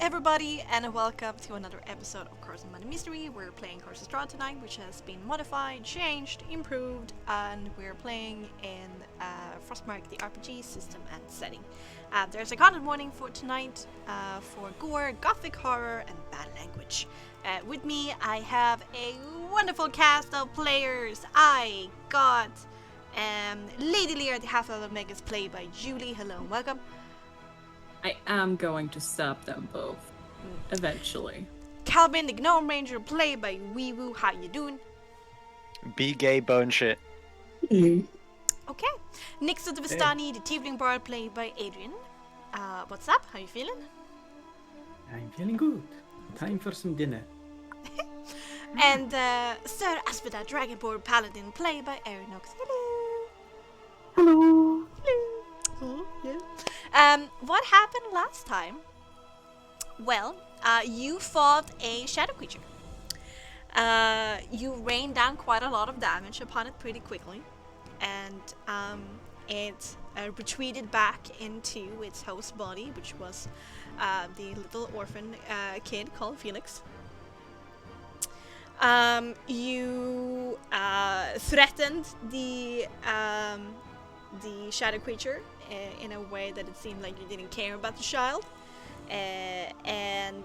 everybody, and welcome to another episode of Cards and Money Mystery. We're playing Cards of Straw tonight, which has been modified, changed, improved, and we're playing in Frostmark, the RPG system and setting. There's a content warning for tonight for gore, gothic horror, and bad language. With me, I have a wonderful cast of players. I got Lady Lear, the half-elf of Megas, played by Julie. Hello and welcome. I am going to stop them both, eventually. Calvin, the Gnome Ranger, played by Wee Woo. How you doing? Be gay bone shit. Okay. Next to the Vistani, the Tiefling Bard, played by Adrian. What's up? How you feeling? I'm feeling good. Time for some dinner. And Sir Aspida, Dragonborn Paladin, played by Erinox. Hello. Hello. Hello. Yeah. What happened last time? Well, you fought a shadow creature. You rained down quite a lot of damage upon it pretty quickly, and it retreated back into its host body, which was the little orphan kid called Felix. You threatened the shadow creature in a way that it seemed like you didn't care about the child, and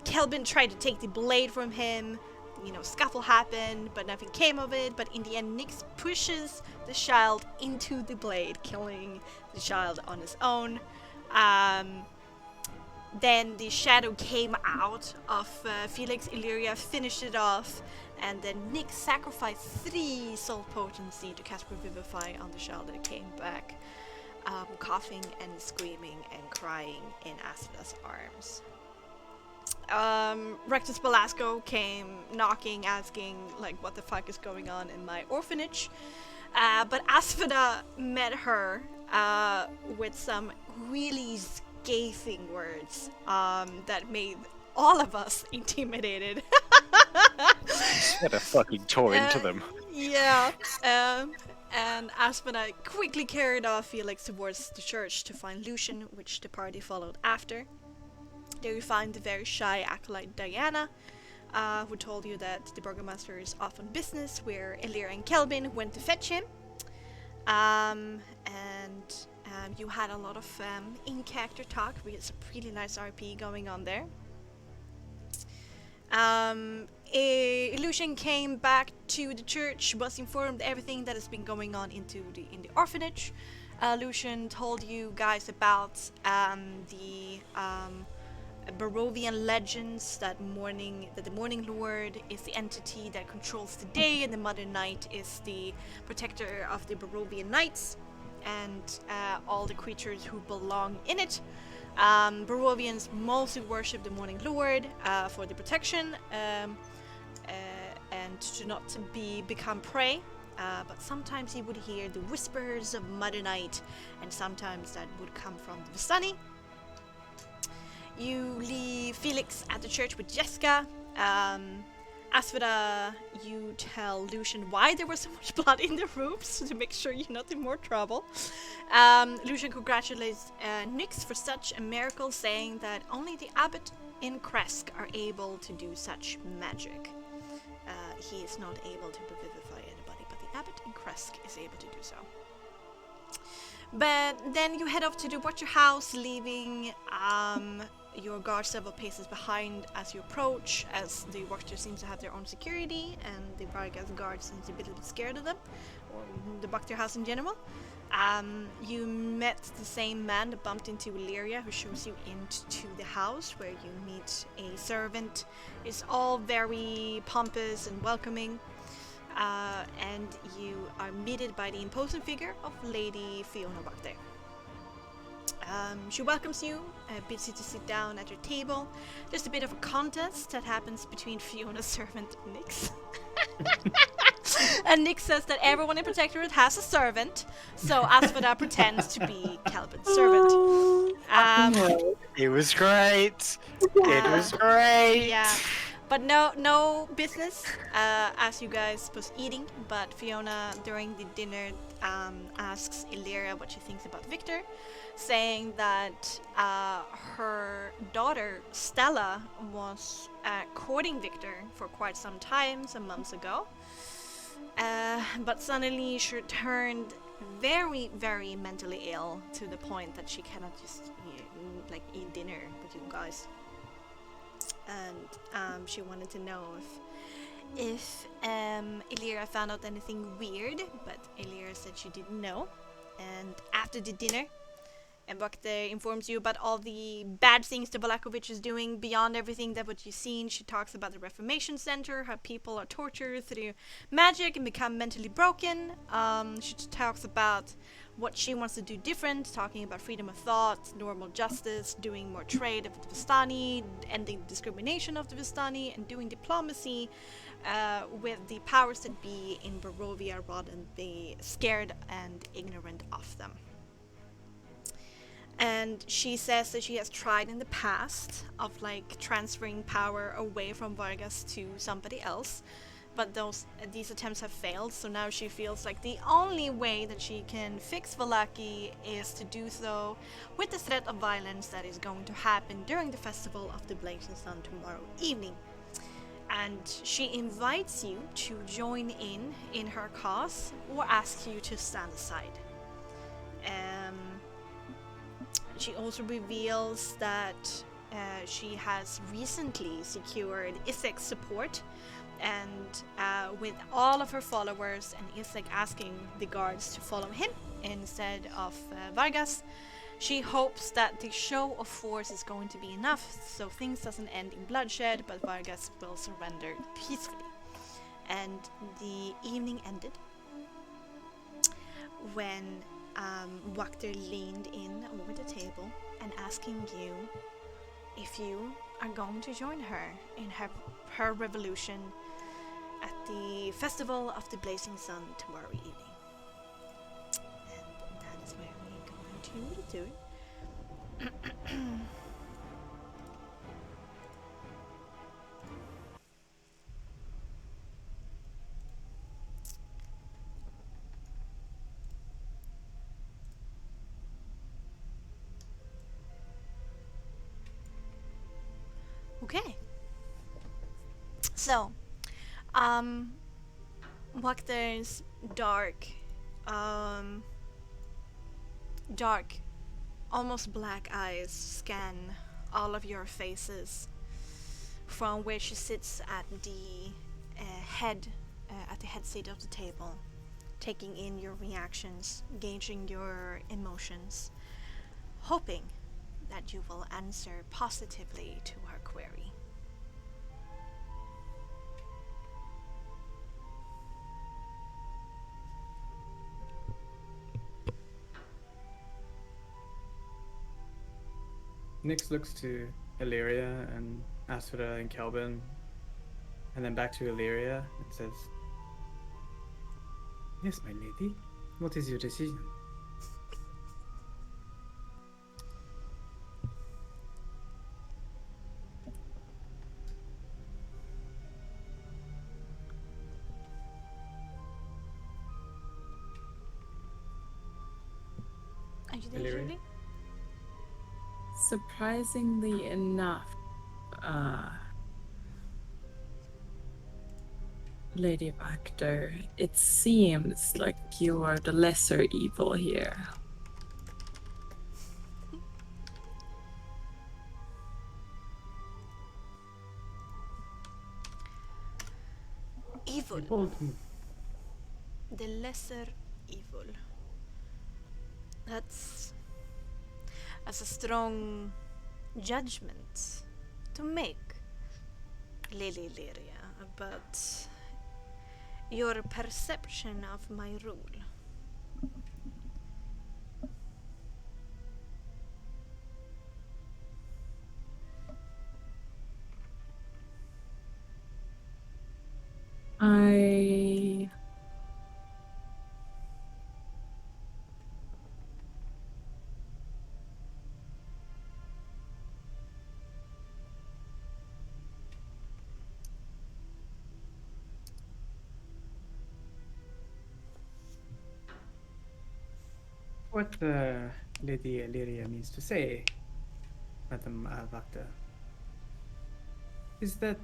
Kelvin tried to take the blade from him. Scuffle happened, but nothing came of it. But in the end, Nyx pushes the child into the blade, killing the child on his own. Then the shadow came out of Felix. Illyria finished it off, and then Nyx sacrificed 3 soul potency to cast Revivify on the child, that came back, coughing and screaming and crying in Asphida's arms. Rectus Belasco came knocking, asking, like, what the fuck is going on in my orphanage? But Asphyda met her with some really scathing words that made all of us intimidated. What a fucking tore into them. Yeah. And Asphyda quickly carried off Felix towards the church to find Lucian, which the party followed after. There you find the very shy acolyte Diana, who told you that the burgomaster is off on business, where Elir and Kelvin went to fetch him. And you had a lot of in-character talk. We had some pretty nice RP going on there. Lucian came back to the church, was informed everything that has been going on in the orphanage. Lucian told you guys about the Barovian legends that the Morning Lord is the entity that controls the day, and the Mother Night is the protector of the Barovian Knights and all the creatures who belong in it. Barovians mostly worship the Morning Lord for the protection and to not become prey. But sometimes you would hear the whispers of Mother Night, and sometimes that would come from the Vistani. You leave Felix at the church with Jessica. Asphyda, you tell Lucian why there was so much blood in the rooms to make sure you're not in more trouble. Lucian congratulates Nyx for such a miracle, saying that only the abbot in Kresk are able to do such magic. He is not able to revivify anybody, but the abbot in Kresk is able to do so. But then you head off to the Watcher House, leaving your guard several paces behind as you approach, as the Watcher seems to have their own security, and the Vargas guard seems to be a little bit scared of them, or the Watcher House in general. You met the same man that bumped into Illyria, who shows you into the house, where you meet a servant. It's all very pompous and welcoming. And you are meted by the imposing figure of Lady Fiona back there. She welcomes you, bids you to sit down at her table. There's a bit of a contest that happens between Fiona's servant and Nyx. And Nyx says that everyone in Protectorate has a servant, so Asphyda pretends to be Calvin's servant. It was great. It was great. Yeah. But no business as you guys was eating. But Fiona, during the dinner, asks Illyria what she thinks about Victor, saying that her daughter, Stella, was courting Victor for quite some time, some months ago. But suddenly she turned very, very mentally ill to the point that she cannot just eat dinner with you guys. And she wanted to know if Illyria found out anything weird, but Illyria said she didn't know. And after the dinner, Vakte informs you about all the bad things the Valakovich is doing beyond everything that what you've seen. She talks about the Reformation Center, how people are tortured through magic and become mentally broken. She talks about what she wants to do different, talking about freedom of thought, normal justice, doing more trade of the Vistani, ending discrimination of the Vistani, and doing diplomacy with the powers that be in Barovia rather than be scared and ignorant of them. And she says that she has tried in the past of transferring power away from Vargas to somebody else, but these attempts have failed. So now she feels like the only way that she can fix Vallaki is to do so with the threat of violence that is going to happen during the festival of the Blazing Sun tomorrow evening. And she invites you to join in her cause, or asks you to stand aside. She also reveals that she has recently secured Issek's support, and with all of her followers and Issek asking the guards to follow him instead of Vargas, she hopes that the show of force is going to be enough so things doesn't end in bloodshed, but Vargas will surrender peacefully. And the evening ended when Wachter leaned in over the table and asking you if you are going to join her in her revolution at the Festival of the Blazing Sun tomorrow evening. And that is where we're going to do it. Okay. So, Wachter's dark, almost black eyes scan all of your faces from where she sits at the head seat of the table, taking in your reactions, gauging your emotions, hoping that you will answer positively to her query. Nyx looks to Illyria and Asura and Kelvin, and then back to Illyria and says, "Yes, my lady. What is your decision?" Are you there, Illyria? Julie? Surprisingly enough, Lady Wachter, it seems like you are the lesser evil here. Evil. You told me. The lesser evil. That's a strong judgment to make, Lily Lyria, but your perception of my rule. I What Lady Illyria means to say, Madam Vakta, is that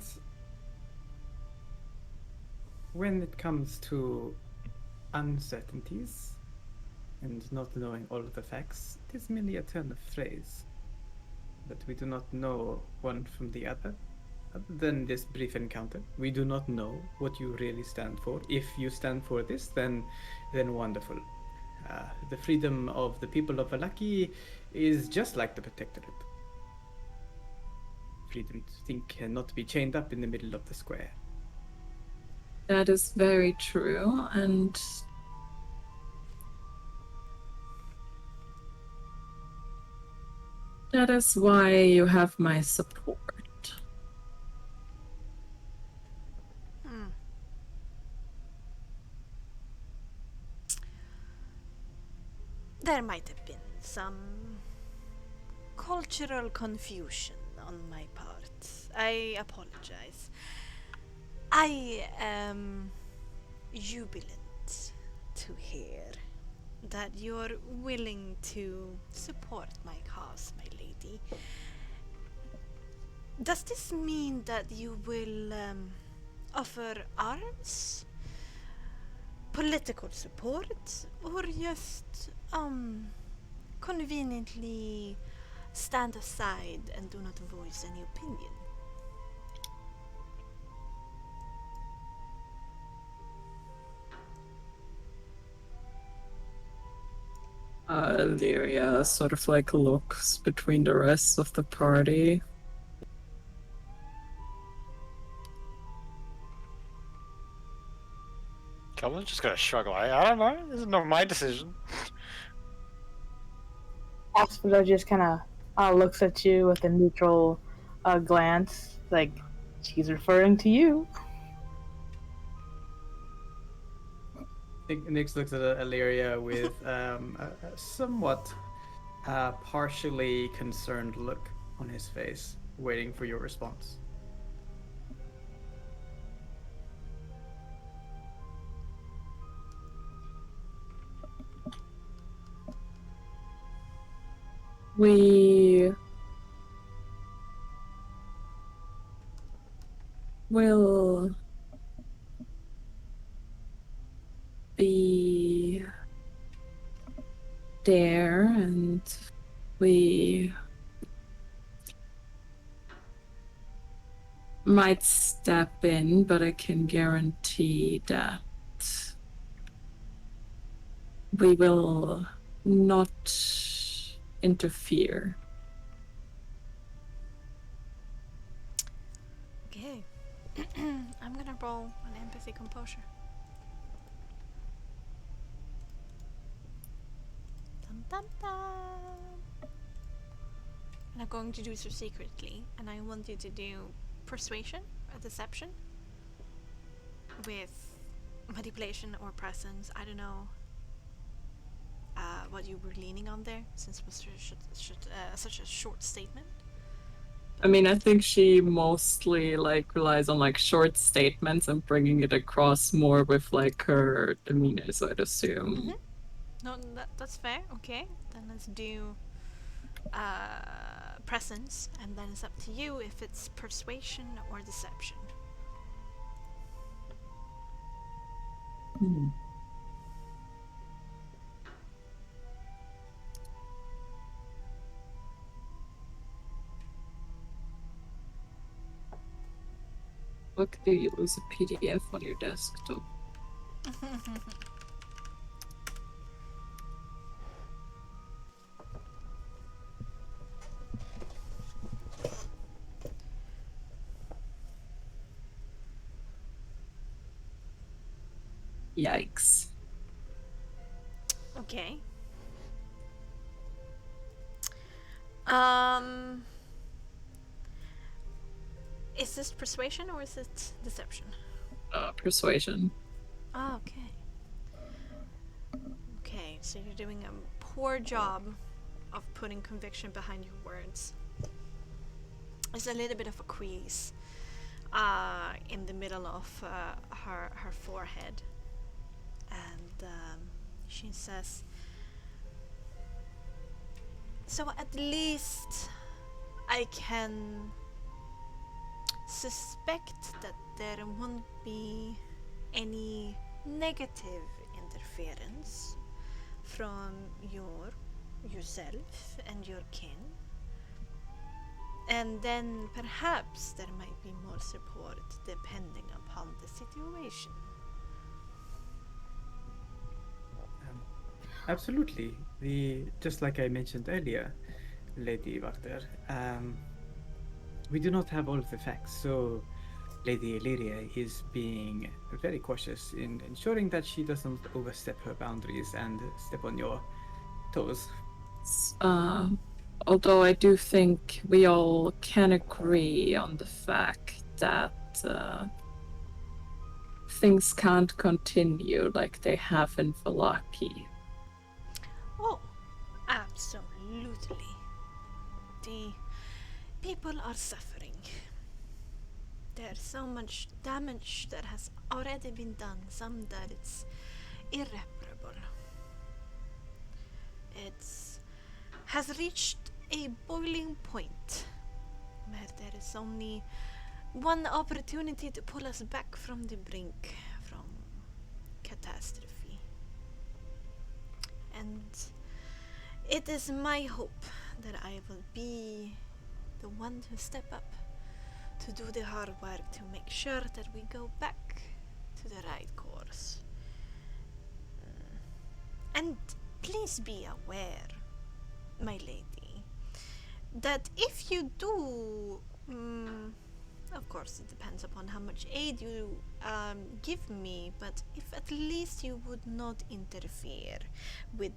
when it comes to uncertainties and not knowing all of the facts, it is merely a turn of phrase. That we do not know one from the other. Other than this brief encounter, we do not know what you really stand for. If you stand for this, then wonderful. The freedom of the people of Valaki is just like the Protectorate. Freedom to think and not be chained up in the middle of the square. That is very true, and that is why you have my support. Hmm. There might have been some cultural confusion on my part. I apologize. I am jubilant to hear that you're willing to support my cause, my lady. Does this mean that you will offer arms, political support, or just conveniently stand aside and do not voice any opinion? Lyria sort of like looks between the rest of the party. Kelvin's just gonna shrug like, I don't know. This is not my decision. Asphodel just kind of looks at you with a neutral glance, like she's referring to you. Nix looks at Illyria with a somewhat partially concerned look on his face, waiting for your response. We will be there, and we might step in, but I can guarantee that we will not interfere. Okay. I'm gonna roll an empathy composure. Dun, dun, dun. And I'm going to do so secretly, and I want you to do persuasion or deception with manipulation or presence. I don't know what you were leaning on there, since it was such a short statement. I mean, I think she mostly like relies on like short statements and bringing it across more with like her demeanor, so I'd assume. No, that's fair. Okay, then let's do presence, and then it's up to you if it's persuasion or deception. Hmm. Look, do you lose a PDF on your desktop? Yikes. Okay. Is this persuasion or is it deception? Persuasion. Oh, okay. Okay, so you're doing a poor job of putting conviction behind your words. There's a little bit of a crease in the middle of her forehead, and she says, "So at least I can suspect that there won't be any negative interference from yourself and your kin. And then perhaps there might be more support depending upon the situation. Absolutely. Just like I mentioned earlier, Lady Wachter, we do not have all of the facts, so Lady Illyria is being very cautious in ensuring that she doesn't overstep her boundaries and step on your toes. Although I do think we all can agree on the fact that things can't continue like they have in Valaki. Oh, absolutely. The people are suffering. There's so much damage that has already been done, some that it's irreparable. It has reached a boiling point where there is only one opportunity to pull us back from the brink, from catastrophe. And it is my hope that I will be the one to step up, to do the hard work, to make sure that we go back to the right course. And please be aware, my lady, that if you do, of course it depends upon how much aid you give me, but if at least you would not interfere with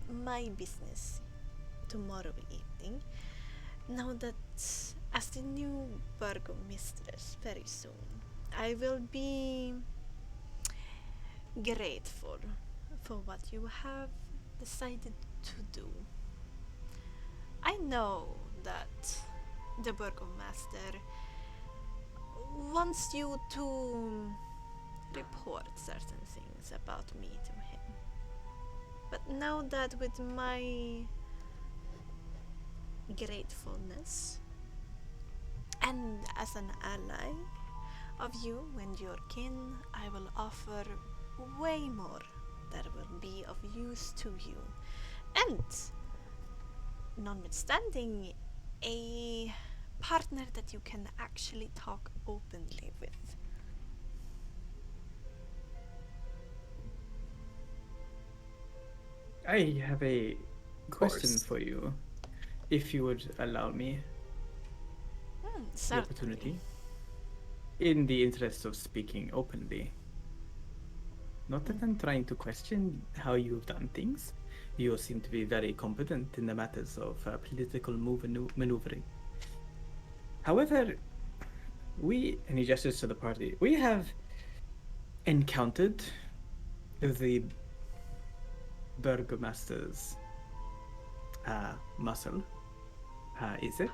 my business tomorrow evening, know that as the new burgomistress very soon, I will be grateful for what you have decided to do. I know that the burgomaster wants you to report certain things about me to him. But know that with my gratefulness and as an ally of you and your kin, I will offer way more that will be of use to you. And notwithstanding, a partner that you can actually talk openly with. I have a question Course. for you, if you would allow me the Certainly. opportunity. In the interest of speaking openly. Not that I'm trying to question how you've done things. You seem to be very competent in the matters of political maneuvering. However, and he gestures to the party, we have encountered the burgomaster's muscle, Isaac,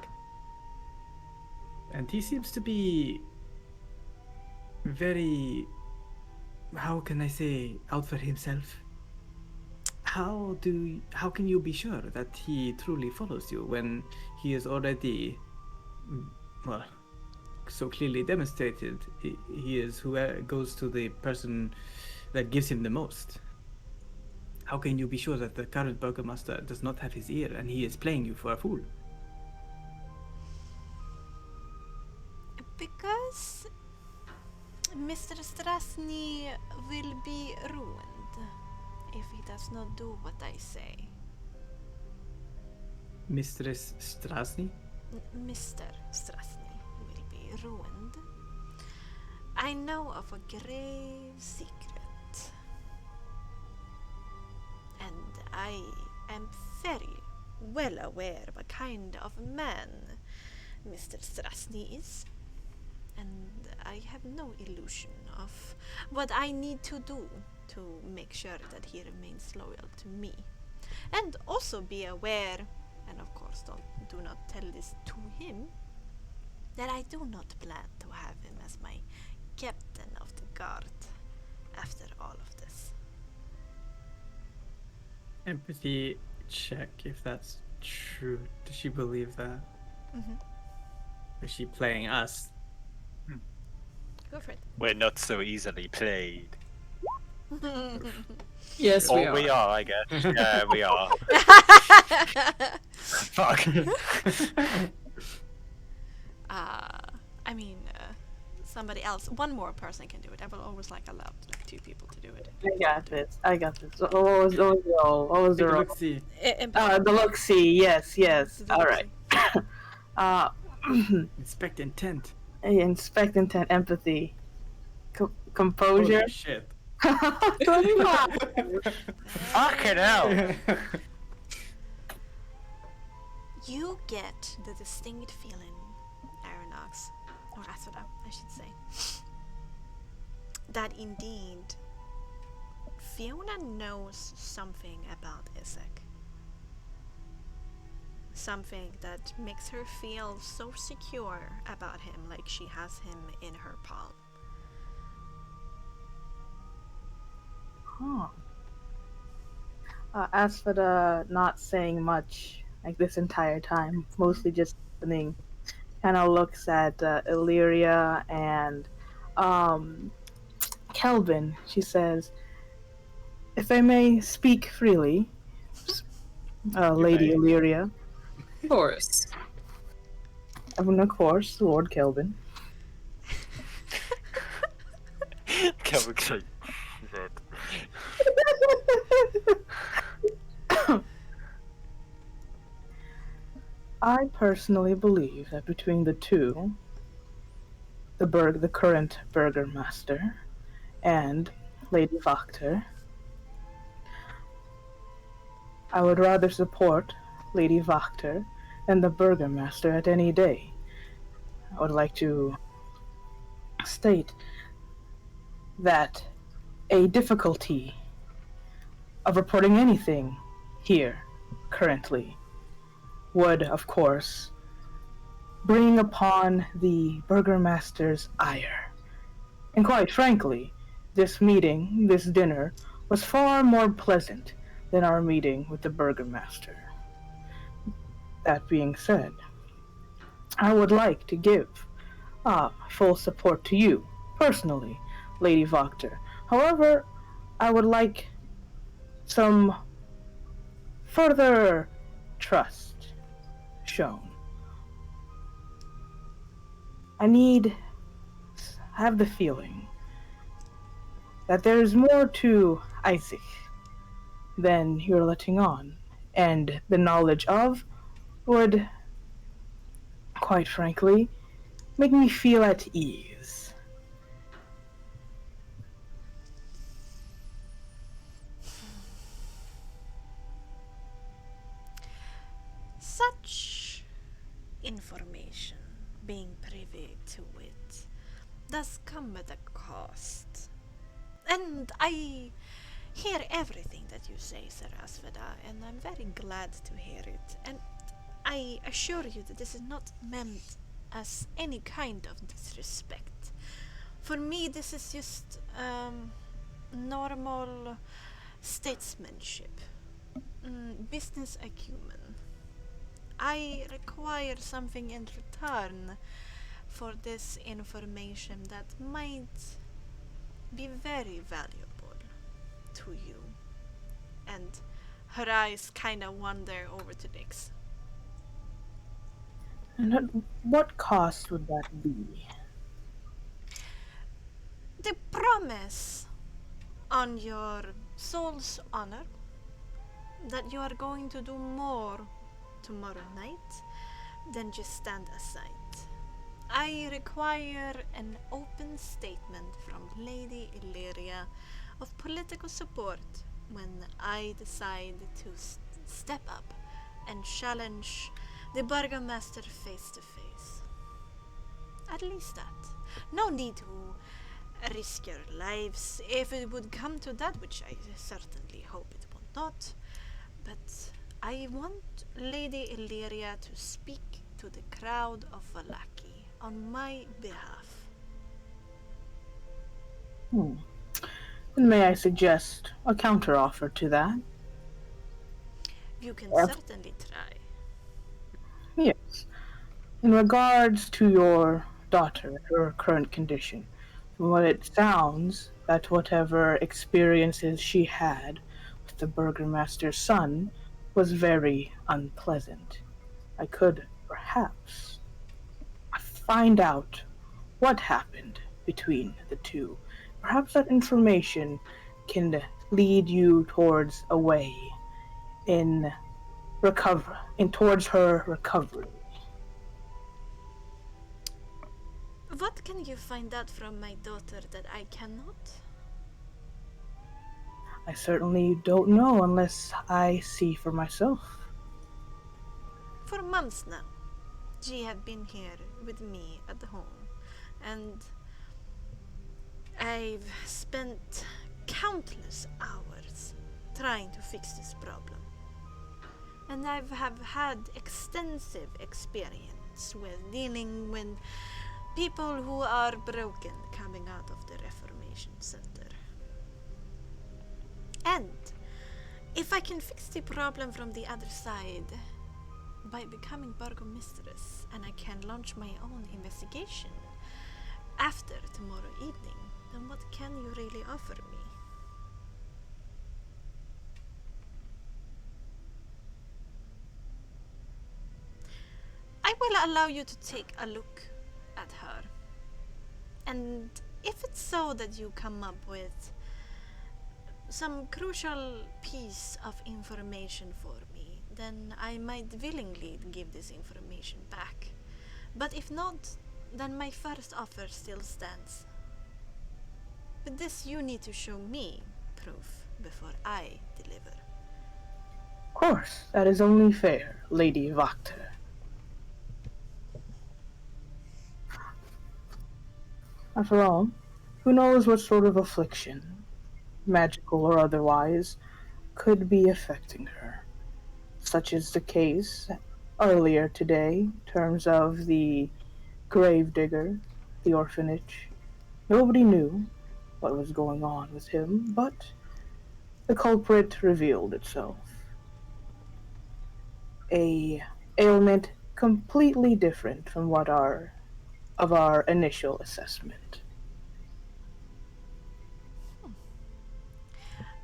and he seems to be very, how can I say, out for himself. How can you be sure that he truly follows you when he is already, well, so clearly demonstrated he is who goes to the person that gives him the most? How can you be sure that the current burgomaster does not have his ear and he is playing you for a fool? Because Mr. Strasny will be ruined if he does not do what I say. Mistress Strasny? Mr. Strasny will be ruined. I know of a grave secret, and I am very well aware of a kind of man Mr. Strasny is, and I have no illusion of what I need to do to make sure that he remains loyal to me. And also be aware, and of course do not tell this to him, that I do not plan to have him as my captain of the guard after all of this. Empathy check, if that's true. Does she believe that? Is she playing us? Go for it. We're not so easily played. Yes, Or we are. we are, I guess. Yeah, we are. Fuck. I mean, somebody else, one more person can do it. I will always allow like 2 people to do it. I got this. I got this. What was the roll? What was the roll? Look, see. The look see. Yes, yes. The All look-see. right. Inspect intent. Inspect intent, empathy, composure. Holy shit. 25. Fucking hell. You get the distinct feeling, Aeronox, or Asoda, I should say, that indeed Fiona knows something about Isaac. Something that makes her feel so secure about him, like she has him in her palm. Huh. As for the not saying much, like this entire time, mostly just listening, kind of looks at Illyria and Kelvin. She says, "If I may speak freely, Lady may. Illyria, Of course. and of course, Lord Kelvin. Come on, I personally believe that between the two, the current Burgermaster, and Lady Wachter, I would rather support Lady Wachter than the Burgermaster at any day. I would like to state that a difficulty of reporting anything here currently would, of course, bring upon the Burgermaster's ire. And quite frankly, this dinner, was far more pleasant than our meeting with the Burgermaster. That being said, I would like to give full support to you, personally, Lady Wachter. However, I would like some further trust shown. I have the feeling that there is more to Isaac than you're letting on, and the knowledge of would, quite frankly, make me feel at ease. Such information, being privy to it, does come at a cost. And I hear everything that you say, Sir Asveda, and I'm very glad to hear it. And I assure you that this is not meant as any kind of disrespect. For me, this is just normal statesmanship, business acumen. I require something in return for this information that might be very valuable to you. And her eyes kind of wander over to Nix. And at what cost would that be? The promise on your soul's honor that you are going to do more tomorrow night than just stand aside. I require an open statement from Lady Illyria of political support when I decide to step up and challenge the Burgomaster face to face. At least that. No need to risk your lives if it would come to that, which I certainly hope it will not. But I want Lady Illyria to speak to the crowd of Vallaki on my behalf. And may I suggest a counteroffer to that? You can Yes. certainly try. Yes. In regards to your daughter, her current condition, from what it sounds, that whatever experiences she had with the burgomaster's son was very unpleasant. I could perhaps find out what happened between the two. Perhaps that information can lead you towards a way in towards her recovery. What can you find out from my daughter that I cannot? I certainly don't know unless I see for myself. For months now, she have been here with me at home, and I've spent countless hours trying to fix this problem. And I have had extensive experience with dealing with people who are broken coming out of the Reformation Center. And if I can fix the problem from the other side by becoming burgomistress, and I can launch my own investigation after tomorrow evening, then what can you really offer me? I will allow you to take a look at her. And if it's so that you come up with some crucial piece of information for me, then I might willingly give this information back. But if not, then my first offer still stands. With this, you need to show me proof before I deliver. Of course, that is only fair, Lady Vactor. After all, who knows what sort of affliction, magical or otherwise, could be affecting her. Such is the case earlier today, in terms of the gravedigger, the orphanage. Nobody knew what was going on with him, but the culprit revealed itself. A ailment completely different from what our initial assessment.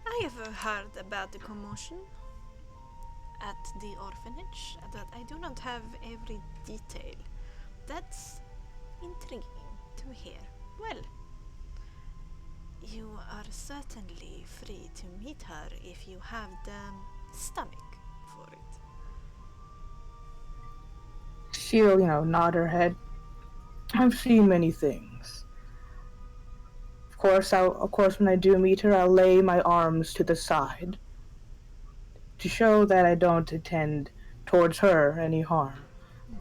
I have heard about the commotion at the orphanage, but I do not have every detail. That's intriguing to hear. Well, you are certainly free to meet her if you have the stomach for it. She'll, nod her head. I've seen many things. Of course, when I do meet her, I'll lay my arms to the side to show that I don't intend towards her any harm.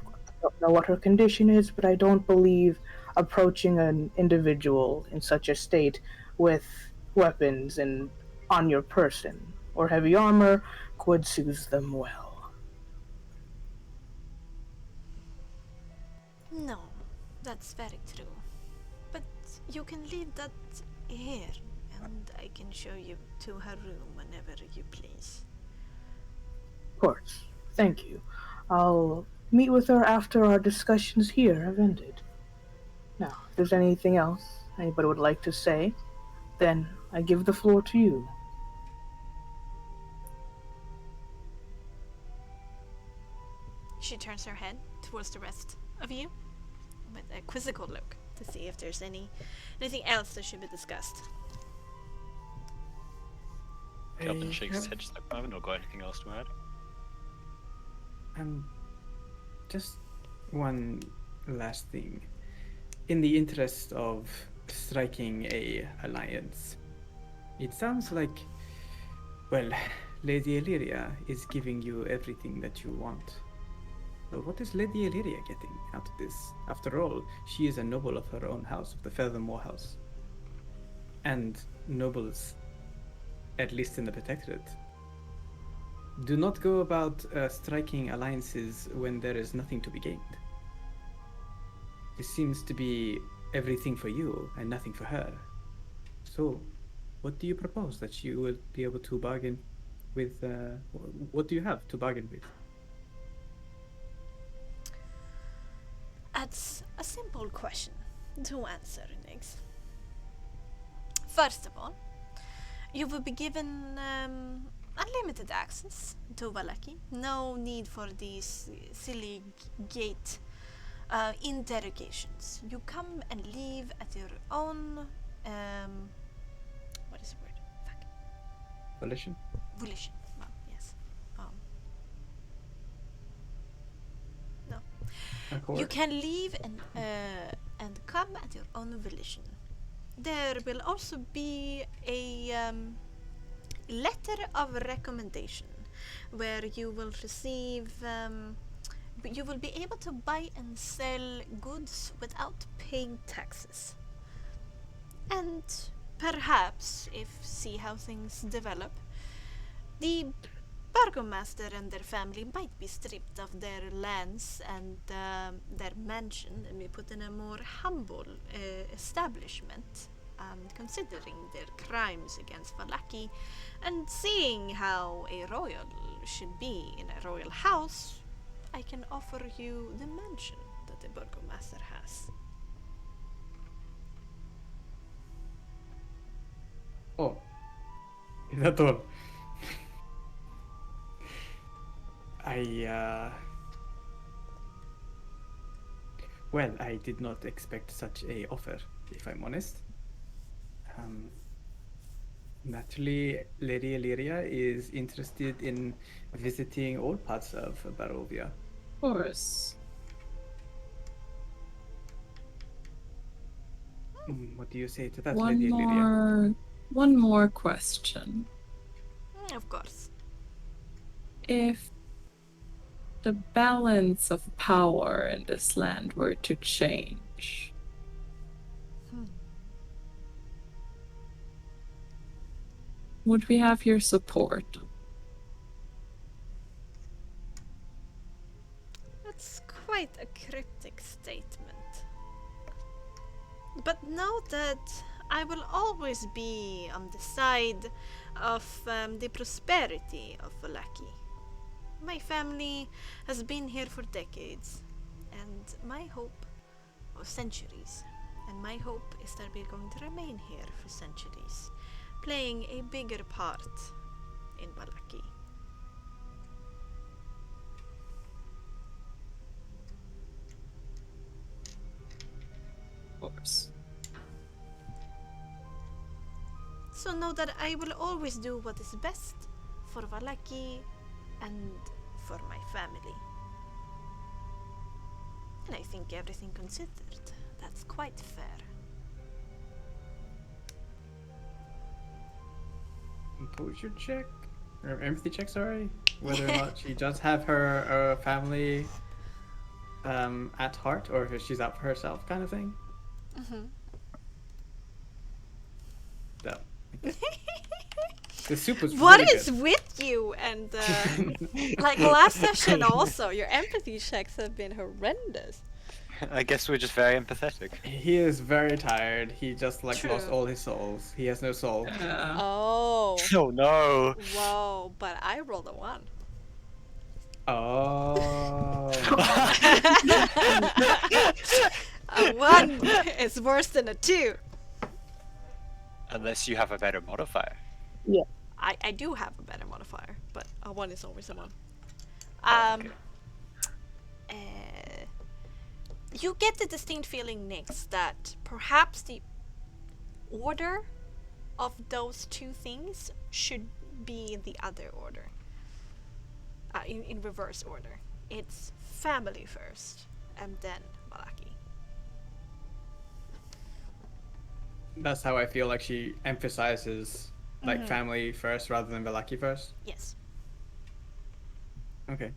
I don't know what her condition is, but I don't believe approaching an individual in such a state with weapons and on your person or heavy armor would soothe them well. No, that's very true. But you can leave that here, and I can show you to her room whenever you please. Of course, thank you. I'll meet with her after our discussions here have ended. Now, if there's anything else anybody would like to say, then I give the floor to you. She turns her head towards the rest of you with a quizzical look to see if there's anything else that should be discussed. Kelvin shakes his head, just like, I haven't got anything else to add. Just one last thing. In the interest of striking a alliance, it sounds like, well, Lady Illyria is giving you everything that you want. But what is Lady Illyria getting out of this? After all, she is a noble of her own house, of the Feathermore House. And nobles, at least in the Protectorate, do not go about striking alliances when there is nothing to be gained. This seems to be everything for you and nothing for her. So, what do you propose that you will be able to bargain with? What do you have to bargain with? That's a simple question to answer, Nix. First of all, you will be given unlimited access to Valaki. No need for these silly gate interrogations. You come and leave at your own. What is the word? Fuck. Volition. Volition. Well, yes. No. Accord. You can leave and come at your own volition. There will also be a letter of recommendation where you will receive. You will be able to buy and sell goods without paying taxes. And perhaps, if see how things develop, the burgomaster and their family might be stripped of their lands and their mansion and be put in a more humble establishment, considering their crimes against Valaki and seeing how a royal should be in a royal house. I can offer you the mansion that the burgomaster has. Oh, is that all? Well, I did not expect such a offer, if I'm honest. Naturally, Lady Illyria is interested in visiting all parts of Barovia. Of course. What do you say to that, Lady Illyria? One more question. Of course. If the balance of power in this land were to change, would we have your support? That's quite a cryptic statement. But note that I will always be on the side of the prosperity of Valaki. My family has been here for decades, and my hope, or centuries, and my hope is that we're going to remain here for centuries, playing a bigger part in Valaki. Of course. So know that I will always do what is best for Valaki and for my family. And I think everything considered, that's quite fair. Composure check? Or empathy check, sorry? Whether or not she does have her family at heart, or if she's out for herself kind of thing. Mm-hmm. No. Okay. The soup was What really is with you? And like last session also, your empathy checks have been horrendous. I guess we're just very empathetic. He is very tired. He just like True. lost all his souls. He has no soul. Oh. Oh no! Whoa, but I rolled a 1. Oh. A 1 is worse than a 2. Unless you have a better modifier. I do have a better modifier, but a 1 is always a 1. Okay. You get the distinct feeling, Nyx, that perhaps the order of those two things should be in the other order. In reverse order. It's family first, and then Valaki. That's how I feel like she emphasizes like family first rather than Velaki first. Yes. Okay.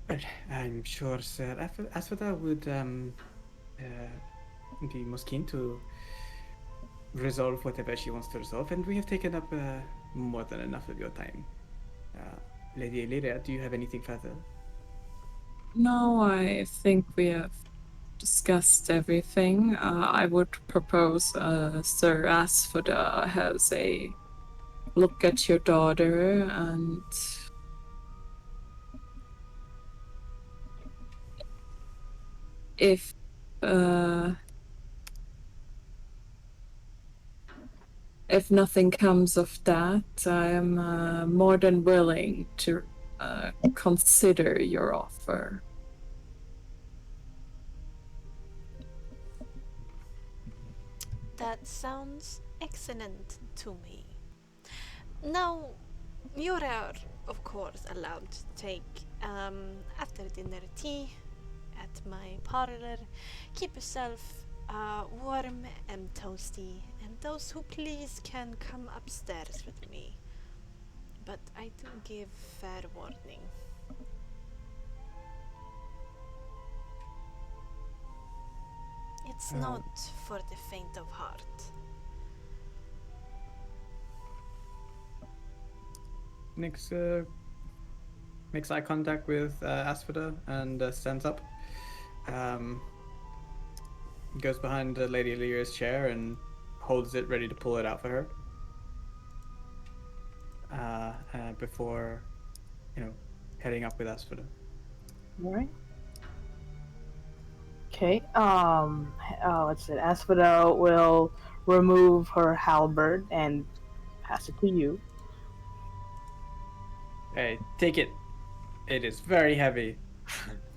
Well, I'm sure Sir Asphodel would be most keen to resolve whatever she wants to resolve, and we have taken up more than enough of your time. Lady Illyria, do you have anything further? No, I think we have discussed everything. I would propose Sir Asphoda has a look at your daughter and if if nothing comes of that, I'm more than willing to consider your offer. That sounds excellent to me. Now, you are, of course, allowed to take after dinner tea at my parlor. Keep yourself warm and toasty, and those who please can come upstairs with me. But I do give fair warning. It's not for the faint of heart. Nyx makes eye contact with Asphodel and stands up. Goes behind Lady Lyra's chair and holds it ready to pull it out for her. Before, heading up with Asphodel. All right. Okay. Let's see. Asphodel will remove her halberd and pass it to you. Hey, take it. It is very heavy.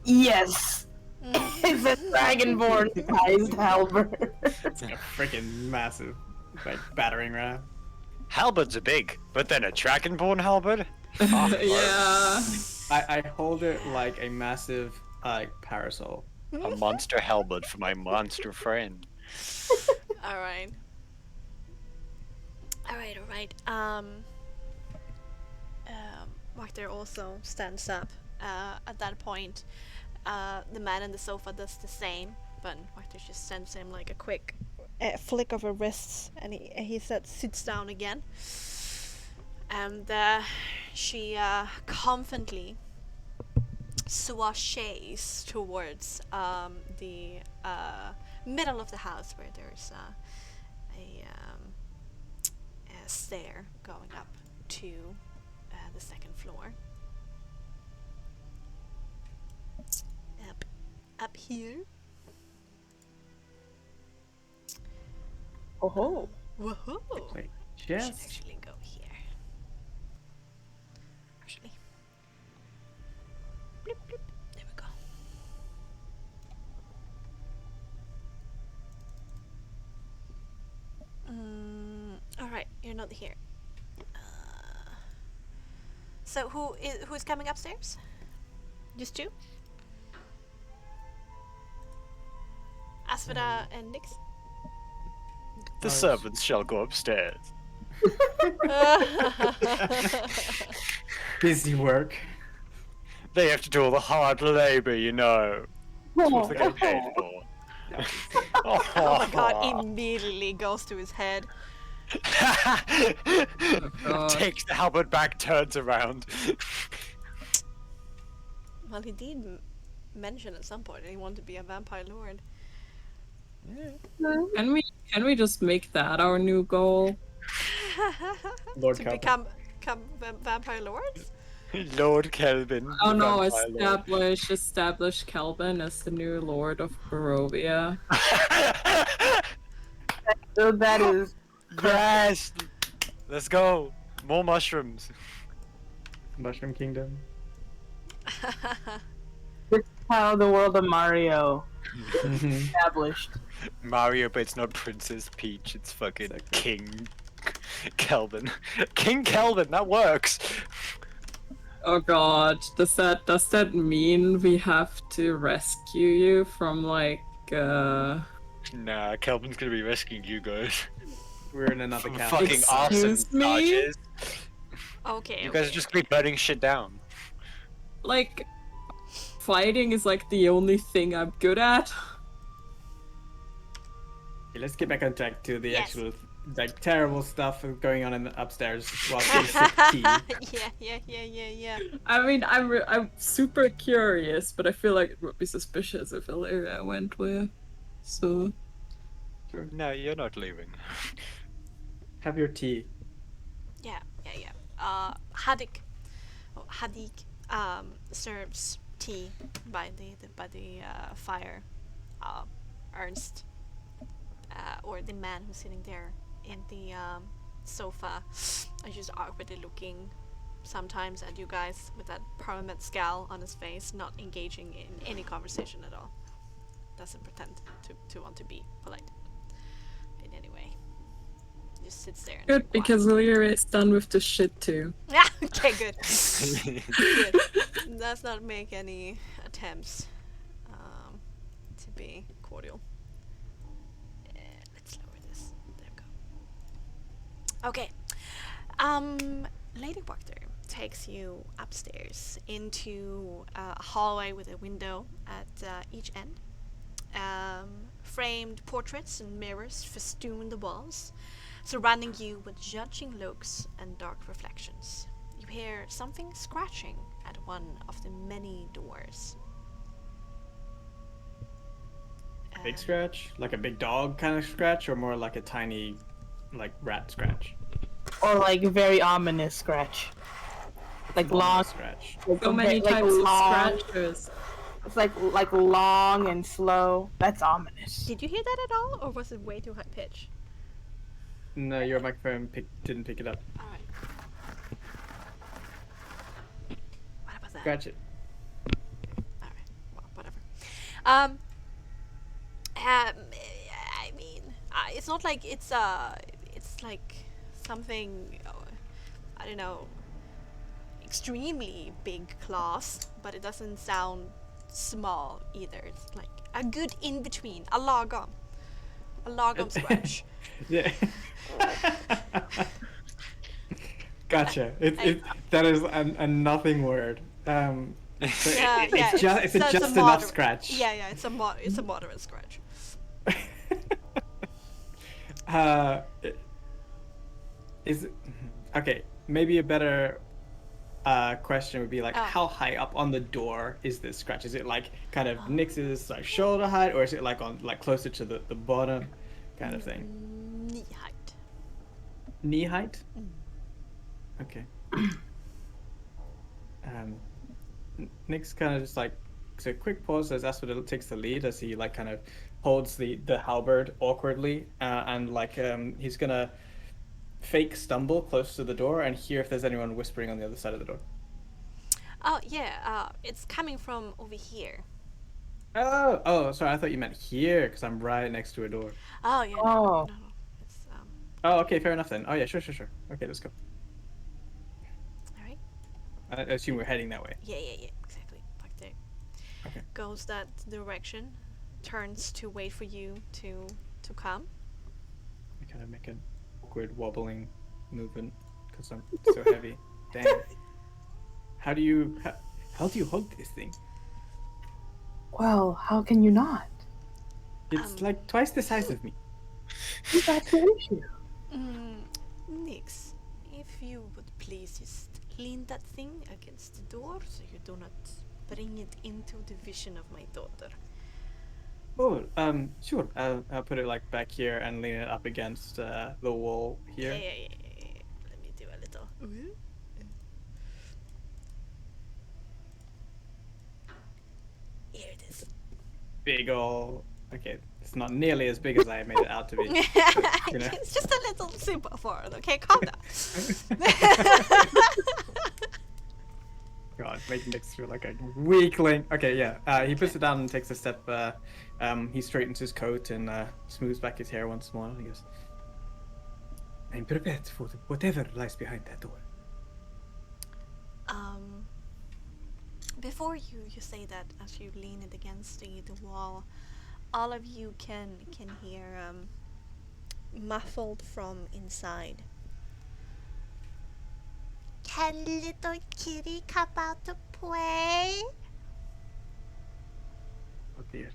Yes. It's a dragonborn-sized halberd. It's like a freaking massive, battering ram. Halberds are big, but then a dragonborn halberd? Yeah. I hold it like a massive, parasol. A monster halberd for my monster friend. Alright. Alright. Wachter also stands up. At that point, the man on the sofa does the same, but Wachter just sends him like a quick flick of her wrists, and he sits down again. And she confidently swashes towards the middle of the house where there's a stair going up to the second floor. Up here. Oh. Whoa! Wait, I should yes. actually go here. Actually. Bloop, bloop. There we go. Alright, you're not here. So who's coming upstairs? Just two? Asphodel and Nyx? The servants shall go upstairs. Busy work. They have to do all the hard labor, you know. That's what they get paid for. Oh my god, immediately goes to his head. God. Takes the halberd back, turns around. Well, he did mention at some point that he wanted to be a vampire lord. Can we just make that our new goal? Lord To Calvin. become vampire lords? Lord Kelvin. Oh the no, vampire lord. establish Kelvin as the new Lord of Barovia. So that is Crash! Let's go. More mushrooms. Mushroom Kingdom. how the world of Mario established. Mario, but it's not Princess Peach, it's fucking Exactly. King Kelvin. King Kelvin, that works! Oh god, does that mean we have to rescue you from Nah, Kelvin's gonna be rescuing you guys. We're in another From castle. fucking awesome Excuse me? charges. Okay. You guys are just gonna be burning shit down. fighting is the only thing I'm good at? Okay, let's get back on track to the Yes. actual terrible stuff going on in the upstairs while they sip tea. Yeah. I mean, I'm super curious, but I feel like it would be suspicious if Illyria went with. So No, you're not leaving. Have your tea. Yeah. Hadik serves tea by the fire, Ernst, or the man who's sitting there in the sofa, is just awkwardly looking sometimes at you guys with that permanent scowl on his face, not engaging in any conversation at all. Doesn't pretend to want to be polite in any way. Just sits there. And Good, because Lyra is done with the shit too. Yeah. Okay. Good. Good. Does not make any attempts to be cordial. Let's lower this. There we go. Okay. Lady Wachter takes you upstairs into a hallway with a window at each end. Framed portraits and mirrors festoon the walls, surrounding you with judging looks and dark reflections. You hear something scratching at one of the many doors. Big scratch? Like a big dog kind of scratch, or more like a tiny, like, rat scratch? Or like very ominous scratch. Like long Scratch. So many like types of long. scratches. It's like long and slow. That's ominous. Did you hear that at all, or was it way too high pitch? No, your microphone didn't pick it up. Alright. What about that? Scratch it. Alright, well, whatever. I mean, it's not like it's like something, I don't know, extremely big class, but it doesn't sound small either. It's like a good in between, a lagom scratch. Yeah. Gotcha. That is a nothing word. So it's so just enough scratch. Yeah, it's a moderate scratch. Is okay. Maybe a better question would be like, how high up on the door is this scratch? Is it like kind of Nyx's like shoulder height, or is it like on like closer to the bottom, kind of thing? Knee height. Knee height. Okay. Nyx kind of just like, so quick pause as Asphodel takes the lead as he like kind of holds the halberd awkwardly, and like he's gonna fake stumble close to the door and hear if there's anyone whispering on the other side of the door. Oh yeah, it's coming from over here. Oh, sorry, I thought you meant here because I'm right next to a door. Oh yeah. Oh. No. It's Oh, okay, fair enough then. Oh yeah, sure. Okay, let's go. all right. I assume we're heading that way. Yeah, exactly. Back there. Okay. Goes that direction, turns to wait for you to come. I kind of make an awkward wobbling movement because I'm so heavy. Dang. How do you hold this thing? Well, how can you not? It's like twice the size of me. That's the issue. Nyx, if you would please just lean that thing against the door so you do not bring it into the vision of my daughter. Oh, sure. I'll put it like back here and lean it up against the wall here. Yeah. Let me do a little. Here it is. Big ol'. Okay, it's not nearly as big as I made it out to be. But, you know. It's just a little simple for it, okay? Calm down. God, making Nyx feel like a weakling. Okay, yeah. He puts it down and takes a step. He straightens his coat and smooths back his hair once more. And he goes, "I'm prepared for whatever lies behind that door." Before you say that, as you lean it against the wall, all of you can hear muffled from inside. Can little kitty come out to play? Oh dear.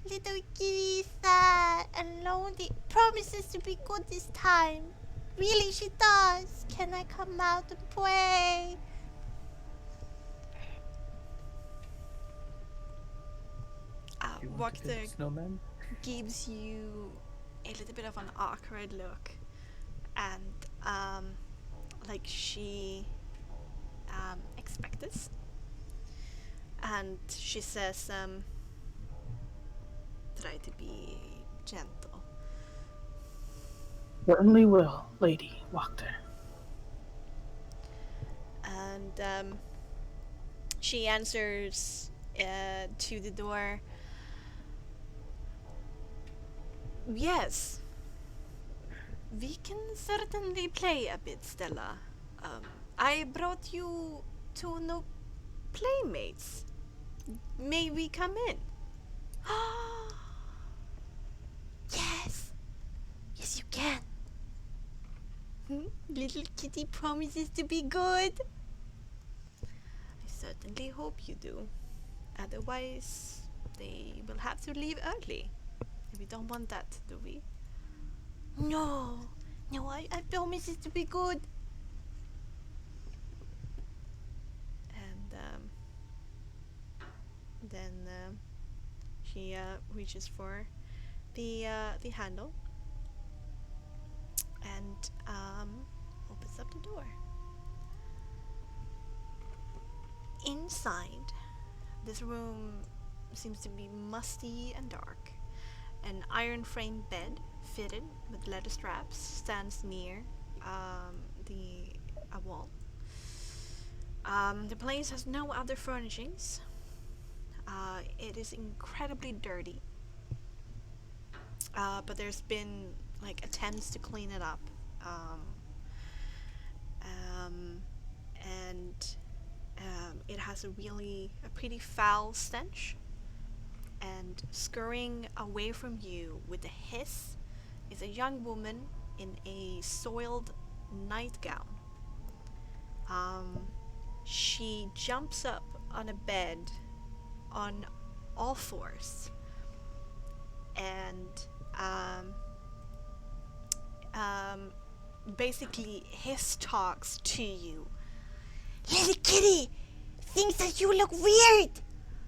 Little kitty is sad and lonely. Promises to be good this time. Really, she does. Can I come out and play? You want to build a Wachter snowman? gives you a little bit of an awkward look, and like she expect this. And she says, try to be gentle. Certainly will, Lady Wachter. And she answers to the door. Yes, we can certainly play a bit, Stella. I brought you two new playmates. May we come in? Yes! Yes, you can. Little kitty promises to be good. I certainly hope you do. Otherwise, they will have to leave early. We don't want that, do we? No, no, I promise it to be good. And then she reaches for the handle and opens up the door. Inside, this room seems to be musty and dark. An iron frame bed fitted with leather straps stands near a wall. The place has no other furnishings. It is incredibly dirty, but there's been like attempts to clean it up, um, um, and it has a pretty foul stench. And scurrying away from you with a hiss is a young woman in a soiled nightgown. She jumps up on a bed on all fours and basically hiss talks to you. Little kitty thinks that you look weird.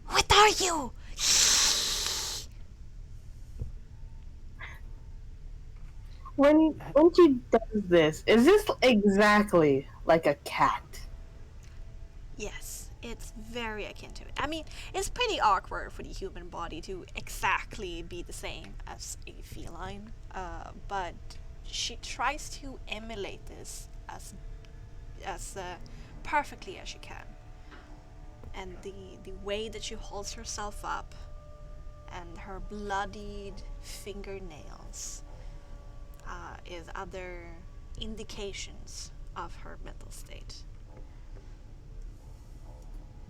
What are you? When she does this, is this exactly like a cat? Yes, it's very akin to it. I mean, it's pretty awkward for the human body to exactly be the same as a feline, but she tries to emulate this as perfectly as she can. And the way that she holds herself up and her bloodied fingernails is other indications of her mental state.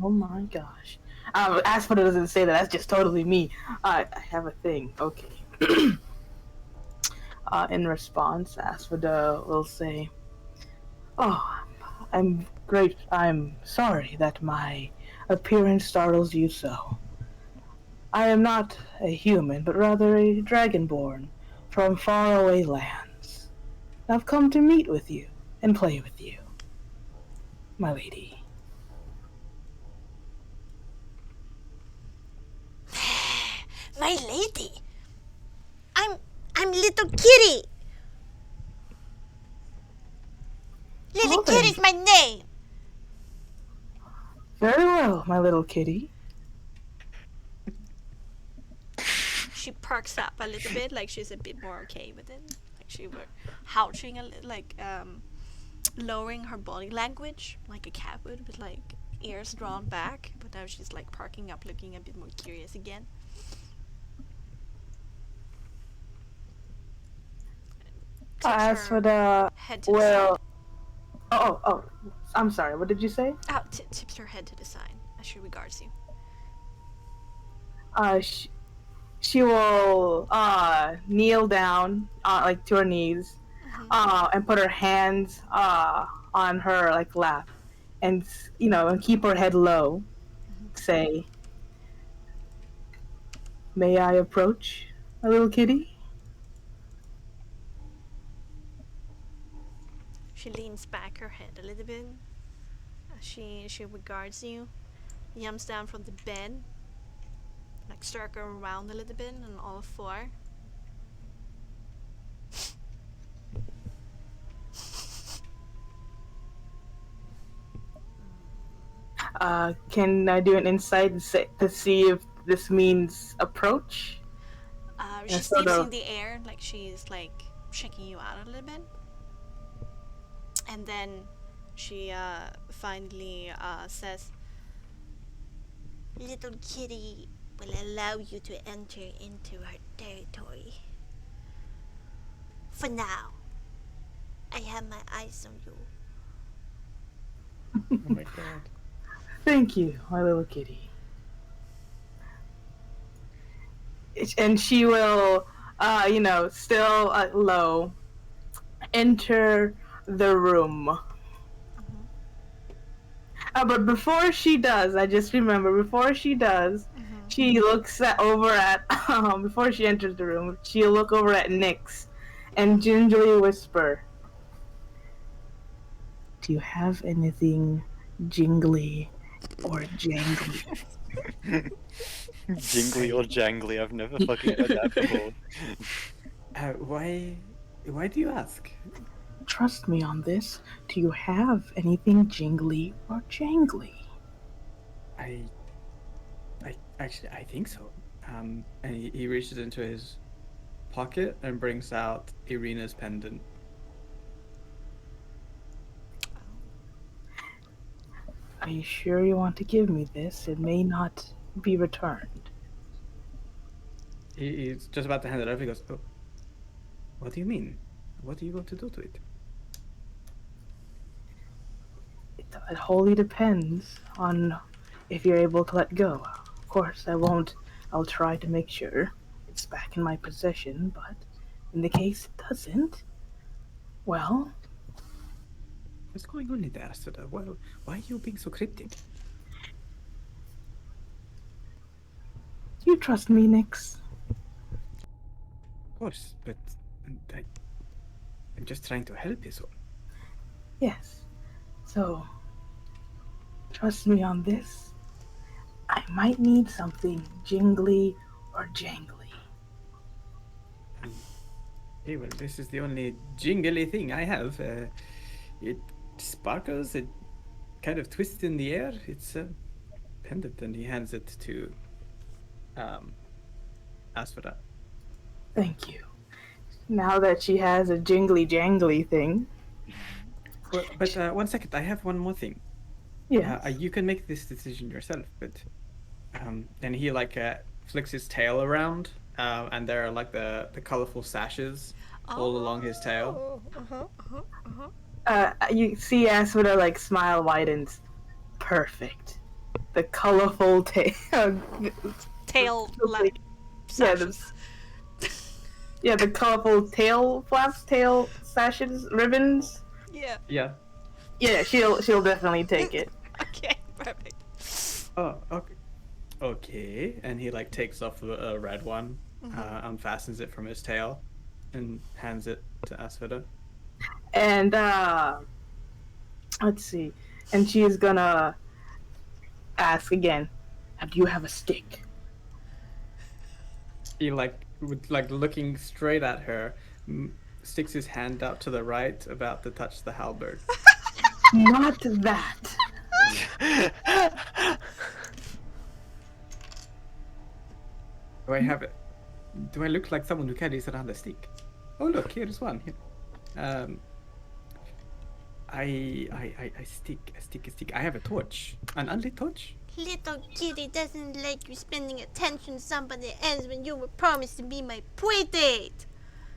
Oh my gosh. Asphodel doesn't say that. That's just totally me. I have a thing. Okay. In response, Asphodel will say, "Oh, I'm great. I'm sorry that my appearance startles you so. I am not a human, but rather a dragonborn from faraway lands. I've come to meet with you and play with you, my lady." My lady, I'm little kitty. Little Well then, kitty's my name. very well, my little kitty. She perks up a little bit, like she's a bit more okay with it. Like she were houching a little, like lowering her body language, like a cat would, with like ears drawn back. But now she's like perking up, looking a bit more curious again. As for the head to the side. well, oh, I'm sorry. What did you say? Tips her head to the side as she regards you. She will kneel down like to her knees, and put her hands on her like lap, and and keep her head low. Say, "May I approach, my little kitty?" She leans back her head a little bit as she regards you. Jumps down from the bed, like circle around a little bit on all four. Can I do an insight to see if this means approach? She Yeah, sort sniffs of. in the air, like she's like checking you out a little bit, and then she finally says, "Little kitty will allow you to enter into her territory. For now, I have my eyes on you." Oh my god. Thank you, my little kitty. And she will, still low, enter the room. Mhm. But before she does, I just remember, before she does, Mhm. she looks over at, before she enters the room, she'll look over at Nyx and gingerly whisper, "Do you have anything jingly or jangly?" Jingly or jangly, I've never fucking heard that before. Why do you ask? Trust me on this. Do you have anything jingly or jangly? I actually I think so. And he reaches into his pocket and brings out Irina's pendant. Are you sure you want to give me this? It may not be returned. He's just about to hand it over. He goes, "Oh, what do you mean? What are you going to do to it?" It wholly depends on if you're able to let go. Of course, I won't. I'll try to make sure it's back in my possession, but in the case it doesn't, well, What's going on in there, Asada? Why are you being so cryptic? do you trust me, Nyx? Of course, but I, I'm just trying to help you. So Yes. So, trust me on this. I might need something jingly or jangly. hey, well, this is the only jingly thing I have. It sparkles. It kind of twists in the air. It's a pendant, and he hands it to Asfada. Thank you. Now that she has a jingly jangly thing. Well, but 1 second, I have one more thing. Yes. You can make this decision yourself, but then he flicks his tail around, and there are like the colorful sashes all along his tail. You see Aswada like smile widens. Perfect. The colorful Tail yeah, the colorful tail flaps, tail sashes, ribbons. Yeah. Yeah. Yeah, she'll definitely take it. Okay. Perfect. Oh, okay. Okay, and he takes off a red one, unfastens it from his tail, and hands it to Asfada. And let's see. And she is gonna ask again. Do you have a stick? He looking straight at her, sticks his hand out to the right, about to touch the halberd. Not that. Do I have it? Do I look like someone who carries around a stick? Oh look, here's one. Here. I stick. I have a torch, an unlit torch. Little kitty doesn't like you spending attention on somebody else when you were promised to be my playdate.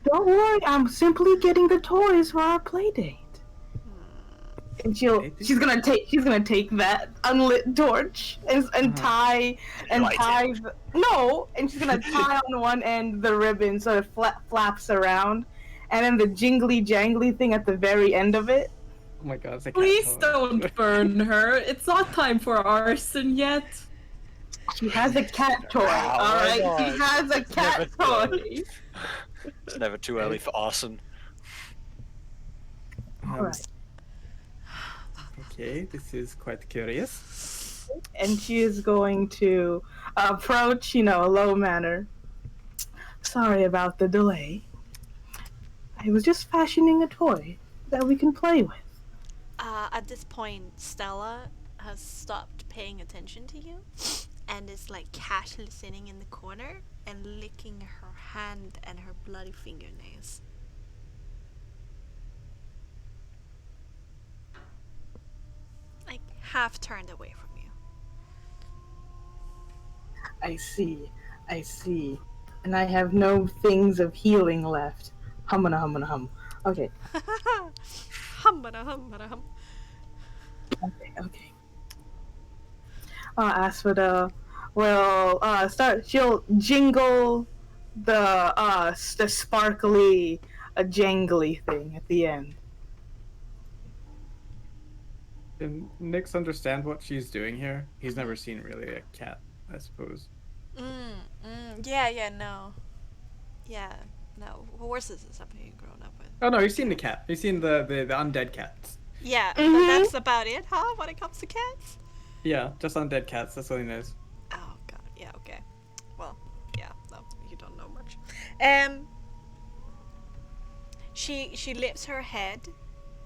Don't worry, I'm simply getting the toys for our playdate. And she's gonna take that unlit torch and tie no, and she's gonna tie on one end the ribbon so it flaps around, and then the jingly jangly thing at the very end of it. Oh my god, it's a cat Please toy. don't burn her. It's not time for arson yet. She has a cat toy, Wow, alright? my She God. has a cat toy. It's never too early for arson. Alright. Okay, this is quite curious. And she is going to approach, a low manner. Sorry about the delay. I was just fashioning a toy that we can play with. At this point, Stella has stopped paying attention to you and is like casually sitting in the corner and licking her hand and her bloody fingernails. Like half turned away from you. I see. And I have no things of healing left. Hum. Okay, Hum, hum. okay. Asphodel will start. She'll jingle the sparkly, jangly thing at the end. Can Nix understand what she's doing here? He's never seen really a cat, I suppose. Yeah, no. Yeah, no. Horses is something you've grown up with. Oh no, he's seen the cat. He's seen the undead cats. Yeah, but Mhm. that's about it, huh? When it comes to cats? Yeah, just undead cats. That's all he knows. Oh god, yeah, okay. Well, yeah, no, you don't know much. She lifts her head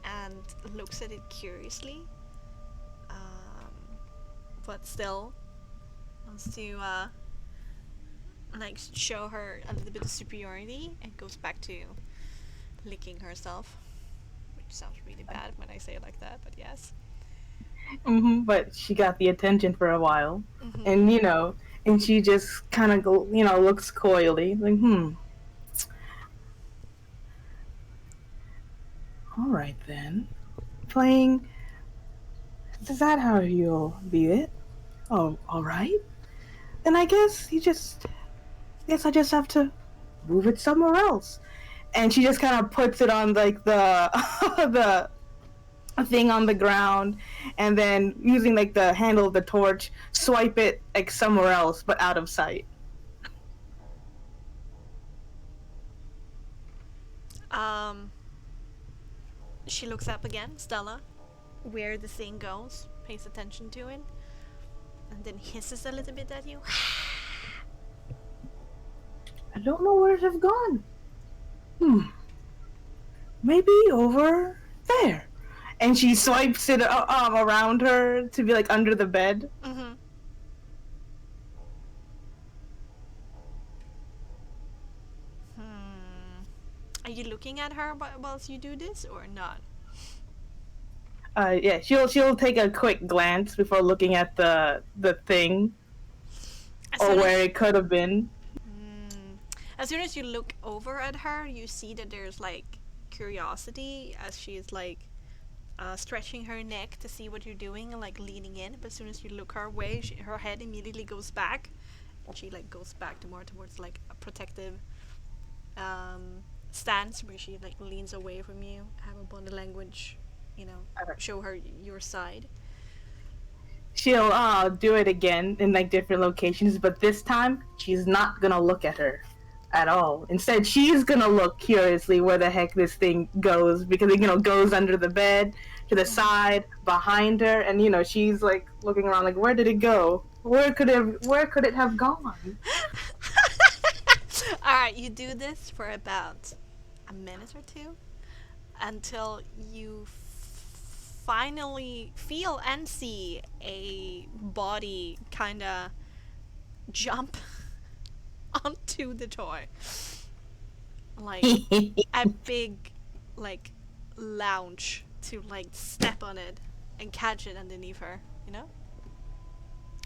and looks at it curiously. But still wants to like show her a little bit of superiority and goes back to licking herself. Which sounds really bad when I say it like that, but yes. But she got the attention for a while, Mhm. and she just kind of looks coyly, like All right then, playing. Is that how you'll be it? Oh, all right. Then I guess I just have to move it somewhere else. And she just kind of puts it on like the the thing on the ground, and then using like the handle of the torch, swipe it like somewhere else but out of sight. She looks up again, Stella, where the thing goes, pays attention to it, and then hisses a little bit at you. I don't know where it have gone. Maybe over there. And she swipes it around her to be like under the bed. Mm-hmm. Are you looking at her whilst you do this or not? Yeah, she'll take a quick glance before looking at the thing As or soon where as, it could have been. as soon as you look over at her, you see that there's like curiosity as she's like stretching her neck to see what you're doing and like leaning in. But as soon as you look her way, her head immediately goes back, and she like goes back to more towards like a protective stance where she like leans away from you, have a body language, show her your side. She'll do it again in like different locations, but this time she's not gonna look at her at all. Instead, she's gonna look curiously where the heck this thing goes, because it goes under the bed, to the side, behind her, and she's like looking around like, where did it go? Where could it have gone? Alright, you do this for about a minute or two until you finally feel and see a body kinda jump onto the toy. Like a big like lounge to like step on it and catch it underneath her,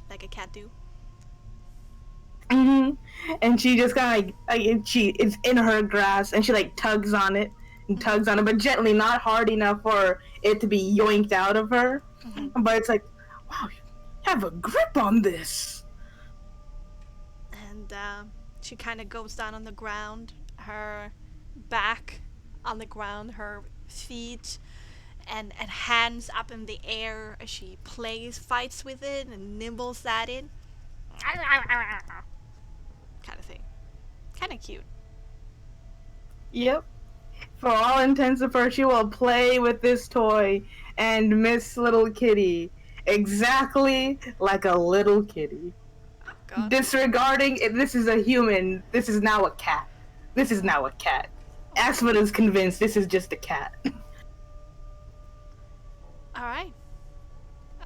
like a cat do. And she just kind of it's in her grasp, and she like tugs on it, but gently, not hard enough for it to be yoinked out of her. But it's like, wow, you have a grip on this. And she kind of goes down on the ground, her back on the ground, her feet and hands up in the air as she fights with it and nibbles at it. Kind of thing. Kind of cute. Yep. For all intents and purposes, she will play with this toy and Miss Little Kitty exactly like a little kitty. Oh, God. Disregarding this is a human, this is now a cat. This is now a cat. Asphodel is convinced this is just a cat. All right.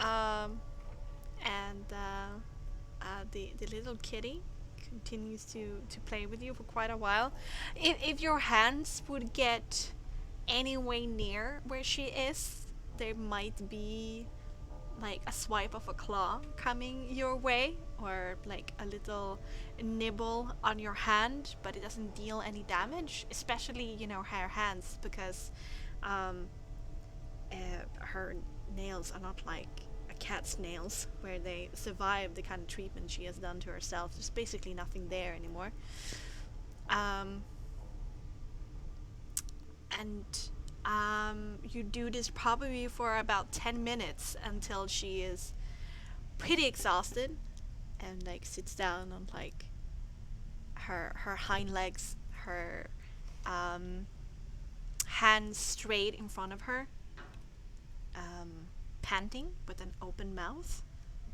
And the little kitty continues to play with you for quite a while. If your hands would get any way near where she is, there might be like a swipe of a claw coming your way, or like a little nibble on your hand, but it doesn't deal any damage, especially her hands, because um, her nails are not like a cat's nails where they survive the kind of treatment she has done to herself. There's basically nothing there anymore. And you do this probably for about 10 minutes until she is pretty exhausted and like sits down on like her hind legs, her hands straight in front of her, panting with an open mouth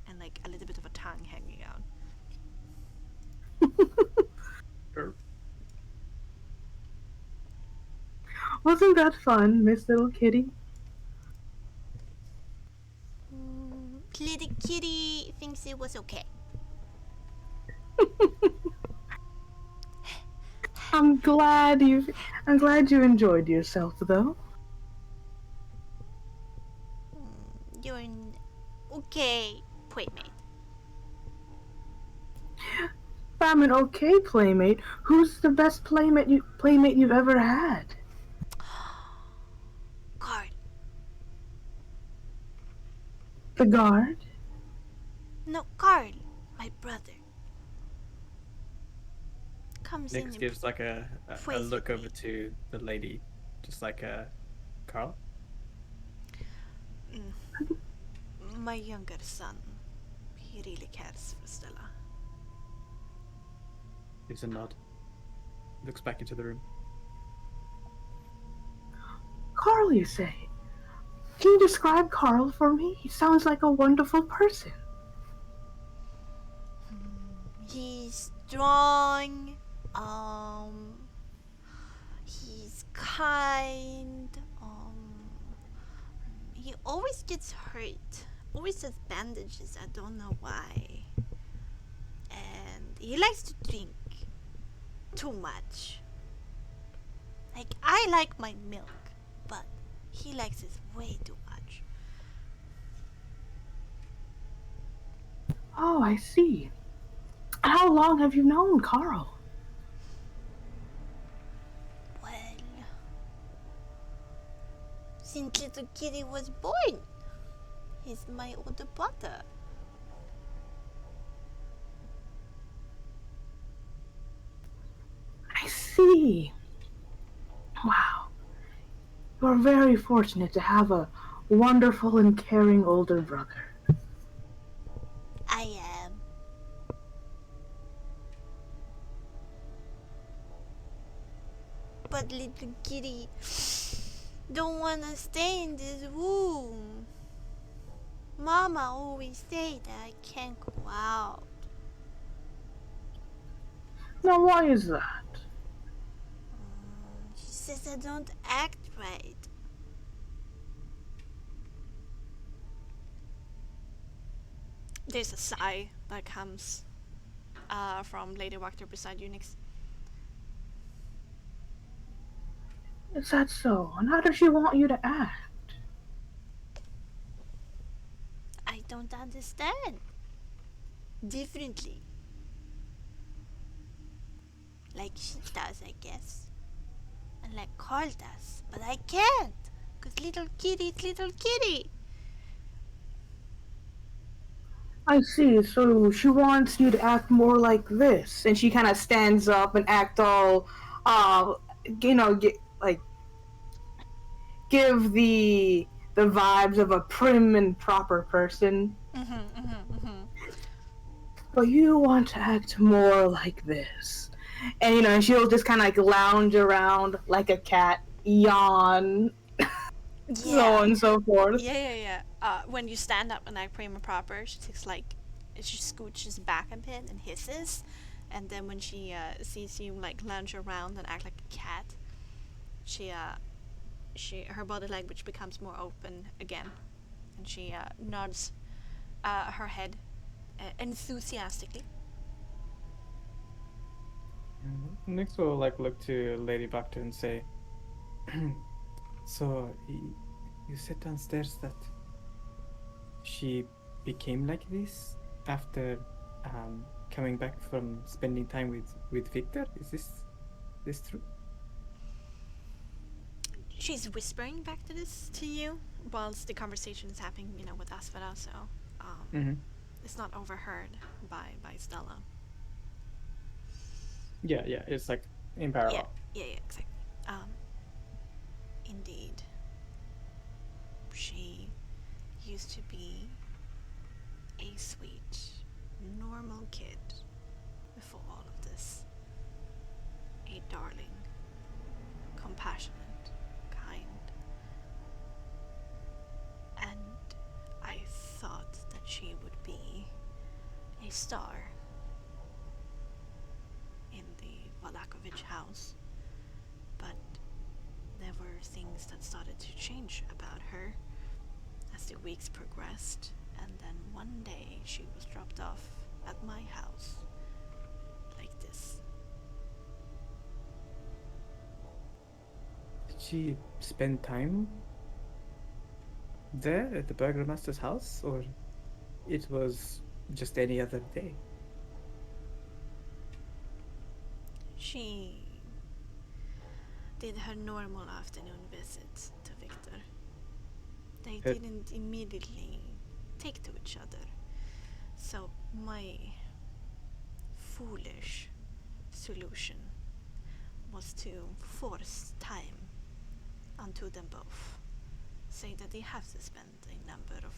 and like a little bit of a tongue hanging out. Sure. Wasn't that fun, Miss Little Kitty? Little kitty thinks it was okay. I'm glad you enjoyed yourself, though. You're an okay playmate. If I'm an okay playmate, who's the best playmate you've ever had? Carl. The guard? No, Carl, my brother. Comes in Nix and gives like a plays look with over me. to the lady, just like Carl. My younger son. He really cares for Stella. Gives a nod. Looks back into the room. Carl, you say? Can you describe Carl for me? He sounds like a wonderful person. He's strong. He's kind. He always gets hurt. Always has bandages. I don't know why. And he likes to drink too much. Like, I like my milk, but he likes it way too much. Oh, I see. How long have you known Carl? Well, since little kitty was born, he's my older brother. I see. Wow. You're very fortunate to have a wonderful and caring older brother. I am. But little kitty don't wanna stay in this room. Mama always say that I can't go out. Now, why is that? She says I don't act right. There's a sigh that comes from Lady Wachter beside you, Nix. Is that so? And how does she want you to act? I don't understand. Differently. Like she does, I guess. And like Carl does. But I can't. Because little kitty's little kitty. I see. So she wants you to act more like this, and she kind of stands up and act all, give the vibes of a prim and proper person. But you want to act more like this, and and she'll just kind of like lounge around like a cat, yawn, so on and so forth. Yeah. When you stand up and act prim and proper, she takes like, she scooches back a bit and hisses. And then when she sees you like lounge around and act like a cat, her body language becomes more open again, and she nods her head enthusiastically. Next, we'll look to Lady Bacter and say, "So you said downstairs that she became like this after coming back from spending time with Victor. Is this true?" She's whispering back to you whilst the conversation is happening, with Asfara, so Mm-hmm. it's not overheard by Stella. Yeah, it's like in Yeah, parallel. yeah, exactly. Indeed, she used to be a sweet, normal kid before all of this. A darling, compassionate, kind. And I thought that she would be a star in the Valakovich house. But there were things that started to change about her as the weeks progressed, and then one day she was dropped off at my house like this. Did she spend time there at the Burgermaster's house, or it was just any other day? She did her normal afternoon visit to Victor. They Her- didn't immediately take to each other. So my foolish solution was to force time onto them both. Say that they have to spend a number of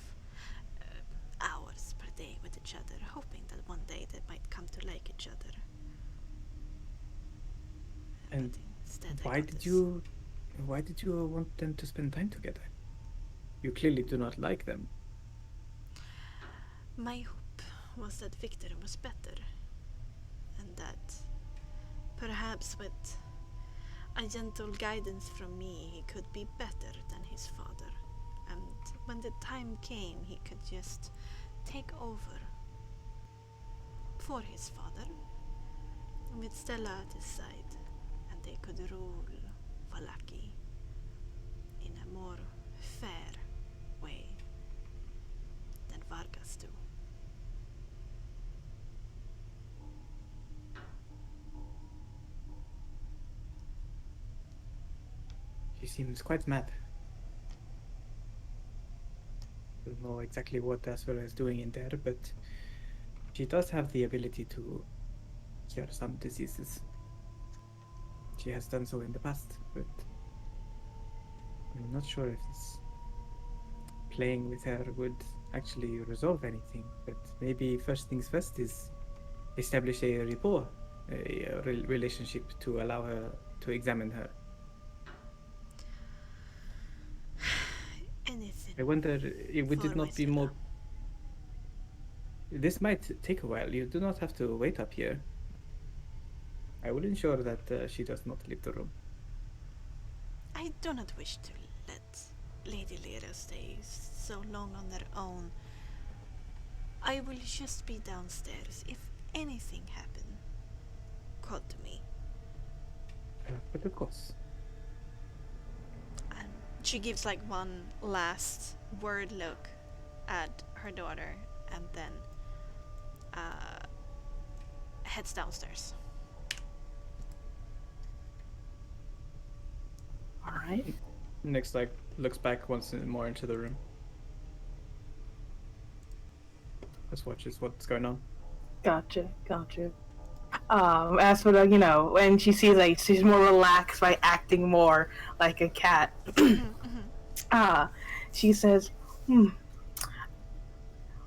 hours per day with each other, hoping that one day they might come to like each other. And But instead I why got did this. you want them to spend time together? You clearly do not like them. My hope was that Victor was better, and that perhaps with a gentle guidance from me he could be better than his father, and when the time came he could just take over for his father with Stella at his side, and they could rule Valaki in a more fair way than Vargas do. She seems quite mad. I don't know exactly what Asura is doing in there, but she does have the ability to cure some diseases. She has done so in the past, but I'm not sure if this playing with her would actually resolve anything. But maybe first things first is establish a rapport, a relationship to allow her to examine her. Anything I wonder if would for it my not be Stella. more. This might take a while. You do not have to wait up here. I will ensure that she does not leave the room. I do not wish to let Lady Lyra stay so long on her own. I will just be downstairs. If anything happen, call to me. But of course. And she gives like one last word look at her daughter and then heads downstairs. All right. Nyx looks back once more into the room. Just watches what's going on. Gotcha. As for when she sees she's more relaxed by acting more like a cat. She says,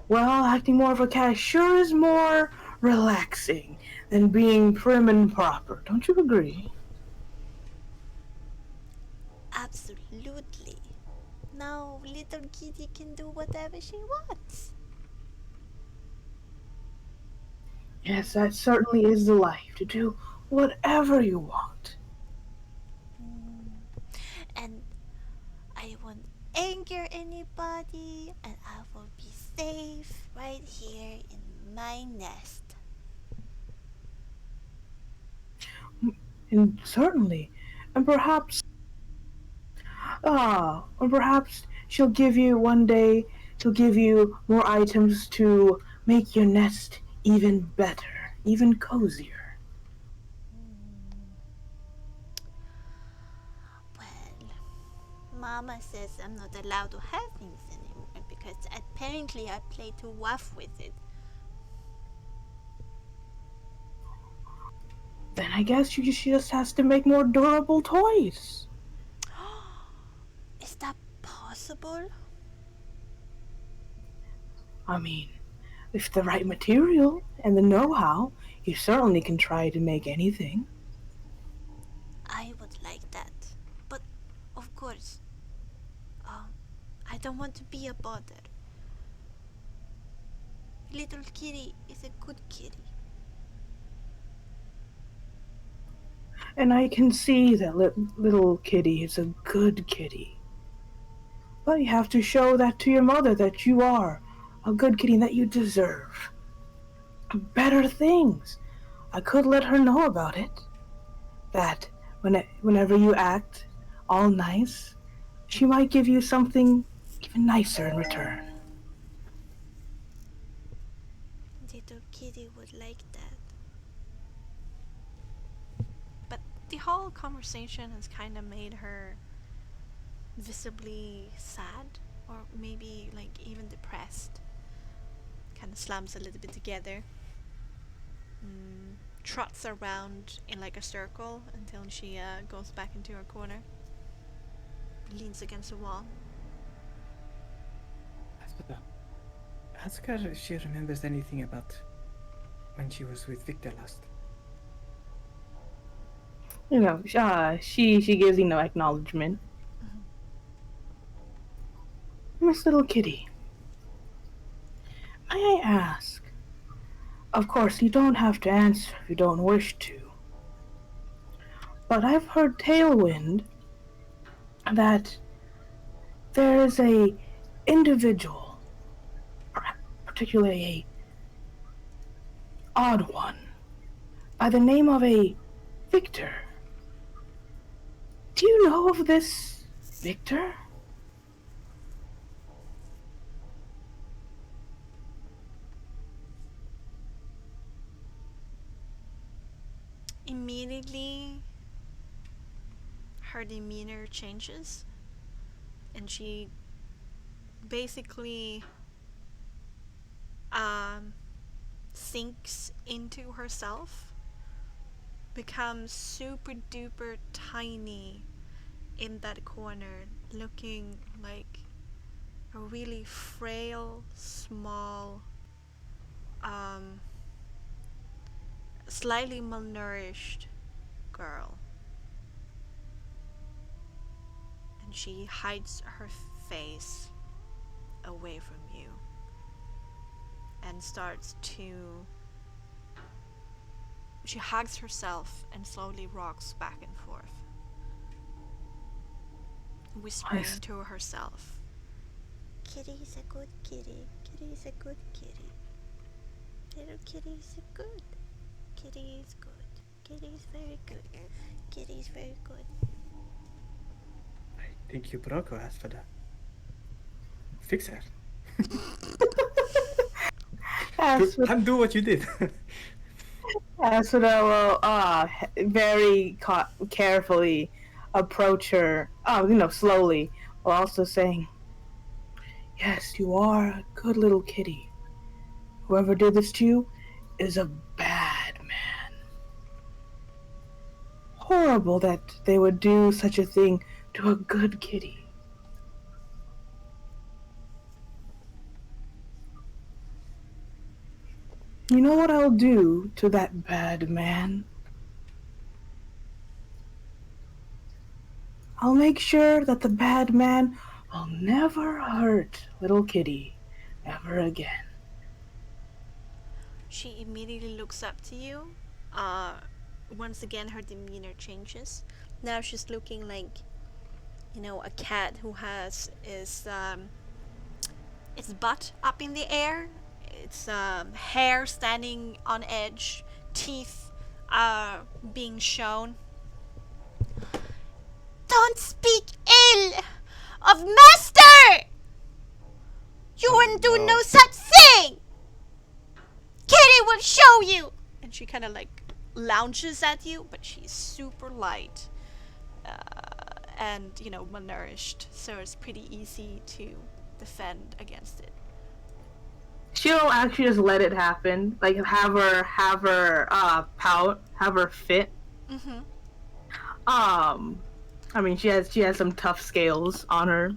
well, acting more of a cat sure is more relaxing than being prim and proper. Don't you agree? Absolutely. Now little kitty can do whatever she wants. Yes, that certainly is the life, to do whatever you want. And I won't anger anybody, and I will be safe right here in my nest. And certainly, and perhaps she'll give you one day. She'll give you more items to make your nest even better, even cozier. Well, Mama says I'm not allowed to have things anymore because apparently I play too rough with it. Then I guess she just has to make more durable toys. Is that possible? I mean, with the right material and the know-how, you certainly can try to make anything. I would like that. But, of course, I don't want to be a bother. Little kitty is a good kitty. And I can see that little kitty is a good kitty. But you have to show that to your mother that you are a good kitty and that you deserve better things. I could let her know about it. That whenever you act all nice, she might give you something even nicer in return. Little kitty would like that. But the whole conversation has kind of made her visibly sad, or maybe like even depressed. Kind of slumps a little bit together. Trots around in like a circle until she goes back into her corner. Leans against the wall. Ask her if she remembers anything about when she was with Victor last. She gives acknowledgement. Miss Little Kitty, may I ask? Of course, you don't have to answer if you don't wish to. But I've heard Tailwind that there is a individual, particularly a odd one, by the name of a Victor. Do you know of this Victor? Immediately, her demeanor changes, and she basically sinks into herself, becomes super duper tiny in that corner, looking like a really frail, small, slightly malnourished girl. And she hides her face away from you and starts to. She hugs herself and slowly rocks back and forth, whispering to herself. Kitty's a good kitty. Kitty's a good kitty. Little kitty's a good. Kitty is good. Kitty's very good. Kitty's very good. I think you broke her ass for that. Fix her. Undo what you did. Asuda will very carefully approach her, slowly, while also saying, "Yes, you are a good little kitty. Whoever did this to you is a bad man. Horrible that they would do such a thing to a good kitty." You know what I'll do to that bad man? I'll make sure that the bad man will never hurt little kitty ever again. She immediately looks up to you. Once again, her demeanor changes. Now she's looking like, a cat who is its butt up in the air, its hair standing on edge, teeth being shown. Don't speak ill of Master! You wouldn't do no such thing! Kitty will show you! And she kind of like lounges at you, but she's super light and, you know, malnourished, so it's pretty easy to defend against it. She'll actually just let it happen. Like have her pout, have her fit. Mm-hmm. I mean she has some tough scales on her.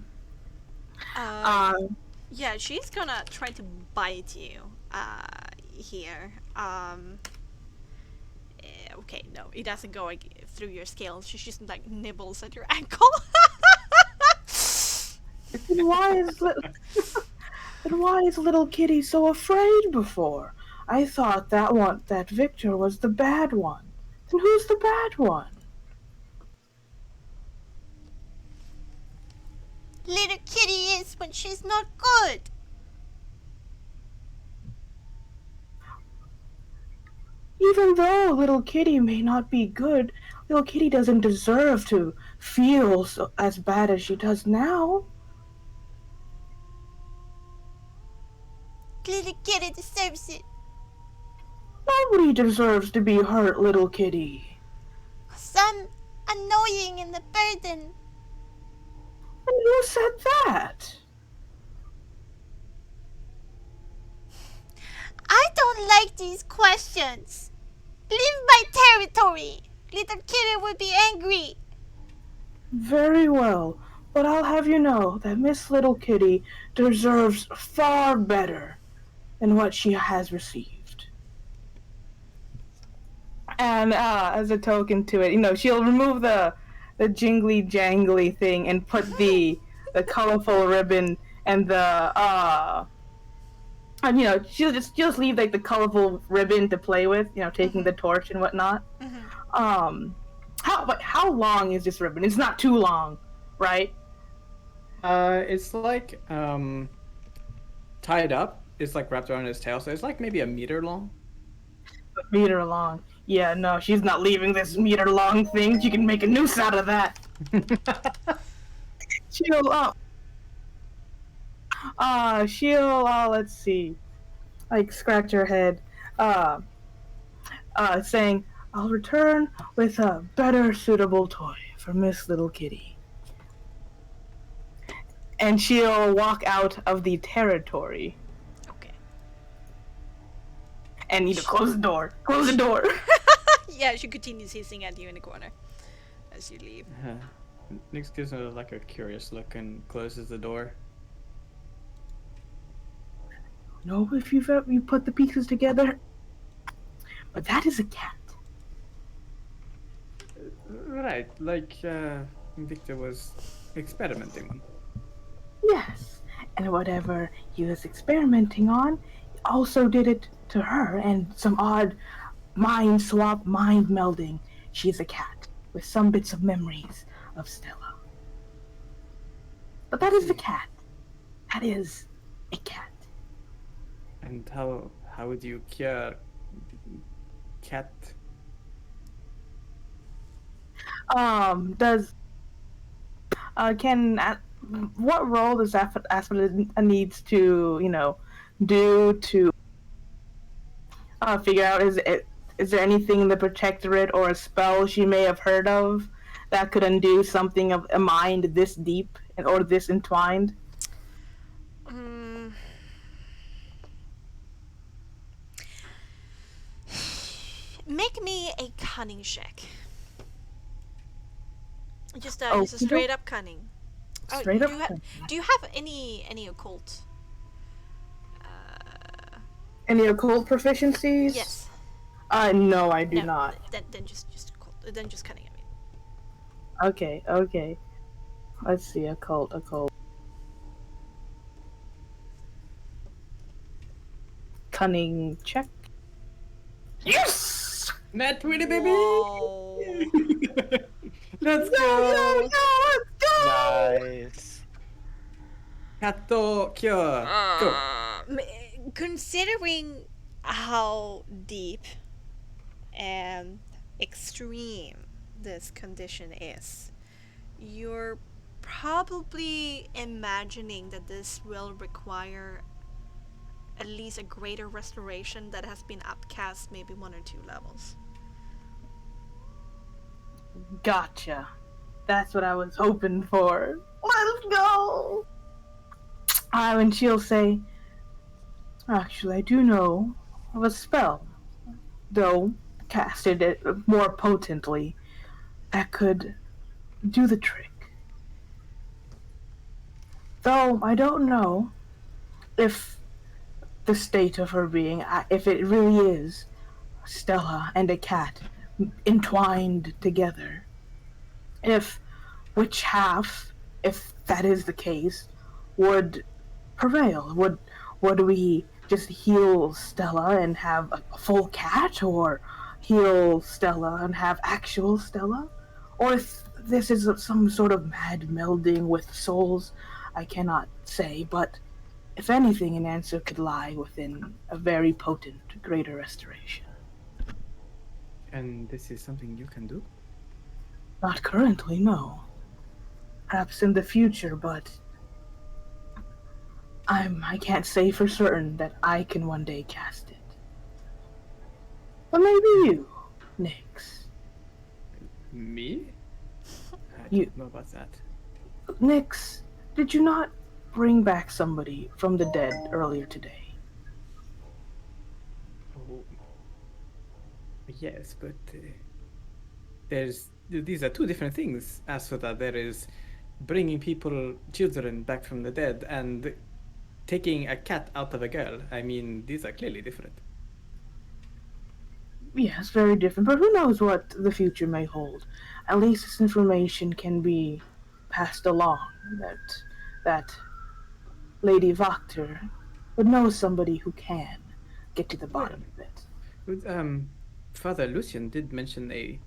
Yeah, she's gonna try to bite you here. Okay, no, it doesn't go like, through your scales. She just like nibbles at your ankle. Then why is little kitty so afraid before? I thought that Victor was the bad one. Then who's the bad one? Little Kitty is when she's not good. Even though little kitty may not be good, little kitty doesn't deserve to feel as bad as she does now. Little Kitty deserves it. Nobody deserves to be hurt, little kitty. 'Cause I'm annoying and a burden. And who said that? I don't like these questions. Leave my territory. Little Kitty will be angry. Very well, but I'll have you know that Miss Little Kitty deserves far better than what she has received. And as a token to it, you know, she'll remove the jingly jangly thing and put the colorful ribbon and and you know, she'll just leave like the colorful ribbon to play with, you know, taking the torch and whatnot. Mm-hmm. How long is this ribbon? It's not too long, right? It's like tied up. It's like wrapped around his tail, so it's like maybe a meter long. A meter long. Yeah, no, she's not leaving this meter long thing. She can make a noose out of that. She'll let's see, like scratch her head, saying, "I'll return with a better suitable toy for Miss Little Kitty." And she'll walk out of the territory. Okay. And close the door. Close the door. Yeah, she continues hissing at you in the corner as you leave. Nix gives her like a curious look and closes the door. No, if you put the pieces together, but that is a cat. Right, like Victor was experimenting. Yes, and whatever he was experimenting on, he also did it to her, and some odd mind swap, mind melding. She's a cat with some bits of memories of Stella. But that is a cat. That is a cat. And how would you cure cat? What role does Aspida needs to, you know, do to figure out is there anything in the Protectorate or a spell she may have heard of that could undo something of a mind this deep or this entwined? Make me a cunning check. Just Oh, a straight up cunning. Straight up. Do you have any occult? Any occult proficiencies? Yes. No, I do No, not. Then just occult. Then just cunning. I mean. Okay. Let's see, occult. Cunning check. Yes! Nat 20, baby! Whoa. Let's Go, go! let's go! Nice. Kato cure. Go. Considering how deep and extreme this condition is, you're probably imagining that this will require at least a greater restoration that has been upcast maybe 1 or 2 levels. Gotcha. That's what I was hoping for. Let's go! And she'll say, actually, I do know of a spell, though casted it more potently, that could do the trick. Though I don't know if the state of her being, if it really is Stella and a cat entwined together. If which half, if that is the case, would prevail? Would we just heal Stella and have a full cat, or heal Stella and have actual Stella? Or if this is some sort of mad melding with souls, I cannot say, but if anything, an answer could lie within a very potent greater restoration. And this is something you can do? Not currently, no. Perhaps in the future, but I can't say for certain that I can one day cast it. But maybe you, Nyx. Me? I You- don't know about that. Nyx, did you not bring back somebody from the dead earlier today? Oh. Yes, but these are two different things. As for that, there is bringing children back from the dead, and taking a cat out of a girl. I mean, these are clearly different. Yes, very different, but who knows what the future may hold. At least this information can be passed along, that Lady Voctor would know somebody who can get to the bottom of it. But, Father Lucian did mention a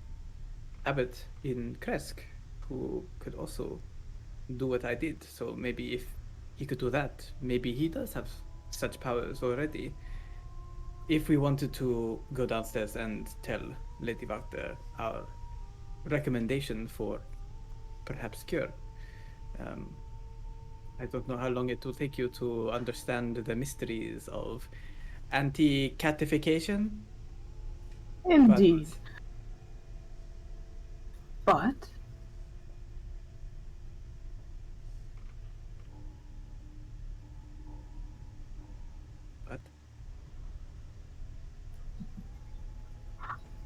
abbot in Kresk who could also do what I did. So maybe if he could do that, maybe he does have such powers already. If we wanted to go downstairs and tell Lady Vakter our recommendation for perhaps cure, I don't know how long it will take you to understand the mysteries of anti-catification. Indeed. But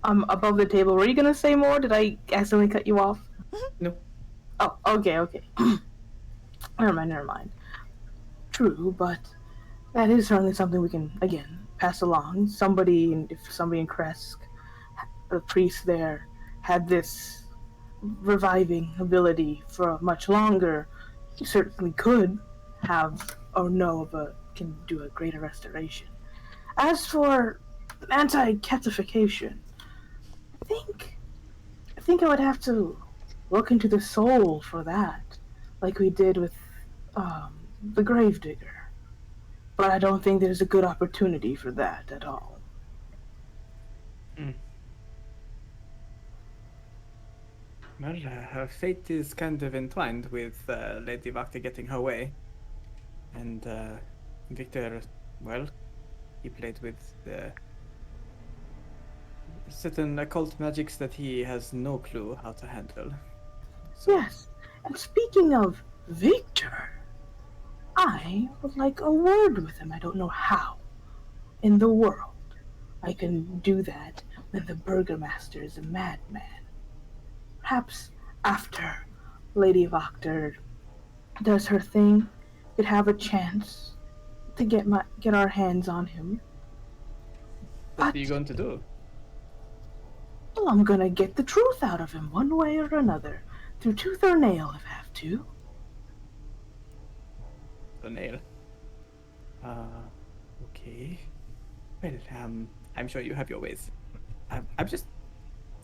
above the table. Were you gonna say more? Did I accidentally cut you off? No. Oh, okay. Never mind. True, but that is certainly something we can, again, pass along. If somebody in Kresk, the priest there, had this reviving ability for much longer, he certainly could have, or know of can do a greater restoration. As for anti-catification, I think I would have to look into the soul for that, like we did with the Gravedigger. But I don't think there's a good opportunity for that at all. Well, her fate is kind of entwined with Lady Vakter getting her way. And Victor, well, he played with the certain occult magics that he has no clue how to handle. So, Yes, and speaking of Victor, I would like a word with him. I don't know how in the world I can do that when the Burgomaster is a madman. Perhaps after Lady Voctor does her thing, could have a chance to get our hands on him. what are you going to do? Well, I'm gonna get the truth out of him one way or another, through tooth or nail if I have to. The nail. Okay. Well, I'm sure you have your ways. I'm just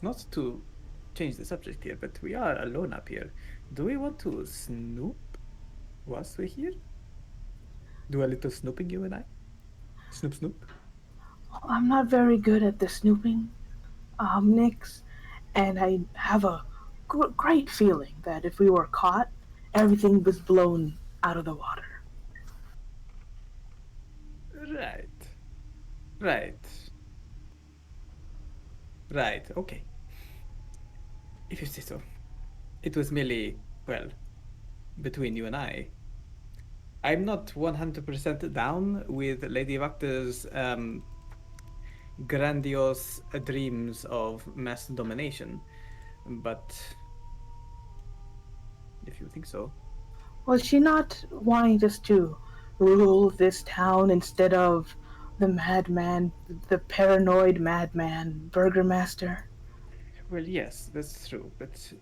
not to change the subject here, but we are alone up here. Do we want to snoop whilst we're here? do a little snooping, you and I? Snoop, snoop. I'm not very good at the snooping, Nix, and I have a great feeling that if we were caught, everything was blown out of the water. Right. Right. Right. Okay. If you say so. It was merely, well, between you and I'm not 100% down with Lady Vakta's grandiose dreams of mass domination, but if you think so. Was she not wanting us to rule this town instead of the madman, the paranoid madman, Burgermaster? Well, yes, that's true, but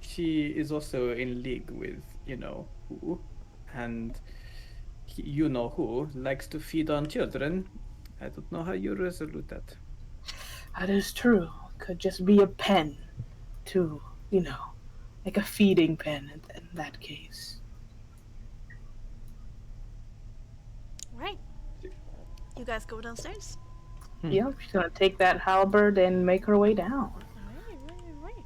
she is also in league with, who, and you know who likes to feed on children. I don't know how you resolve that. That is true. Could just be a pen to, you know, like a feeding pen in that case. Right. You guys go downstairs. Yep, she's gonna take that halberd and make her way down. Right.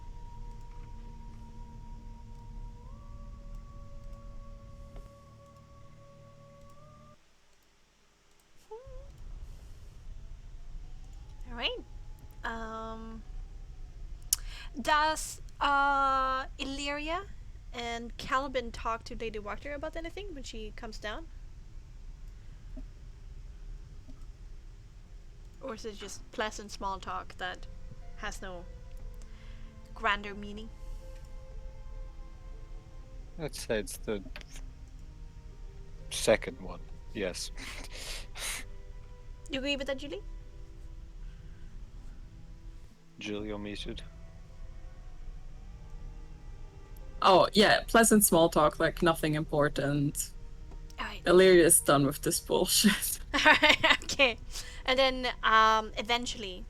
All right. Does Illyria and Caliban talk to Lady Wachter about anything when she comes down? Or is it just pleasant small talk that has no grander meaning? I'd say it's the second one. Yes. You agree with that, Julie? Julie omitted. Oh, yeah, pleasant small talk, like nothing important. Alright. Illyria is done with this bullshit. Alright, okay. And then eventually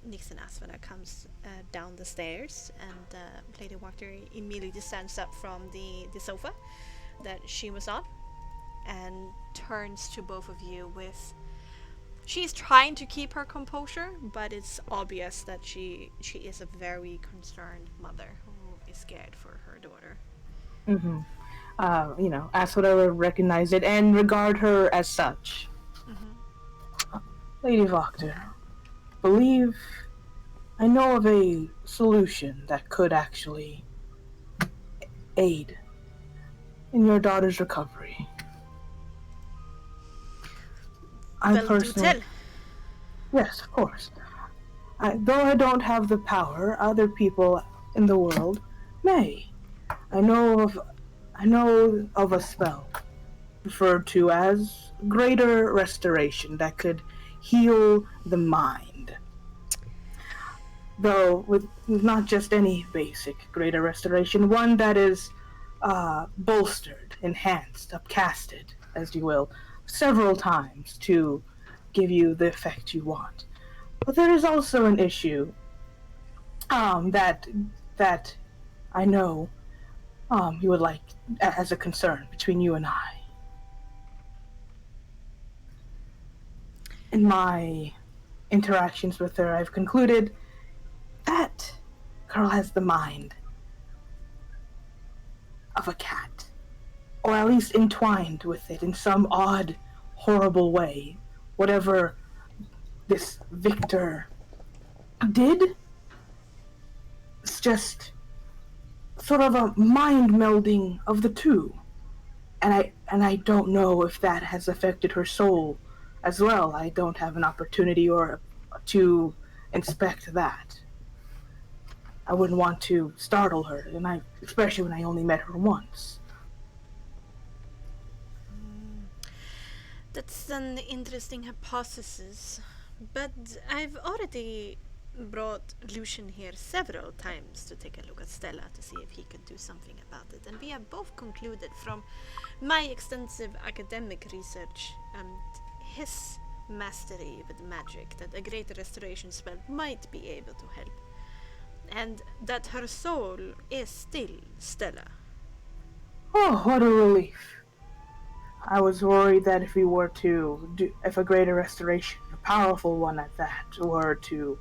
Nix and Asvana comes down the stairs, and Lady Wachter immediately stands up from the sofa that she was on and turns to both of you with... She's trying to keep her composure, but it's obvious that she is a very concerned mother who is scared for her daughter. Mm-hmm. Aswada will recognize it and regard her as such. Mm-hmm. Lady Wachter, believe I know of a solution that could actually aid in your daughter's recovery. Well, do tell. Yes, of course. Though I don't have the power, other people in the world may. I know of a spell referred to as greater restoration that could heal the mind. Though with not just any basic greater restoration, one that is bolstered, enhanced, upcasted, as you will, several times to give you the effect you want. But there is also an issue that I know you would like as a concern between you and I. In my interactions with her, I've concluded that girl has the mind of a cat, or at least entwined with it in some odd, horrible way. Whatever this Victor did, it's just sort of a mind melding of the two. And I don't know if that has affected her soul as well. I don't have an opportunity or to inspect that. I wouldn't want to startle her, especially when I only met her once. That's an interesting hypothesis, but I've already brought Lucian here several times to take a look at Stella to see if he could do something about it, and we have both concluded from my extensive academic research and his mastery with magic that a great restoration spell might be able to help, and that her soul is still Stella. Oh, what a relief. I was worried that if we were to do, if a greater restoration, a powerful one at that, were to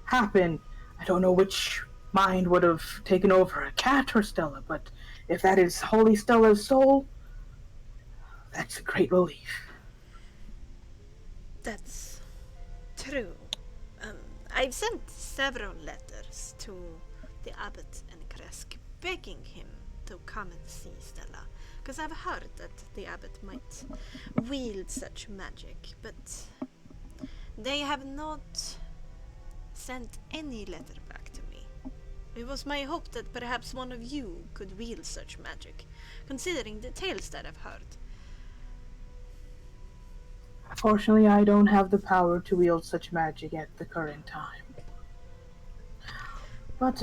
happen, I don't know which mind would have taken over, a cat or Stella, but if that is Holy Stella's soul, that's a great relief. That's true. Um, I've sent several letters to the abbot and Kresk begging him to come and see Stella, because I've heard that the abbot might wield such magic, but they have not sent any letter back to me. It was my hope that perhaps one of you could wield such magic, considering the tales that I've heard. Fortunately, I don't have the power to wield such magic at the current time. But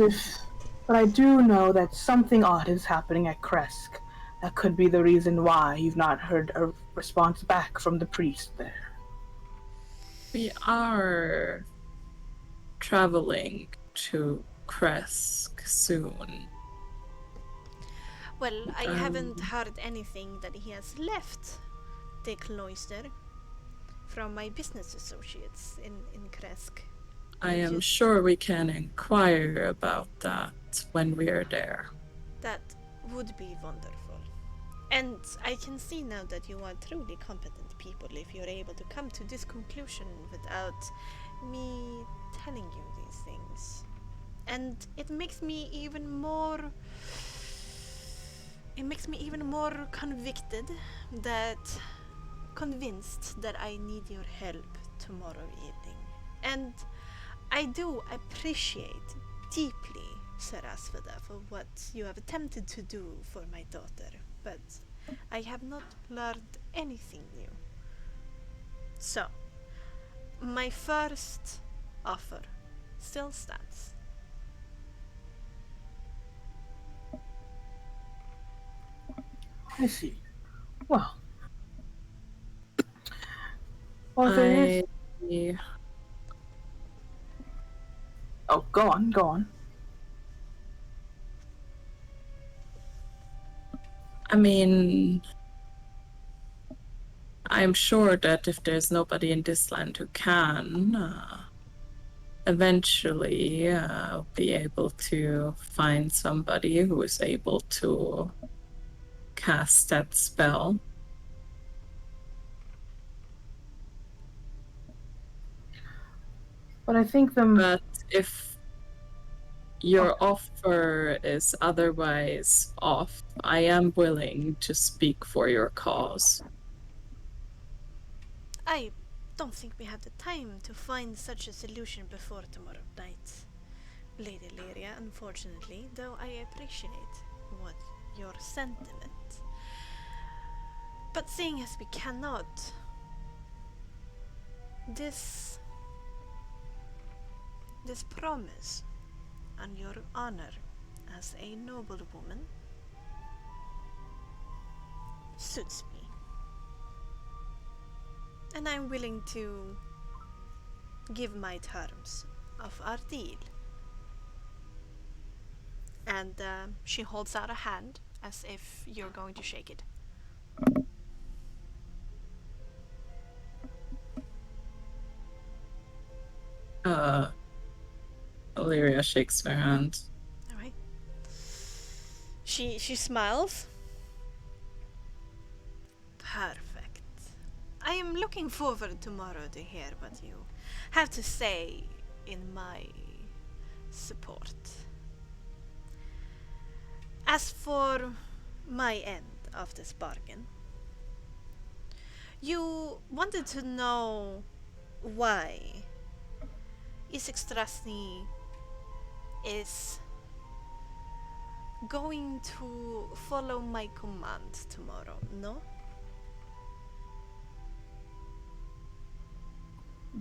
I do know that something odd is happening at Kresk. That could be the reason why you've not heard a response back from the priest there. We are traveling to Kresk soon. Well, I haven't heard anything that he has left the cloister from my business associates in Kresk. I am sure we can inquire about that when we are there. That would be wonderful. And I can see now that you are truly competent people if you're able to come to this conclusion without me telling you these things. And it makes me even more convinced that I need your help tomorrow evening. And I do appreciate deeply, Sarasvada, for what you have attempted to do for my daughter, but I have not learned anything new. So, my first offer still stands. I see. Well, there is. Oh, go on, go on. I mean, I'm sure that if there's nobody in this land who can, eventually be able to find somebody who is able to cast that spell. But I think But if your offer is otherwise off, I am willing to speak for your cause. I don't think we have the time to find such a solution before tomorrow night, Lady Lyria, unfortunately, though I appreciate what your sentiment. But seeing as we cannot, this promise on your honor as a noble woman suits me. And I'm willing to give my terms of our deal. And she holds out a hand as if you're going to shake it. Illyria shakes her hand. All right. She smiles. Perfect. I am looking forward tomorrow to hear what you have to say in my support. As for my end of this bargain, you wanted to know why Isaac Strasny is going to follow my command tomorrow, no?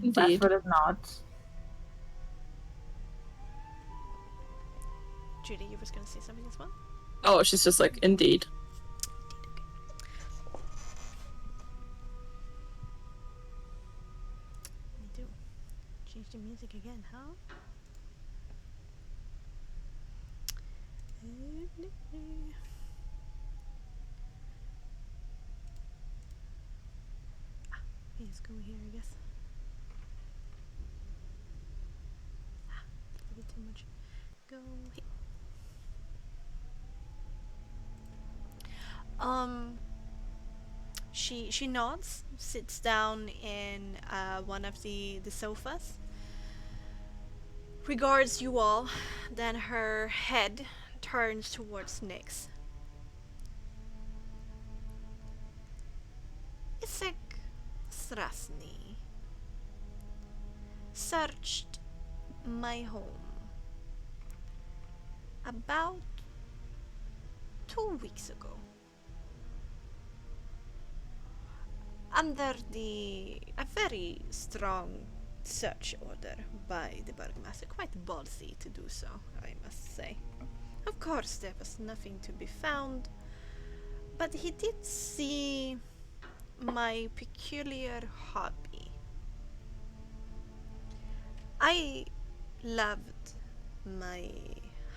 Indeed. Sort of nods. Judy, you were going to say something as well? Oh, she's just like, indeed. We do. Change the music again, huh? Let's go here, I guess. A little bit too much. Go here. She nods, sits down in one of the sofas, regards you all, then her head turns towards Nyx. Isek Strasny searched my home about 2 weeks ago. Under a very strong search order by the Burgmaster. Quite ballsy to do so, I must say. Of course, there was nothing to be found, but he did see my peculiar hobby. I loved my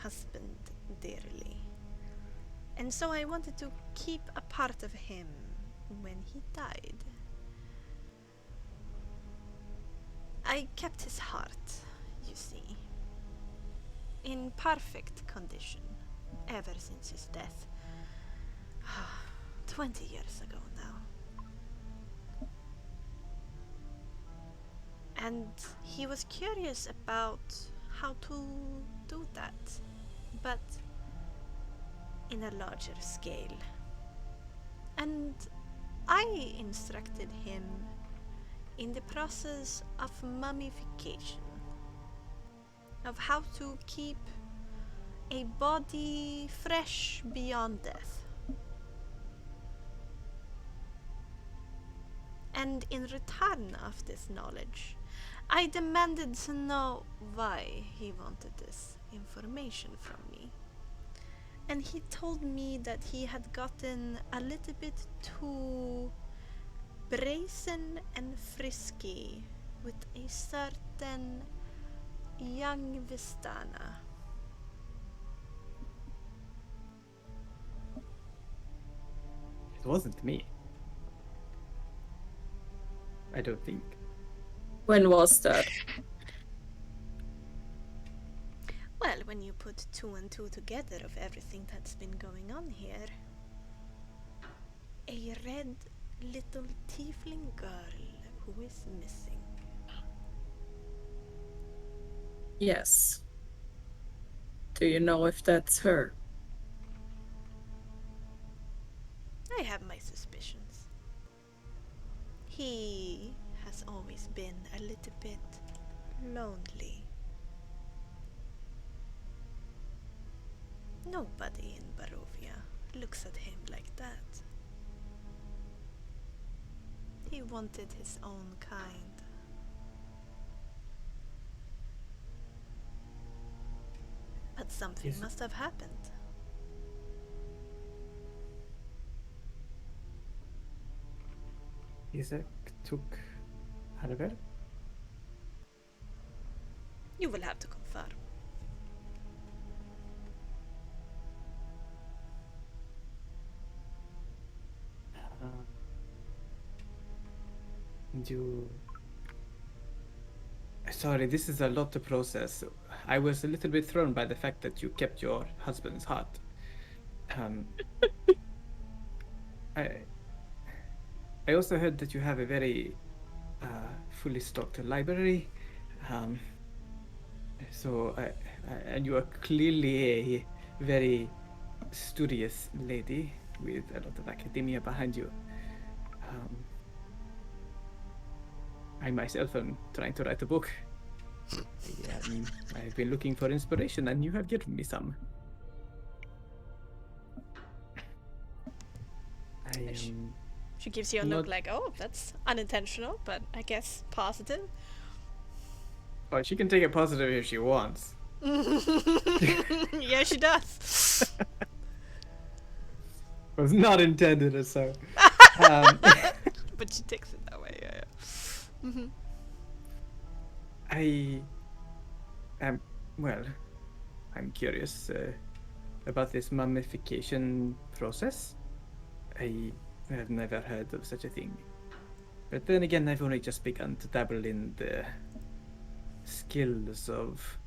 husband dearly, and so I wanted to keep a part of him when he died. I kept his heart, you see, in perfect condition ever since his death. 20 years ago now. And he was curious about how to do that, but in a larger scale. And I instructed him in the process of mummification, of how to keep a body fresh beyond death. And in return of this knowledge, I demanded to know why he wanted this information from me. And he told me that he had gotten a little bit too brazen and frisky with a certain young Vistana. It wasn't me. I don't think. When was that? Well, when you put 2 and 2 together of everything that's been going on here, a red little tiefling girl who is missing. Yes. Do you know if that's her? I have my suspicions. He has always been a little bit lonely. Nobody in Barovia looks at him like that. He wanted his own kind. But something Yes. must have happened. Isaac took Harbor. You will have to confirm. You. Sorry, this is a lot to process. I was a little bit thrown by the fact that you kept your husband's heart. I also heard that you have a very fully stocked library. And you are clearly a very studious lady with a lot of academia behind you. I myself am trying to write a book. I've been looking for inspiration, and you have given me some. She gives you a look like, oh, that's unintentional, but I guess positive. Oh, she can take it positive if she wants. Yeah, she does. It was not intended as so. But she takes it that way, yeah. Mm-hmm. I'm curious about this mummification process. I have never heard of such a thing. But then again, I've only just begun to dabble in the skills of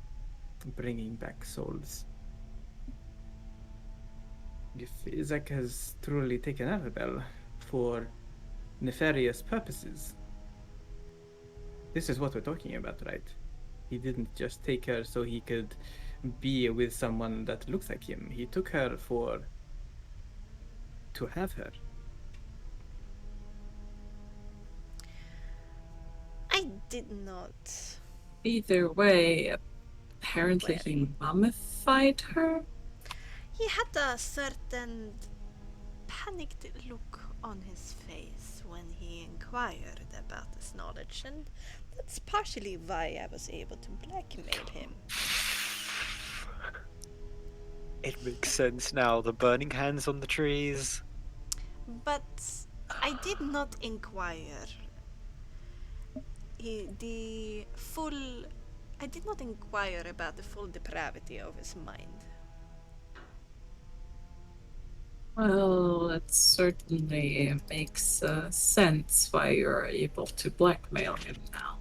bringing back souls. If Isaac has truly taken Annabelle for nefarious purposes, this is what we're talking about, right? He didn't just take her so he could be with someone that looks like him. He took her to have her. I did not. Either way, apparently he mummified her. He had a certain panicked look on his face when he inquired about this knowledge, and that's partially why I was able to blackmail him. It makes sense now. The burning hands on the trees. But I did not inquire. I did not inquire about the full depravity of his mind. Well, it certainly makes sense why you're able to blackmail him now.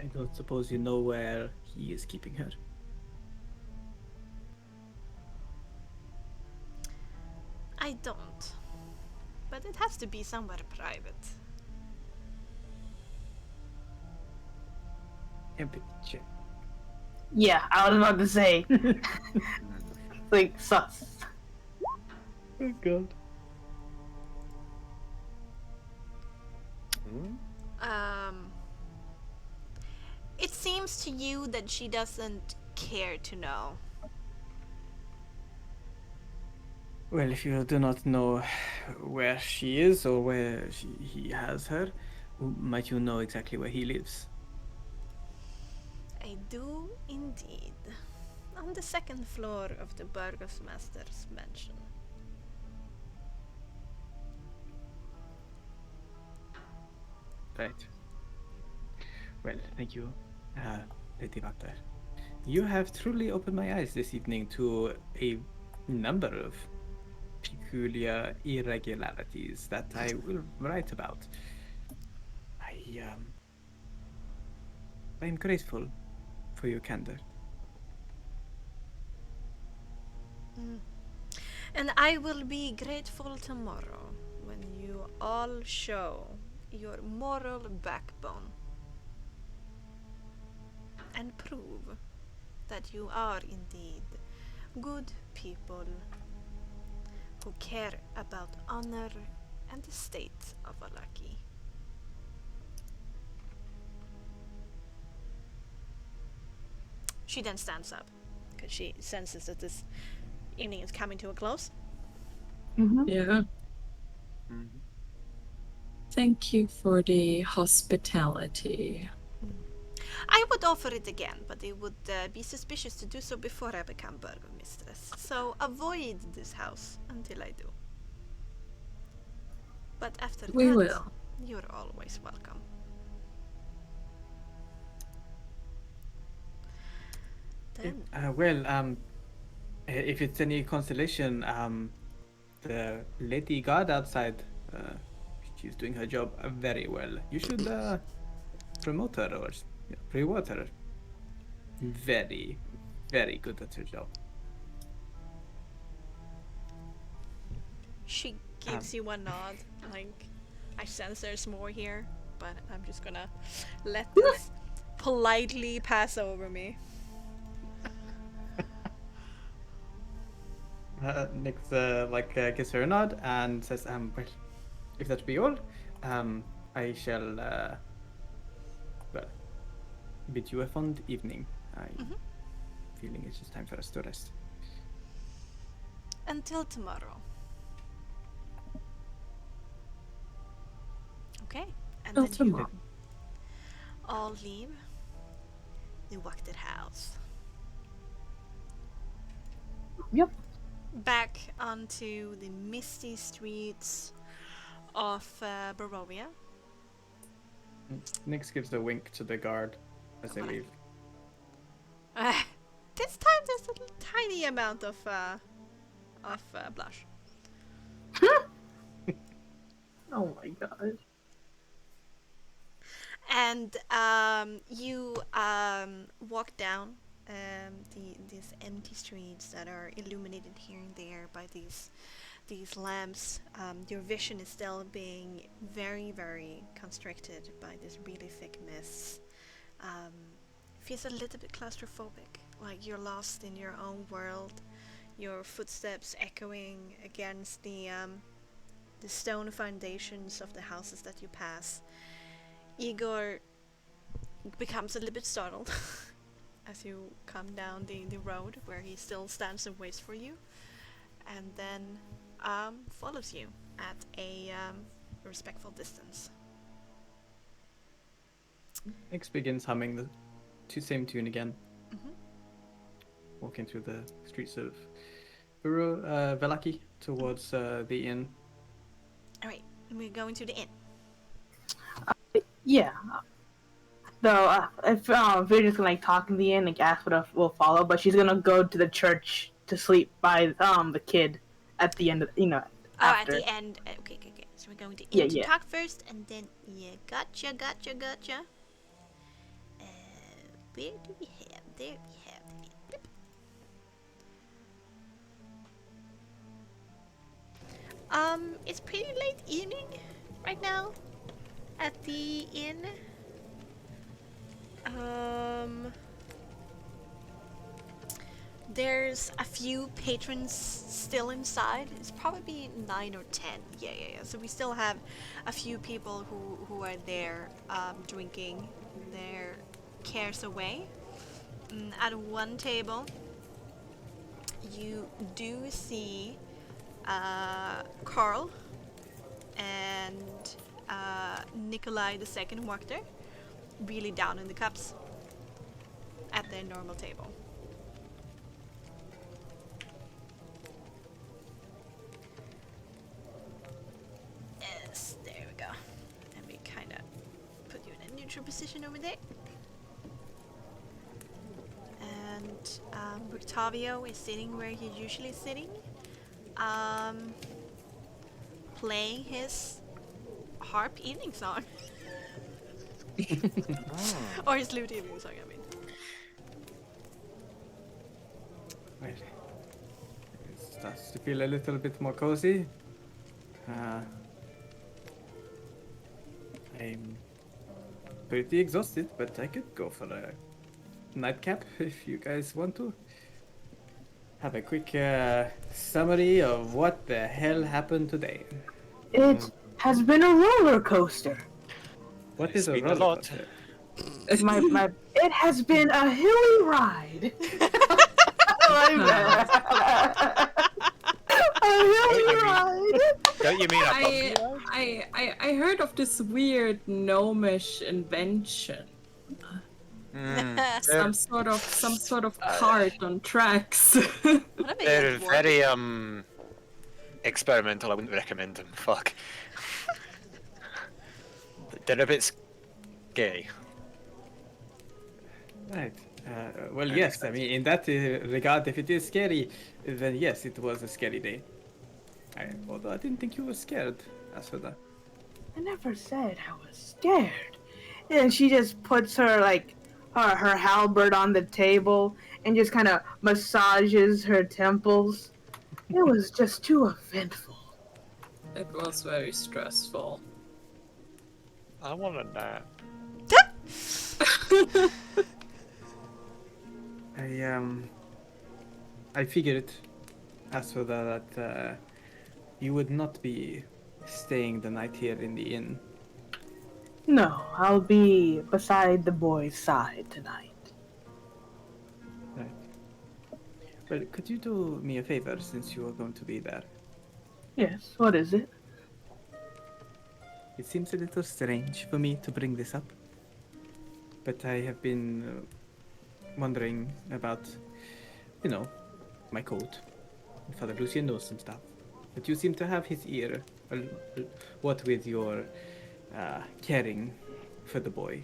I don't suppose you know where he is keeping her. I don't. But it has to be somewhere private. Empathy check. Yeah, I was about to say. Like, sus. Oh god. It seems to you that she doesn't care to know. Well, if you do not know where she is or where he has her, might you know exactly where he lives? I do indeed. On the second floor of the Burgosmaster's mansion. Right. Well, thank you, Lady Vactor. You have truly opened my eyes this evening to a number of peculiar irregularities that I will write about. I'm grateful for your candor. And I will be grateful tomorrow when you all show your moral backbone and prove that you are indeed good people who care about honor and the state of Alaki. She then stands up because she senses that this evening is coming to a close. Yeah. Thank you for the hospitality. I would offer it again, but it would be suspicious to do so before I become Burgomistress. So avoid this house until I do. But after We that, will. you're always welcome. Then, If it's any consolation, the lady guard outside, she's doing her job very well. You should promote her or reward her. Very, very good at her job. she gives you a nod, like, I sense there's more here, but I'm just gonna let this politely pass over me. Nix gives her a nod and says, well, if that be all, I shall bid you a fond evening. I'm feeling it's just time for us to rest. Until tomorrow. Okay, and Till then tomorrow. you all leave the Wachter house. Yep. Back onto the misty streets of Barovia. Nix gives a wink to the guard as they leave. This time there's a tiny amount of blush. Oh my god. And you walk down these empty streets that are illuminated here and there by these lamps. Your vision is still being very, very constricted by this really thick mist. Um, feels a little bit claustrophobic, like you're lost in your own world. Your footsteps echoing against the stone foundations of the houses that you pass. Igor becomes a little bit startled as you come down the road where he still stands and waits for you, and then follows you at a respectful distance. X begins humming the same tune again, Mhm. walking through the streets of Velaki towards the inn. Alright, we're going to the inn. Yeah. Though, if Virgin's gonna like talk in the end, like Aspida will follow, but she's gonna go to the church to sleep by the kid at the end of Oh, at after. the end. Okay, okay, okay. So we're going to inn Yeah, to yeah. talk first, and then yeah, gotcha. Where do we have? There we have the inn. Blip. It's pretty late evening right now at the inn. There's a few patrons still inside. It's probably 9 or 10. Yeah. So we still have a few people who are there drinking their cares away. At one table, you do see Carl and Nikolai II walk there, really down in the cups at their normal table. Yes, there we go. And we kind of put you in a neutral position over there. And Octavio is sitting where he's usually sitting, playing his harp evening song. Or his lute evening song, I mean. Well, it starts to feel a little bit more cozy. I'm pretty exhausted, but I could go for a nightcap if you guys want to. Have a quick summary of what the hell happened today. It has been a roller coaster. What It's is a been a roller lot. coaster? It has been a hilly ride. A hilly ride. Don't you mean a bumpy ride? I heard of this weird gnomish invention. Some sort of cart on tracks. What a big They're dwarf. very experimental. I wouldn't recommend them. Fuck. They're a bit scary. Right. Well, yes. I mean, in that regard, if it is scary, then yes, it was a scary day. Although I didn't think you were scared, Asoda. I never said I was scared. And she just puts her her halberd on the table and just kind of massages her temples. It was just too eventful. It was very stressful. I want a nap. I figured, Asoda, that you would not be staying the night here in the inn. No, I'll be beside the boy's side tonight. Right. Well, could you do me a favor since you are going to be there? Yes, what is it? It seems a little strange for me to bring this up, but I have been wondering about, my coat. Father Lucian knows some stuff, but you seem to have his ear. What with your caring for the boy.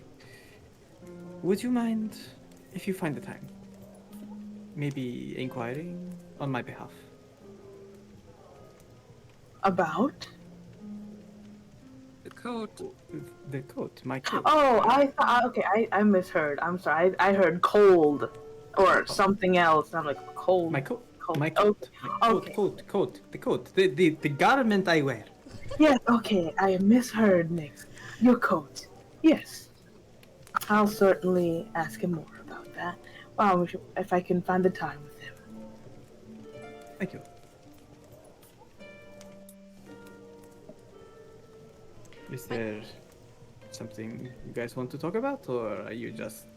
Would you mind if you find the time? Maybe inquiring on my behalf. About? coat. The coat, my coat. Oh, I thought. Okay, I misheard. I'm sorry. I heard cold or something else. I'm like cold. My coat. Coat. My coat. My coat. Okay. Coat. The coat. The garment I wear. Yes. Okay, I misheard, Nix. Your coat. Yes. I'll certainly ask him more about that. Wow, if I can find the time with him. Thank you. Is there something you guys want to talk about, or are you just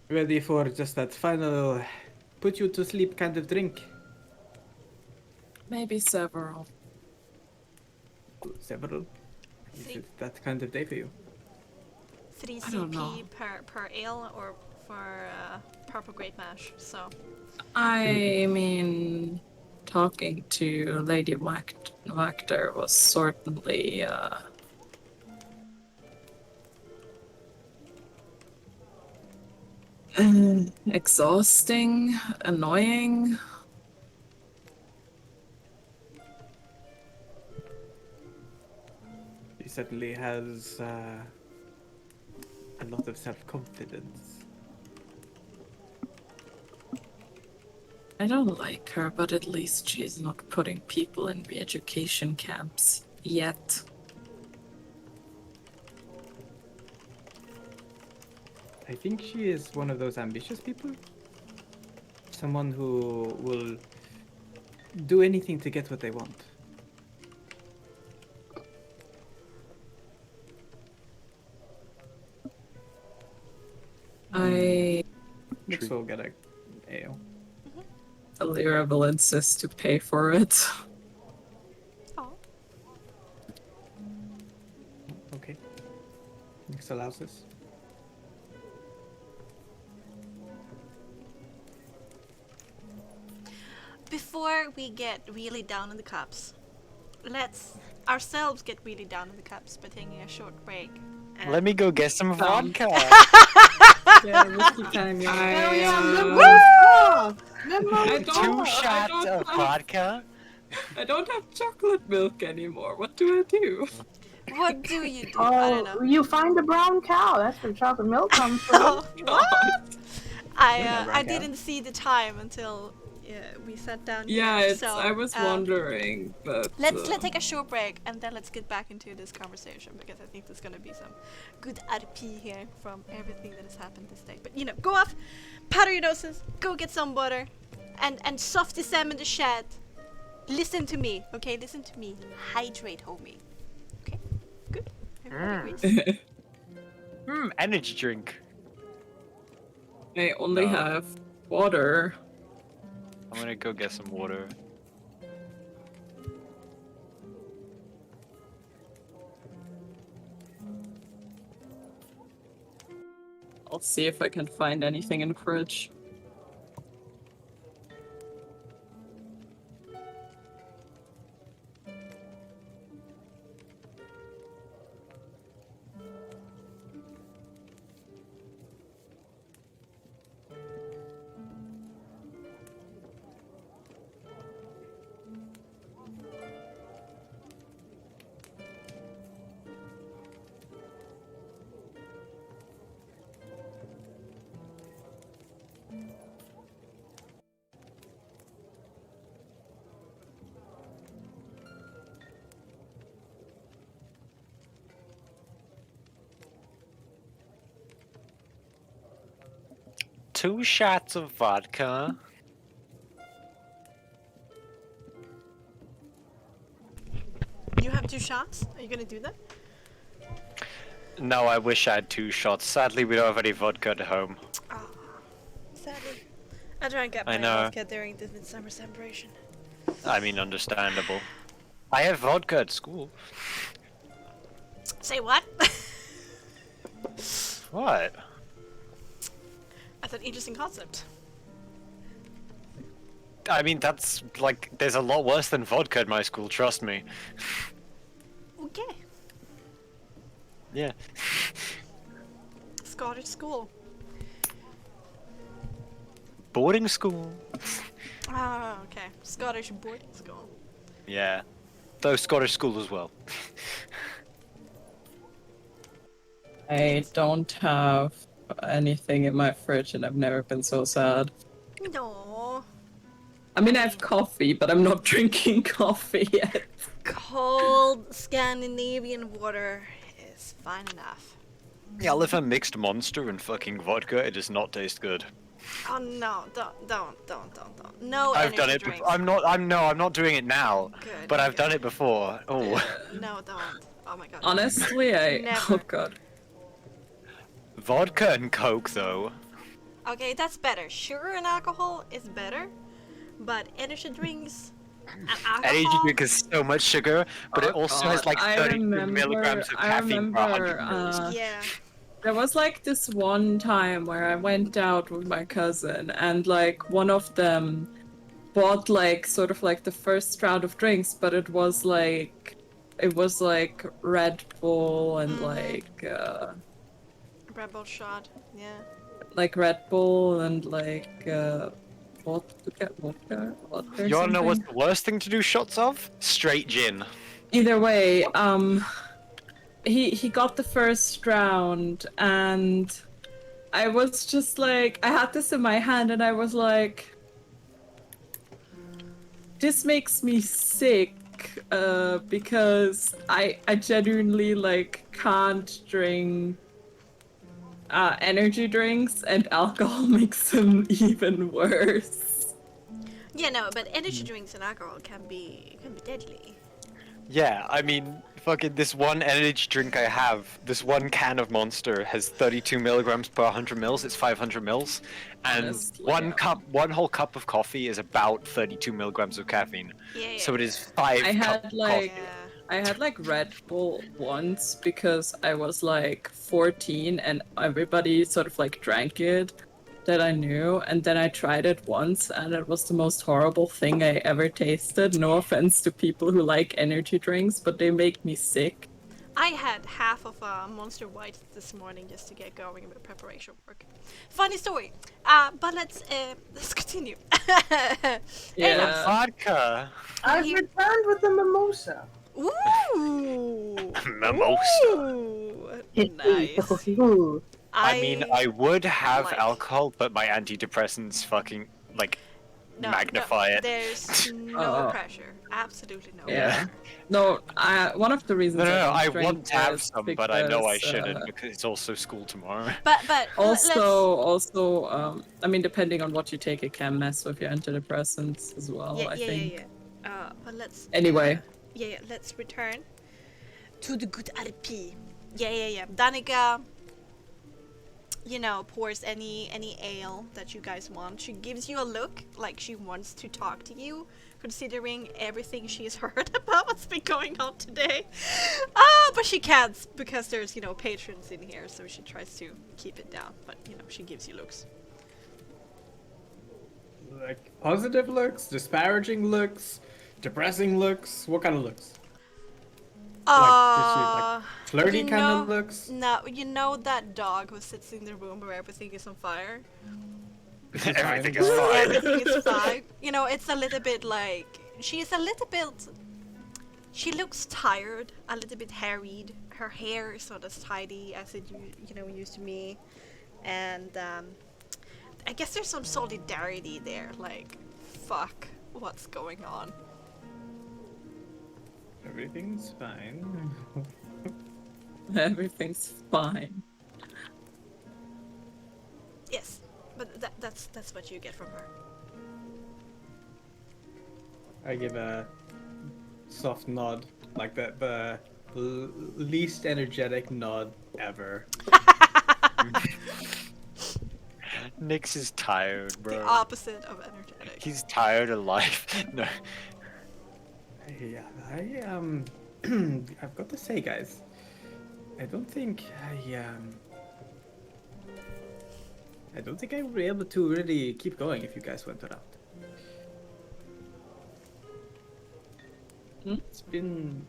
ready for just that final put you to sleep kind of drink? Maybe several. Several. Is Three, it that kind of day for you? 3 I don't know. CP per ale or for purple great mash. So I mean, talking to Lady Wachter was certainly exhausting, annoying. He certainly has a lot of self-confidence. I don't like her, but at least she's not putting people in re-education camps yet. I think she is one of those ambitious people. Someone who will do anything to get what they want. I Nix will get a ale. Alira will insist to pay for it. oh, Okay. Nix allows this. before we get really down in the cups, let's ourselves get really down in the cups by taking a short break. And Let me go get some vodka. Yeah, whiskey time, I Two shots of vodka. I don't have chocolate milk anymore. What do I do? What do you do? I don't know. Oh, you find a brown cow. That's where chocolate milk comes from. Oh, what? I Yeah, right, didn't see the time until we sat down. Yeah, here, it's, so, I was wondering, but Let's take a short break and then let's get back into this conversation because I think there's gonna be some good RP here from everything that has happened this day. But go off, powder your noses, go get some water, and softy Sam in the shed. Listen to me, okay? Listen to me. Hydrate, homie. Okay, good. Everybody agrees. Energy drink. I only No. have water. I'm gonna go get some water. I'll see if I can find anything in the fridge. Two shots of vodka. You have 2 shots? Are you gonna do that? No, I wish I had 2 shots. Sadly, we don't have any vodka at home. Ah, sadly. I drank up I my know. vodka during the midsummer celebration. I mean, understandable. I have vodka at school. Say what? What? That's an interesting concept. I mean, that's like, there's a lot worse than vodka at my school, trust me. Okay. Yeah. Scottish school. Boarding school. Ah, okay. Scottish boarding school. Yeah. Though Scottish school as well. I don't have anything in my fridge, and I've never been so sad. No. I mean, I have coffee, but I'm not drinking coffee yet. Cold Scandinavian water is fine enough. Yeah, I'll have a mixed monster and fucking vodka. It does not taste good. Oh no, don't. No I've done energy it. drinks. I'm not doing it now. Good, But I've good. done it before. Oh, No, don't. Oh my god. Honestly, Never. oh god. vodka and Coke though. Okay, that's better. Sugar and alcohol is better, but energy drinks and alcohol. Energy drink has so much sugar, but it Oh also god, has like I 32 remember- milligrams of I caffeine per 100 remember, mils. Yeah. There was like this one time where I went out with my cousin, and like one of them bought like sort of like the first round of drinks, but it was like Red Bull and Rebel shot. Yeah. like Red Bull and like vodka or You wanna know what's something. the worst thing to do shots of? Straight gin. Either way, he got the first round, and I was just like, I had this in my hand, and I was like, this makes me sick, because I genuinely like can't drink energy drinks, and alcohol makes them even worse. Yeah, no, but energy drinks and alcohol can be deadly. Yeah, I mean, fucking this one energy drink I have, this one can of Monster has 32 milligrams per 100 mils. It's 500 mils, and Honestly, one whole cup of coffee is about 32 milligrams of caffeine. Yeah. So it is 5 I cups had of like coffee. I had like Red Bull once because I was like 14 and everybody sort of like drank it that I knew, and then I tried it once and it was the most horrible thing I ever tasted. No offense to people who like energy drinks, but they make me sick. I had half of a Monster White this morning just to get going with preparation work. Funny story. But let's continue. Yeah. Vodka. I've You- returned with the mimosa. Ooh. Mimosa. Ooh. Nice. Ooh. I mean, I would have like- alcohol, but my antidepressants fucking like No, magnify no, it. There's no Oh. pressure. Absolutely no Yeah. pressure. No, one of the reasons No, don't I drink want to have is some, but I know I because, shouldn't because it's also school tomorrow. But also, I mean, depending on what you take, it can mess with your antidepressants as well, I think. Yeah. But let's. Anyway. Yeah. Let's return to the good RP. Yeah. Danica, pours any ale that you guys want. She gives you a look like she wants to talk to you, considering everything she's heard about what's been going on today. But she can't because there's, patrons in here, so she tries to keep it down. But, she gives you looks. Like positive looks, disparaging looks, depressing looks. What kind of looks? Like flirty kind of looks. No, you know that dog who sits in the room where everything is on fire? Everything fine. is fine. Everything is fine. It's a little bit like she looks tired, a little bit harried. Her hair is not as tidy as it used to be, and I guess there's some solidarity there. Like, fuck, what's going on? Everything's fine. Everything's fine. Yes, but that's what you get from her. I give a soft nod, like the least energetic nod ever. Nix is tired, bro. The opposite of energetic. He's tired of life. No. Yeah, I've got to say, guys, I don't think I would be able to really keep going if you guys went around. It's been,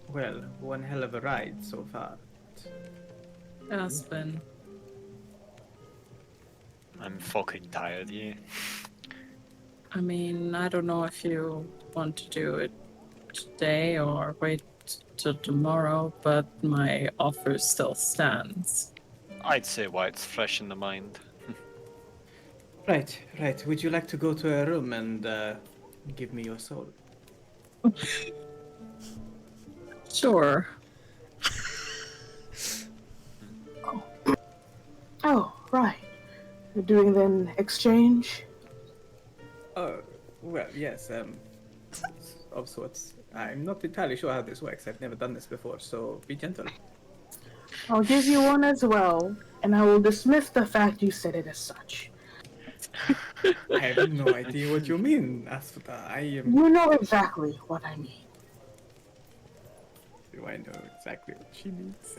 well, one hell of a ride so far. It has been. I'm fucking tired, yeah. I mean, I don't know if you want to do it today or wait till tomorrow, but my offer still stands. I'd say why it's fresh in the mind. Right, right. Would you like to go to a room and give me your soul? Sure. Oh, right. You're doing then exchange? Oh, well, yes, of sorts. I'm not entirely sure how this works. I've never done this before, so be gentle. I'll give you one as well, and I will dismiss the fact you said it as such. I have no idea what you mean, Asfata. I am. You know exactly what I mean. Do I know exactly what she means?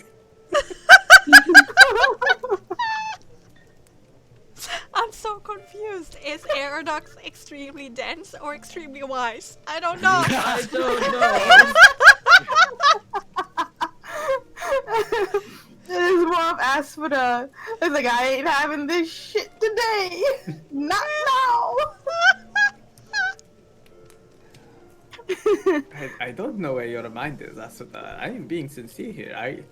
I'm so confused. Is Aerodox extremely dense or extremely wise? I don't know. I don't know. It is more of Aspida. It's like, I ain't having this shit today. Not now. I don't know where your mind is, Asfata. I am being sincere here. I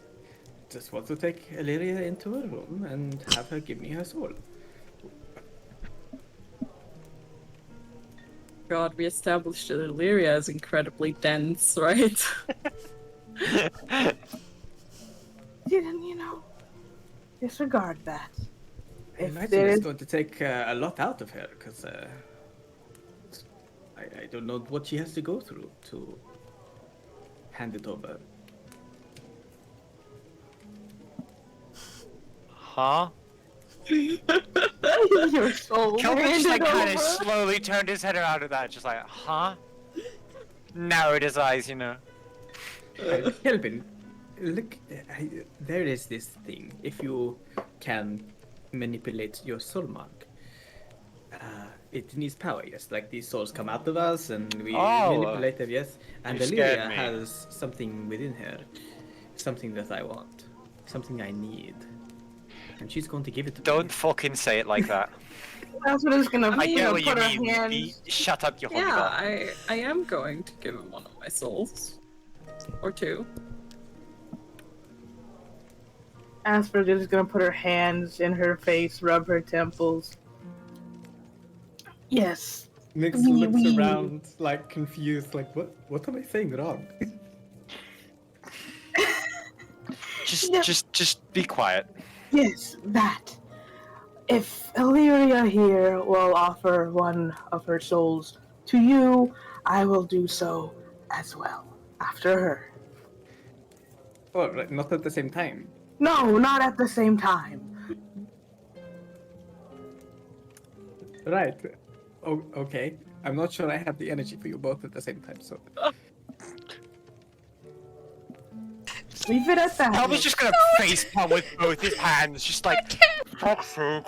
just want to take Illyria into a room and have her give me her soul. God, we established that Illyria is incredibly dense, right? You know, disregard that. I If imagine there it's is- going to take a lot out of her, because I don't know what she has to go through to hand it over. Huh? Your soul Kelvin just like handed kind of over. slowly turned his head out of that, just like, huh? Narrowed his eyes, you know. Kelvin, look, there is this thing. If you can manipulate your soul mark, it needs power, yes. Like these souls come out of us and we manipulate them, yes. And you scared Illyria me. has something within her, something that I want, something I need. And she's going to give it to me. Don't fucking say it like that. That's what it's gonna I be. get what you Put her mean. hands. Shut up, you holy Yeah, god. I am going to give him one of my souls. Or two. Asperger is gonna put her hands in her face, rub her temples. Yes. Nix Wee, looks wee. around like confused, like what am I saying wrong? Yeah. Just be quiet. Yes, that. If Illyria here will offer one of her souls to you, I will do so as well. After her. Oh, right, not at the same time. No, not at the same time. Right. Oh, okay. I'm not sure I have the energy for you both at the same time, so. Leave it at that. Kelvin's just gonna facepalm with both his hands, just like, fuck's sake.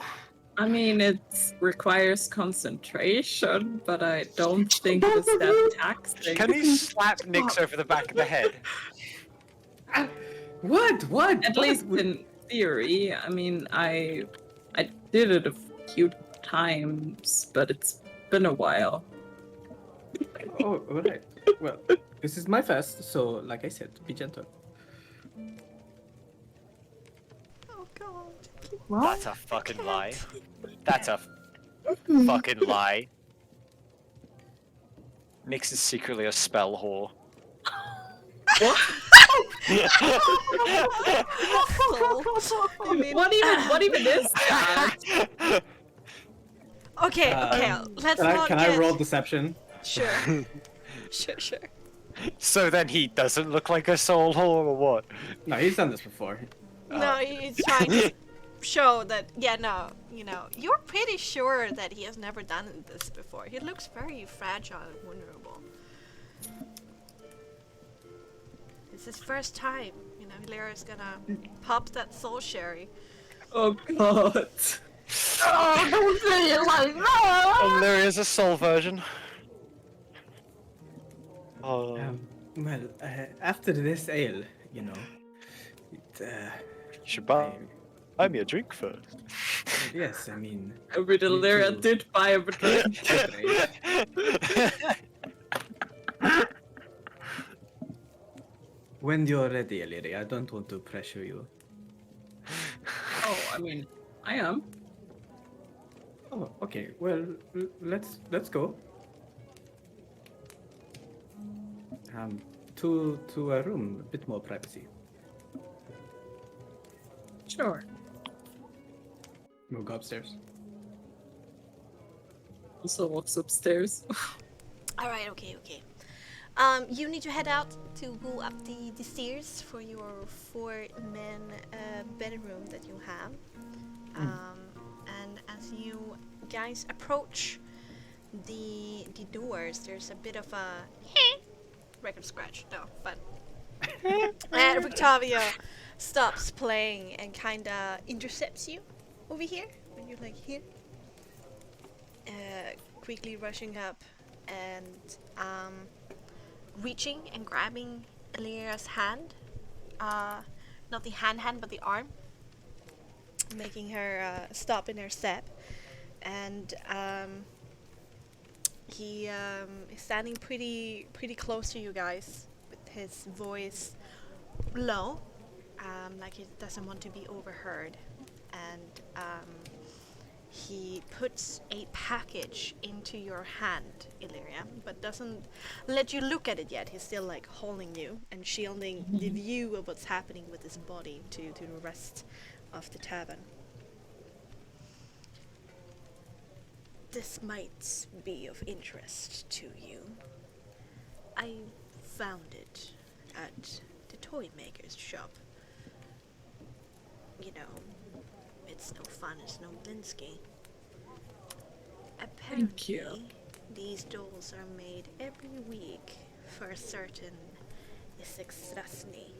I mean, it requires concentration, but I don't think it's that taxing. Can he slap Nix over the back of the head? What? At least in theory. I mean, I did it a few times, but it's been a while. Oh, alright. Well, this is my first, so like I said, be gentle. Oh god. Well, That's a fucking lie. That's a fucking lie. Nix is secretly a spell whore. What? I mean, What even is that? okay, let's not Can get... I roll deception? Sure. Sure. So then he doesn't look like a soul whore or what? No, he's done this before. No, he's trying to show that, you're pretty sure that he has never done this before. He looks very fragile and vulnerable. It's his first time. Hilaria's gonna pop that soul sherry. Oh god. oh, don't say it like that. And there is a soul version. Oh. Well, after this ale, you know, it, You should buy me a drink first. yes, I mean, Every Delaria too. did buy a drink. When you're ready, Illyria, I don't want to pressure you. Oh, I mean, I am. Oh, okay. Well, let's go. To a room, a bit more privacy. Sure. We'll go upstairs. Also walks upstairs. All right, okay. You need to head out to go up the stairs for your 4-man bedroom that you have. And as you guys approach the doors, there's a bit of a record scratch. No, but and Victavia stops playing and kinda intercepts you over here when you're like here. Quickly rushing up and reaching and grabbing Illyria's hand. Not the hand, but the arm. Making her stop in her step. And he is standing pretty close to you guys with his voice low, like he doesn't want to be overheard. And he puts a package into your hand, Illyria, but doesn't let you look at it yet. He's still like holding you and shielding the view of what's happening with his body to the rest of the tavern. This might be of interest to you. I found it at the toy maker's shop. You know, it's no fun, it's no Blinsky. Thank you. Apparently, these dolls are made every week for a certain Strasny.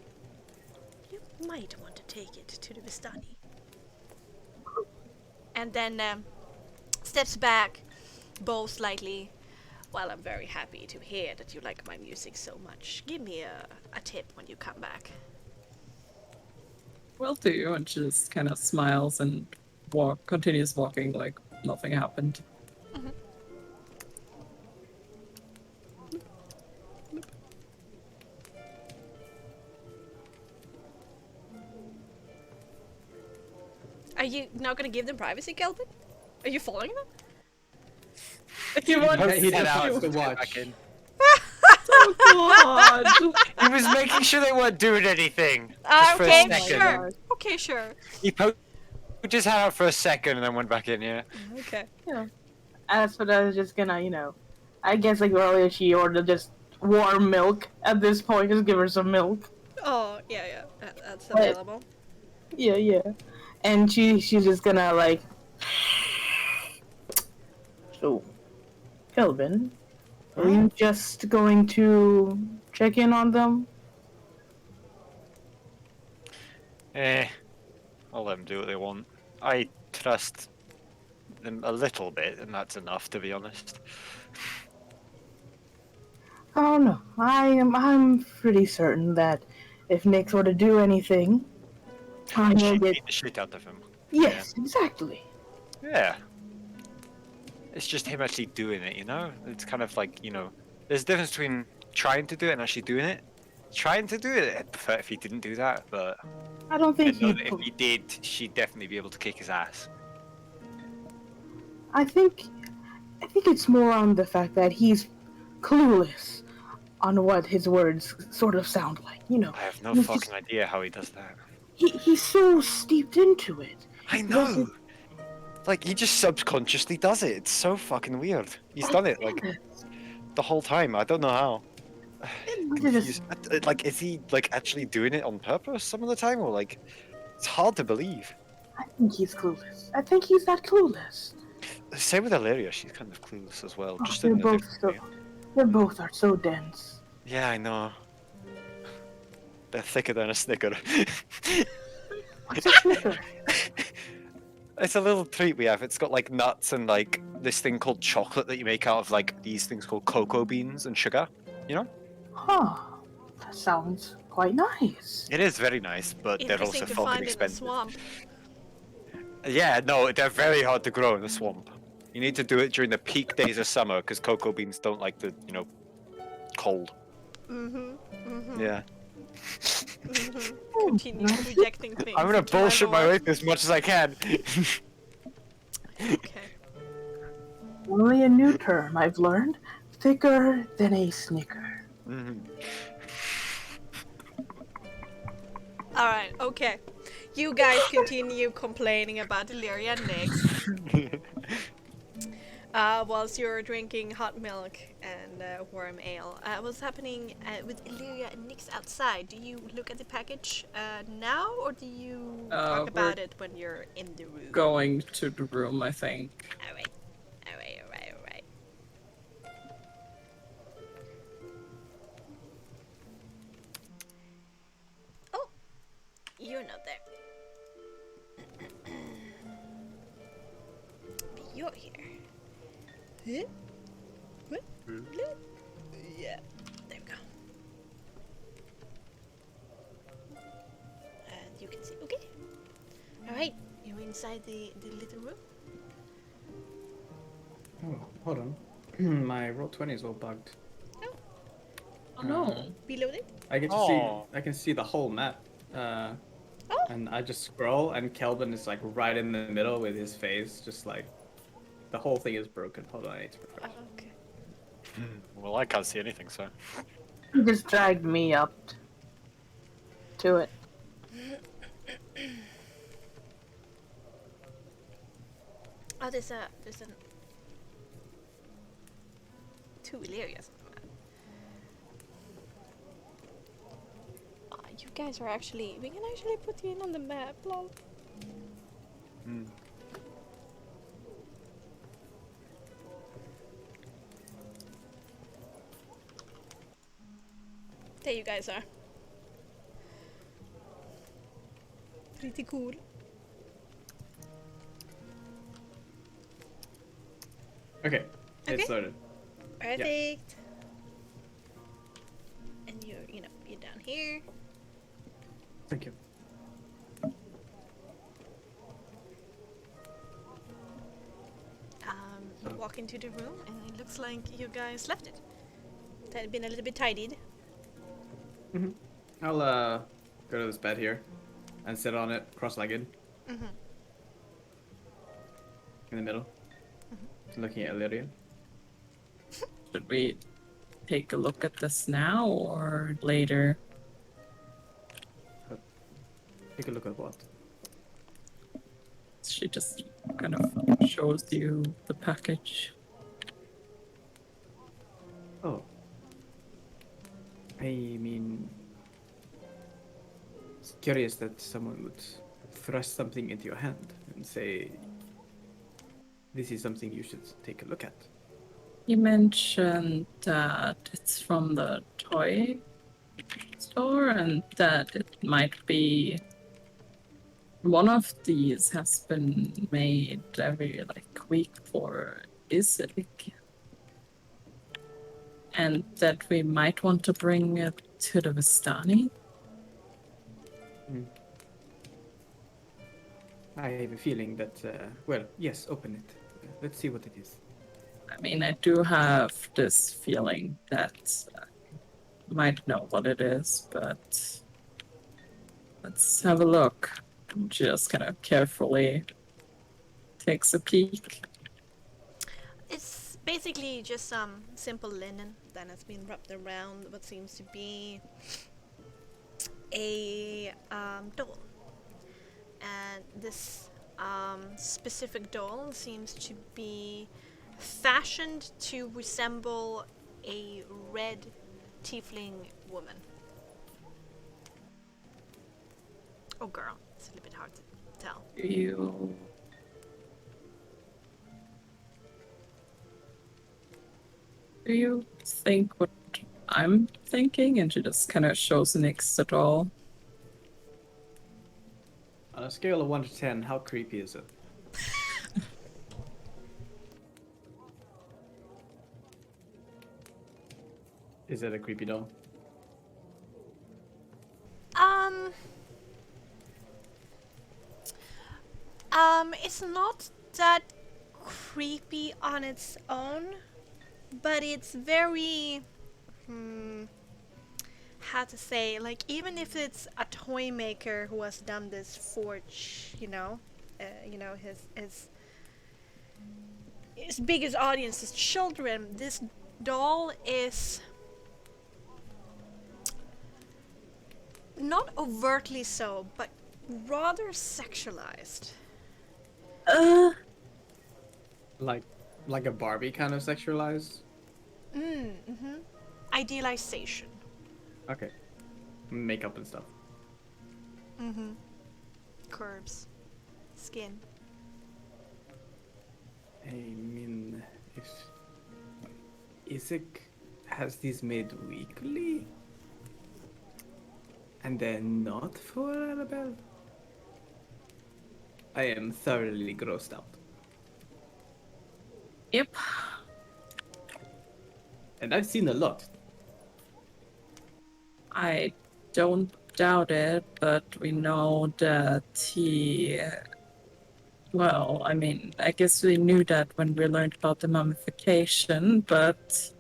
You might want to take it to the Vistani. And then steps back, bows slightly. Well, I'm very happy to hear that you like my music so much. Give me a tip when you come back. Will do. And she just kind of smiles and continues walking like nothing happened. Are you not going to give them privacy, Kelvin? Are you following them? He wants He Get just out wants to and get watch. back in. Oh god! He was making sure they weren't doing anything. Just for a Okay, second. sure. Okay, sure. He poked his hand out for a second and then went back in, yeah. Okay. As for that, I was just gonna, I guess like earlier she ordered just warm milk. At this point, just give her some milk. Oh, yeah. That's But- available. Yeah. And she's just gonna like. So, Kelvin, are you just going to check in on them? I'll let them do what they want. I trust them a little bit, and that's enough, to be honest. Oh no, I'm pretty certain that if Nick were to do anything, he'll She get. beat the shit out of him. Yes, exactly. Yeah. It's just him actually doing it, you know? It's kind of like, there's a difference between trying to do it and actually doing it. Trying to do it, I'd prefer if he didn't do that, but I don't I think know he. that if he did, she'd definitely be able to kick his ass. I think it's more on the fact that he's clueless on what his words sort of sound like. I have no he's fucking just- idea how he does that. he's so steeped into it. I doesn't- know! Like, he just subconsciously does it. It's so fucking weird. He's done it, like, the whole time. I don't know how. Just- Like, is he, like, actually doing it on purpose some of the time? Or, like, it's hard to believe. I think he's clueless. I think he's that clueless. Same with Illyria, she's kind of clueless as well. Oh, Just they're in a both different way. They both are so dense. Yeah, I know. They're thicker than a Snicker. What's a snicker? It's a little treat we have. It's got like nuts and like this thing called chocolate that you make out of like these things called cocoa beans and sugar. Huh. That sounds quite nice. It is very nice, but they're Interesting also to fucking find in a expensive. swamp. Yeah, no, they're very hard to grow in the swamp. You need to do it during the peak days of summer because cocoa beans don't like the, cold. Mm-hmm. Yeah. Continue projecting things. I'm gonna into my bullshit my lore. way through as much as I can. Okay. Only a new term I've learned. Thicker than a snicker. Mhm. Alright, okay. You guys continue complaining about Illyria next. Whilst you're drinking hot milk and warm ale. What's happening with Illyria and Nyx outside? Do you look at the package now, or do you talk We're about it when you're in the room? going to the room, I think. Alright. Alright. Oh! You're not there. But you're here. Huh? What? Yeah, there we go. And you can see, okay. Alright, you're inside the little room. Oh, hold on. My roll 20 is all bugged. Oh no. Reloaded. I get to Aw. I can see the whole map. And I just scroll, and Kelvin is like right in the middle with his face, just like the whole thing is broken. Hold on, I need to refresh. Okay. Well, I can't see anything, so. He just dragged me up to it. Oh, there's two Illyrias on the map. You guys are actually, we can actually put you in on the map, lol. There you guys are. Pretty cool. Okay, Okay. it started. Perfect. And you're down here. Thank you. You walk into the room, and it looks like you guys left it. It had been a little bit tidied. I'll go to this bed here and sit on it, cross-legged, in the middle, looking at Illyria. Should we take a look at this now or later? Take a look at what? She just kind of shows you the package. Oh. I mean, it's curious that someone would thrust something into your hand and say, this is something you should take a look at. You mentioned that it's from the toy store and that it might be one of these has been made every week for Isaac. And that we might want to bring it to the Vistani. I have a feeling that, well, yes, open it. Let's see what it is. I mean, I do have this feeling that I might know what it is, but let's have a look. Just kind of carefully takes a peek. It's basically just some simple linen that has been wrapped around what seems to be a doll. And this specific doll seems to be fashioned to resemble a red tiefling woman. Oh girl, it's a little bit hard to tell. Do you think what I'm thinking? And she just kind of shows Nyx the doll. On a scale of 1 to 10, how creepy is it? Is it a creepy doll? It's not that creepy on its own, but it's very, how to say, like, even if it's a toy maker who has done this for, his biggest audience is children, this doll is not overtly so, but rather sexualized. Uh, Like a Barbie kind of sexualized. Mm-hmm. Idealization. Okay. Makeup and stuff. Mm-hmm. Curves. Skin. I mean, if Isaac has these made weekly, and they're not for Annabelle, I am thoroughly grossed out. yep. And I've seen a lot. I don't doubt it, but we know that he. Well, I mean, I guess we knew that when we learned about the mummification, but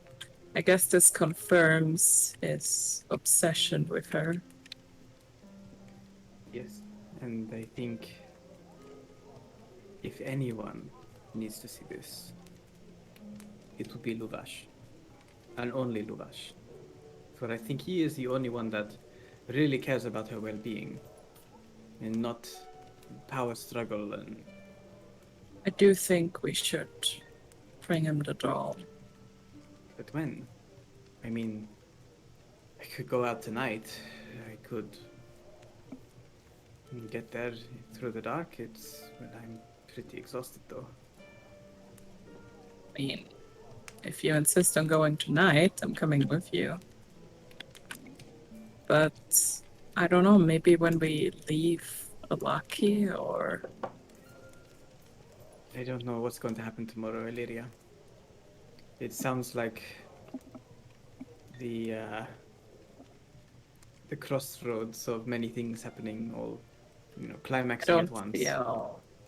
I guess this confirms his obsession with her. Yes. And I think if anyone needs to see this, it would be Luvash. And only Luvash. For I think he is the only one that really cares about her well-being. And not power struggle and... I do think we should bring him the doll. But when? I mean, I could go out tonight. I could get there through the dark. Well, I'm pretty exhausted though. I mean, if you insist on going tonight, I'm coming with you. But I don't know, maybe when we leave Alaki or... I don't know what's going to happen tomorrow, Illyria. It sounds like the crossroads of many things happening, all climaxing at once.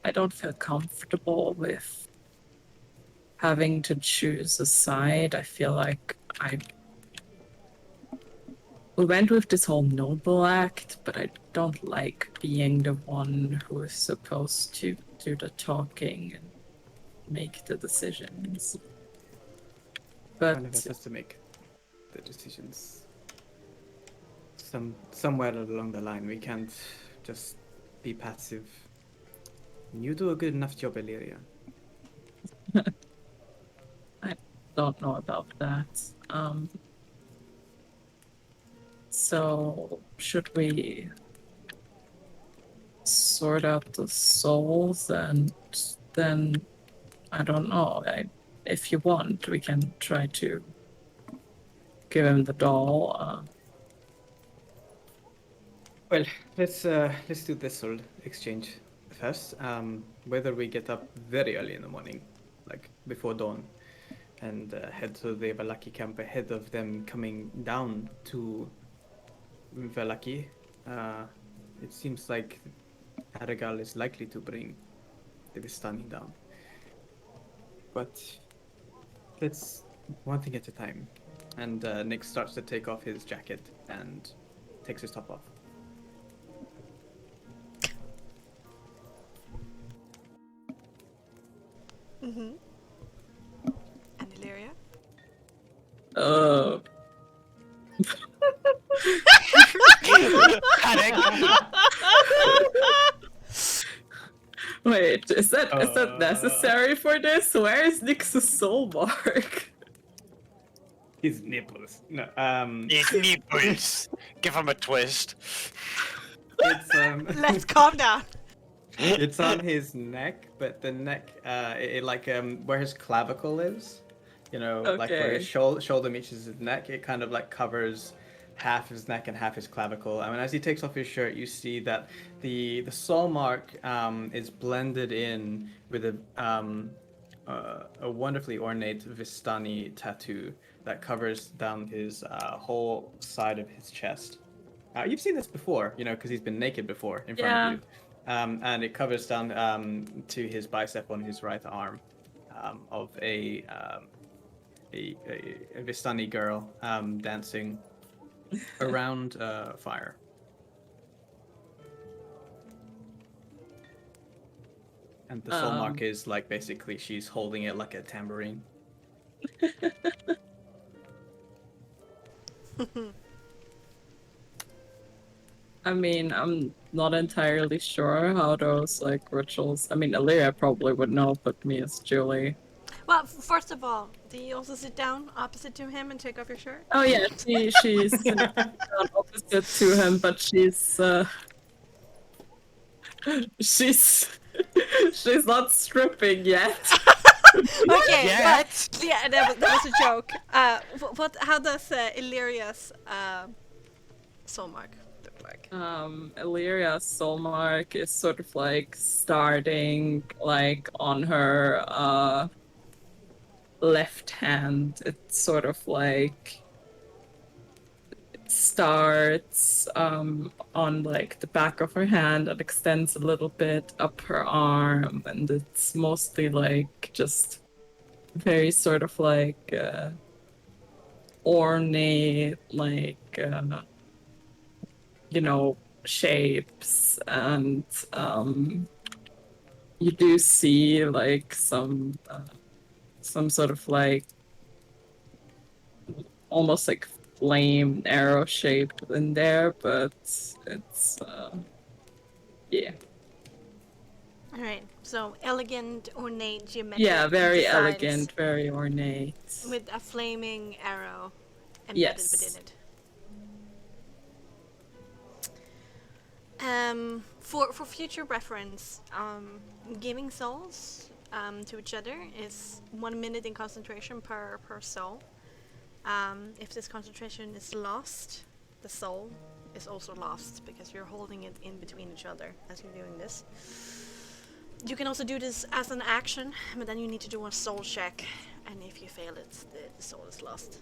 I don't feel comfortable with having to choose a side. I feel like we went with this whole noble act, but I don't like being the one who is supposed to do the talking and make the decisions. One of But us has to make the decisions. Somewhere along the line, we can't just be passive. You do a good enough job, Illyria. I don't know about that. So should we sort out the souls and then I don't know. If you want, we can try to give him the doll. Well, let's do this whole exchange first. Whether we get up very early in the morning, like before dawn, and head to the Valaki camp ahead of them coming down to Valaki. It seems like Aragal is likely to bring the Vistani down. But let's one thing at a time. And Nick starts to take off his jacket and takes his top off. Mm-hmm. And Illyria? Panic. Wait, is that necessary for this? Where is Nick's soul mark? His nipples. No, His nipples. Give him a twist. it's Let's calm down. it's on his neck, but the neck, where his clavicle is, like where his shoulder meets his neck, it kind of like covers half his neck and half his clavicle. I mean, as he takes off his shirt, you see that the soul mark is blended in with a wonderfully ornate Vistani tattoo that covers down his whole side of his chest. You've seen this before, because he's been naked before in front of you. And it covers down to his bicep on his right arm of a Vistani girl dancing around fire. And the soul mark is like basically she's holding it like a tambourine. I mean, I'm not entirely sure how those like rituals. I mean, Illyria probably would know, but me as Julie. Well, first of all, do you also sit down opposite to him and take off your shirt? Oh yeah, she's sitting down opposite to him, but she's she's not stripping yet. Okay, Yet? but yeah, that was a joke. What? How does Illyria's soul mark look like? Illyria's soul mark is sort of like starting like on her left hand. It's sort of like starts on like the back of her hand and extends a little bit up her arm, and it's mostly like just very sort of like ornate, like you know, shapes, and you do see like some sort of like almost like flame arrow shaped in there, but it's yeah. All right, so elegant, ornate, geometric Yeah, very designs elegant, very ornate. with a flaming arrow embedded Yes. within it. For future reference, giving souls to each other is 1 minute in concentration per soul. If this concentration is lost, the soul is also lost because you're holding it in between each other as you're doing this. You can also do this as an action, but then you need to do a soul check, and if you fail it, the soul is lost.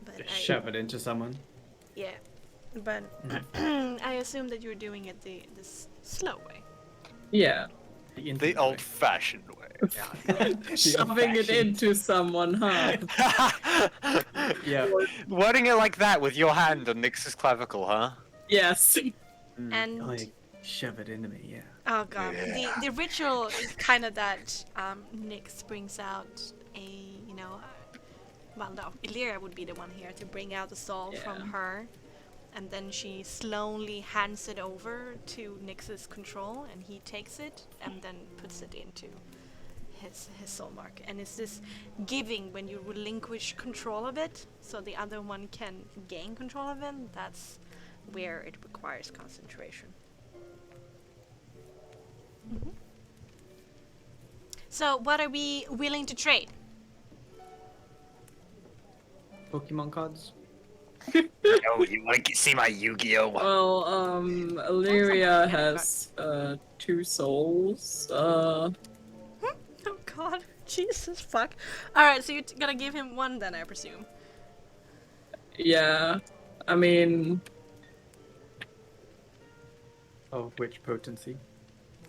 But Just shove it into someone. yeah, but I assume that you're doing it this slow way. Yeah. The intimate way. old-fashioned way. Shoving it into someone, huh? Yeah. Wording it like that with your hand on Nyx's clavicle, huh? Yes. And Like, shove it into me, yeah. oh god, Yeah. the ritual is kind of that Nyx brings out well no, Illyria would be the one here to bring out the soul from Yeah. her, and then she slowly hands it over to Nyx's control, and he takes it and then puts it into his soul mark. And it's this giving when you relinquish control of it, so the other one can gain control of it. That's where it requires concentration. So, what are we willing to trade? Pokemon cards? Oh, you want to see my Yu-Gi-Oh? Well, Illyria has 2 souls. Oh god, Jesus fuck. Alright, so you're gonna give him one then, I presume. Yeah. I mean, Of which potency?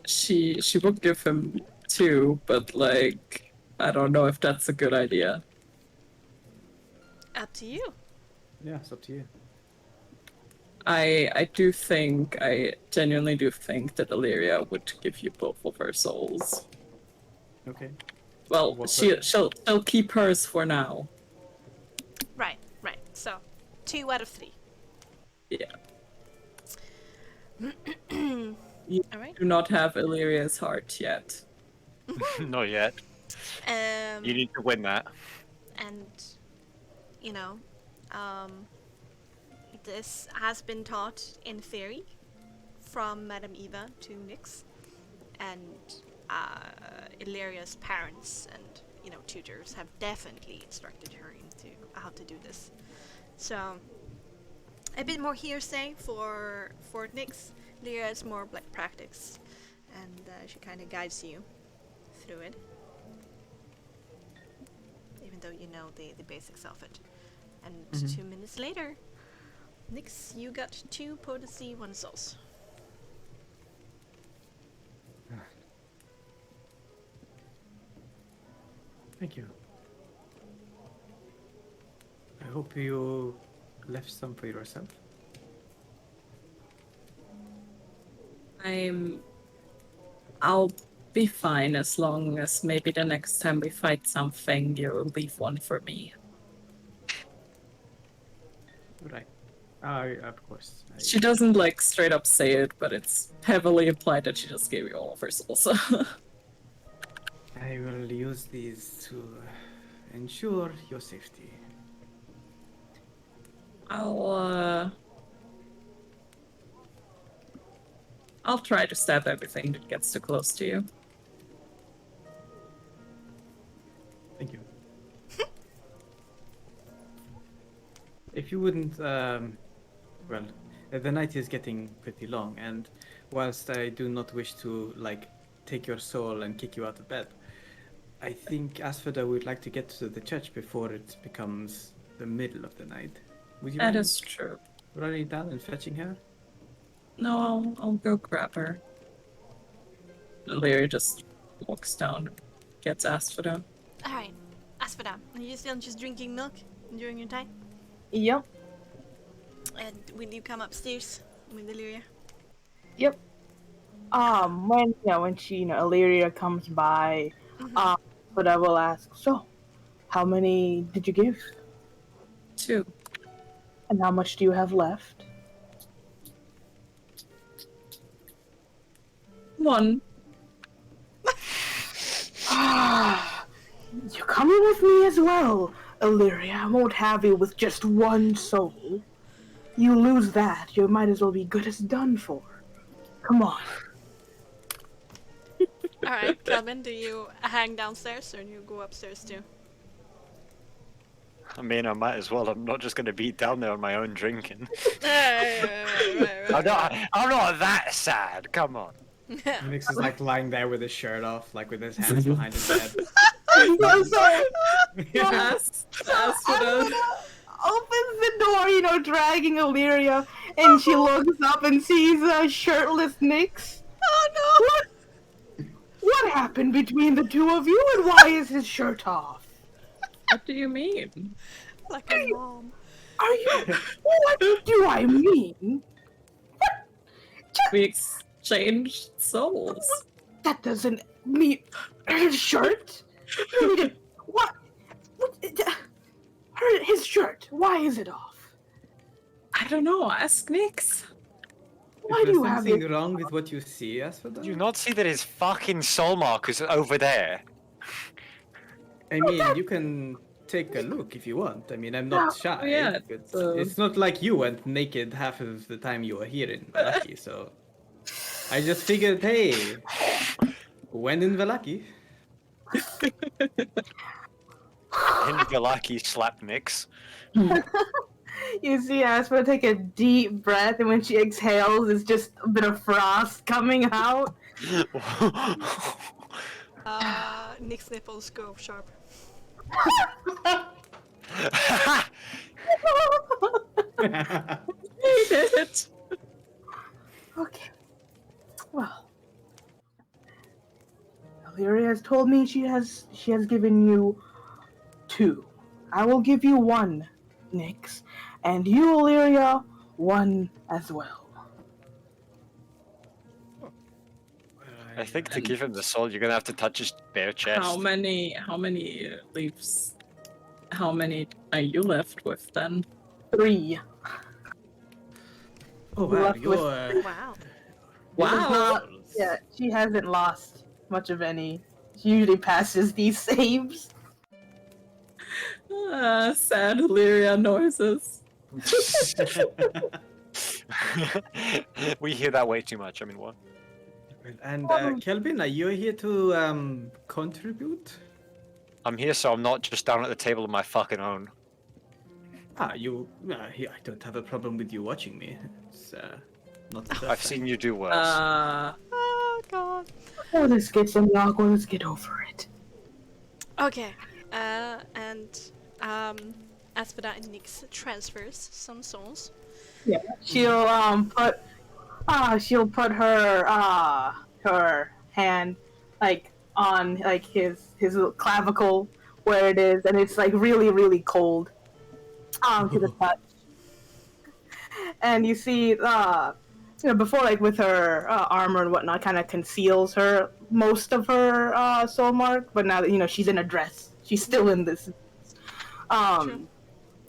she would give him 2, but like I don't know if that's a good idea. Up to you. Yeah, it's up to you. I genuinely do think that Illyria would give you both of her souls. Okay. Well, What she'll keep hers for now. Right. So, 2 out of 3. Yeah. Alright. Do not have Illyria's heart yet. Not yet. You need to win that. And, this has been taught in theory from Madame Eva to Nyx, and Illyria's parents and tutors have definitely instructed her into how to do this. So a bit more hearsay for Nyx. Lyra is more like practice, and she kind of guides you through it, even though you know the basics of it. And 2 minutes later, Nyx, you got 2 potency, 1 souls. Thank you. I hope you left some for yourself? I'll be fine as long as maybe the next time we fight something, you'll leave one for me. Right. Of course. She doesn't like straight up say it, but it's heavily implied that she just gave you all of her soul. So I will use these to ensure your safety. I'll try to stab everything that gets too close to you. Thank you. If you wouldn't, well, the night is getting pretty long, and whilst I do not wish to, like, take your soul and kick you out of bed, I think Asphoda would like to get to the church before it becomes the middle of the night. Would you That mind is true. running down and fetching her? No, I'll go grab her. Larry just walks down, gets Asphoda. Alright, Asphoda, are you still just drinking milk during your time? Yep. And will you come upstairs with Illyria? Yep. When she, Illyria comes by, but I will ask, so, how many did you give? 2. And how much do you have left? 1. You're coming with me as well, Illyria. I won't have you with just one soul. You lose that, you might as well be good as done for. Come on. Alright, Calvin, do you hang downstairs or do you go upstairs too? I mean, I might as well. I'm not just going to be down there on my own drinking. I'm not that sad. Come on. Nix is like lying there with his shirt off, like with his hands behind his head. I'm so sorry. Yes, Asphoda. Opens the door, dragging Illyria, and she looks up and sees a shirtless Nyx. Oh What happened between the two of you, and why is his shirt off? What do you mean? no! Like a mom. Are you? What do I mean? We exchanged souls. That doesn't mean his shirt. What? His shirt. Why is it off? I don't know. Ask Nyx. Why Is do there you have something it? wrong with what you see, Asphoda? Do you not see that his fucking soul mark is over there? I mean, you can take a look if you want. I mean, I'm not shy. yeah, But so- it's not like you went naked half of the time you were here in Valaki, so I just figured, hey, when in Valaki? In Galaki slap Nix. You see Aspha take a deep breath, and when she exhales, it's just a bit of frost coming out. Nick's nipples go sharp. He did it. Okay. Well, Illyria has told me she has given you 2. I will give you 1, Nyx, and you, Illyria, 1 as well. I think to give him the soul, you're gonna have to touch his bare chest. How many leaves? How many are you left with then? 3. Oh wow, Left with- you're Wow. Wow. Yeah, she hasn't lost much of any. She usually passes these saves. Sad Illyria noises. We hear that way too much. I mean, what? And Kelvin, are you here to contribute? I'm here, so I'm not just down at the table on my fucking own. I don't have a problem with you watching me. It's not. The I've first seen time. you do worse. Oh god. Oh, this gets in awkward. Let's get over it. Okay. And Asphoda and Nyx transfers some souls. Yeah, she'll put her hand on his little clavicle where it is, and it's really cold to the touch. and you see, before, like with her armor and whatnot, kind of conceals her most of her soul mark. But now that she's in a dress, she's still in this. True.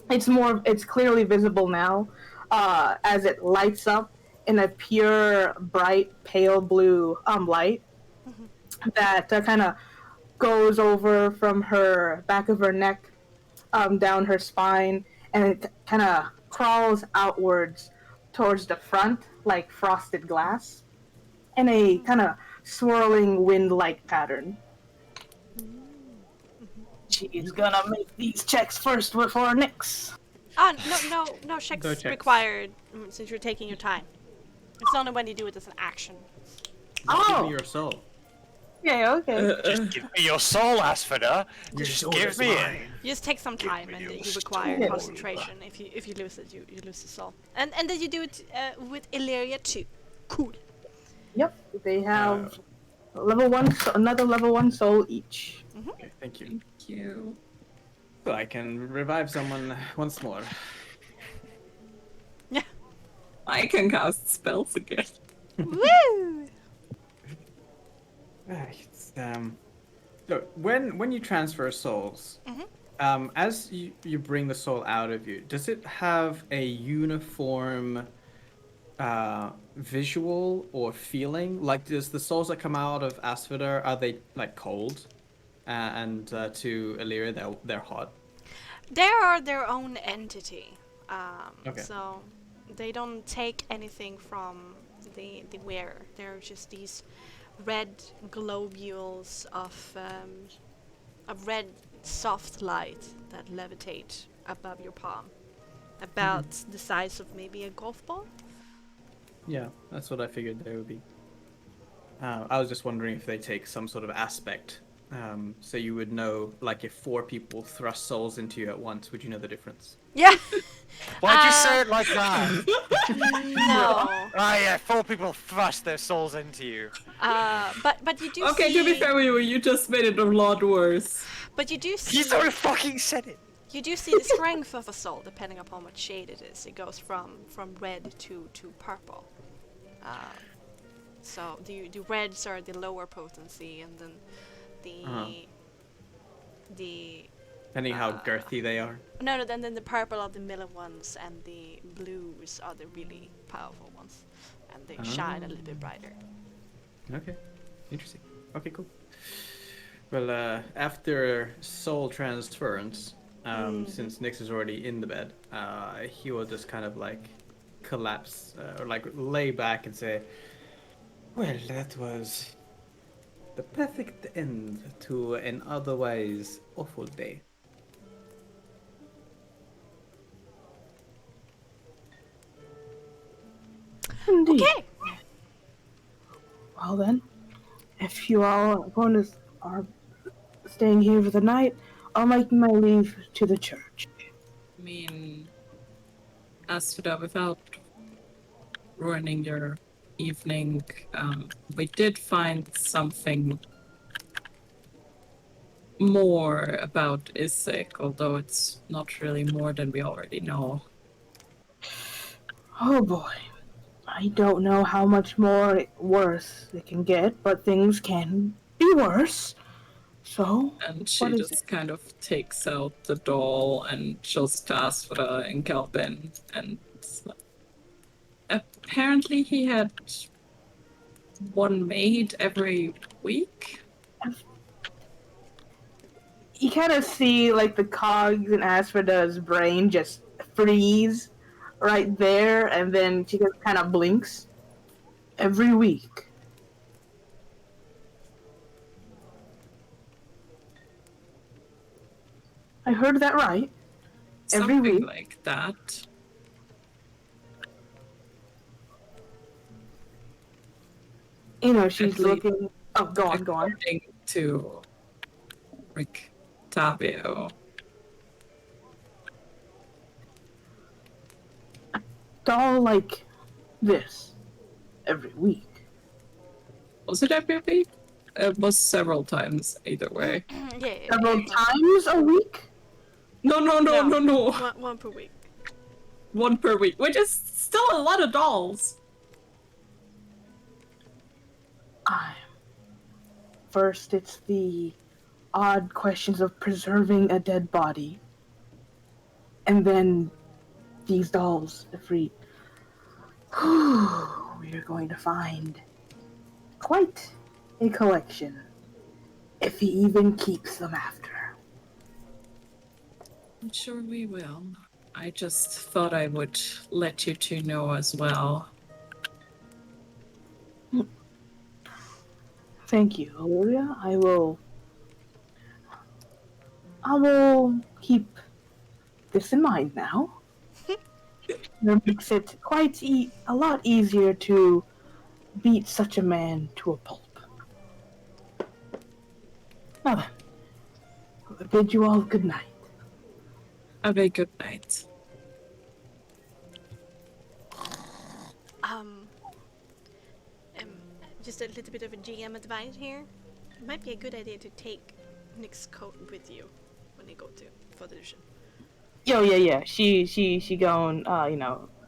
It's clearly visible now, as it lights up in a pure, bright, pale blue light that kind of goes over from her back of her neck, down her spine, and it kind of crawls outwards towards the front like frosted glass in a kind of swirling wind-like pattern. She's gonna make these checks first before Nyx. No checks No checks. required since you're taking your time. It's only when you do it as an action. Give Oh, me your soul. yeah, okay. Just give me your soul, Asphodel. Just give me it. You just take some time, and you require concentration. If you lose it, you lose the soul. And then you do it with Illyria too. Cool. Yep, they have level 1, another level 1 soul each. Okay, thank you. Thank you. So I can revive someone once more. Yeah. I can cast spells again. Woo! Right. So when you transfer souls, as you bring the soul out of you, does it have a uniform visual or feeling? Like, does the souls that come out of Asphodel, are they like cold, and to Illyria they're hot? They are their own entity. Okay. So they don't take anything from the wearer. They're just these red globules of red soft light that levitate above your palm, about the size of maybe a golf ball. Yeah, that's what I figured they would be. I was just wondering if they take some sort of aspect, so you would know, like, if 4 people thrust souls into you at once, would you know the difference? Yeah. Why'd you say it like that? No. Ah, yeah, 4 people thrust their souls into you. But you do Okay, see. to be fair with you, you just made it a lot worse. But you do see. He's already fucking said it. You do see the strength of a soul depending upon what shade it is. It goes from red to purple. So the reds are the lower potency, and then the Depending how girthy they are. no, then the purple are the middle ones, and the blues are the really powerful ones, and they shine a little bit brighter. Okay, interesting. Okay, cool. Well, after soul transference, since Nyx is already in the bed, he will just kind of like collapse, or like lay back and say, "Well, that was the perfect end to an otherwise awful day." Indeed. Okay. Well then, if you all are staying here for the night, I'll make my leave to the church. I mean, Asphodel, without ruining your evening, we did find something more about Isaac, although it's not really more than we already know. Oh boy. I don't know how much more worse it can get, but things can be worse. So, And she what is just kind of takes out the doll and shows it to Asphodel and Calvin, and apparently he had one maid every week. you kind of see like the cogs in Asphodel's brain just freeze right there, and then she just kind of blinks. Every week. I heard that right. Every Something week. like that. She's At least- looking. Oh, go on. According to Rick Tavio. Doll like this. Every week. Was it every week? It was several times, either way. Yeah. Several times a week? No. One per week. one per week, which is still a lot of dolls. First, it's the odd questions of preserving a dead body, and then these dolls. We are going to find quite a collection, if he even keeps them after. I'm sure we will. I just thought I would let you two know as well. Thank you, Olivia. I will keep this in mind now. It makes it quite a lot easier to beat such a man to a pulp. Now then, I bid you all good night. Have a good night. Um, just a little bit of a GM advice here. It might be a good idea to take Nick's coat with you when you go to for the illusion. Yeah. She going.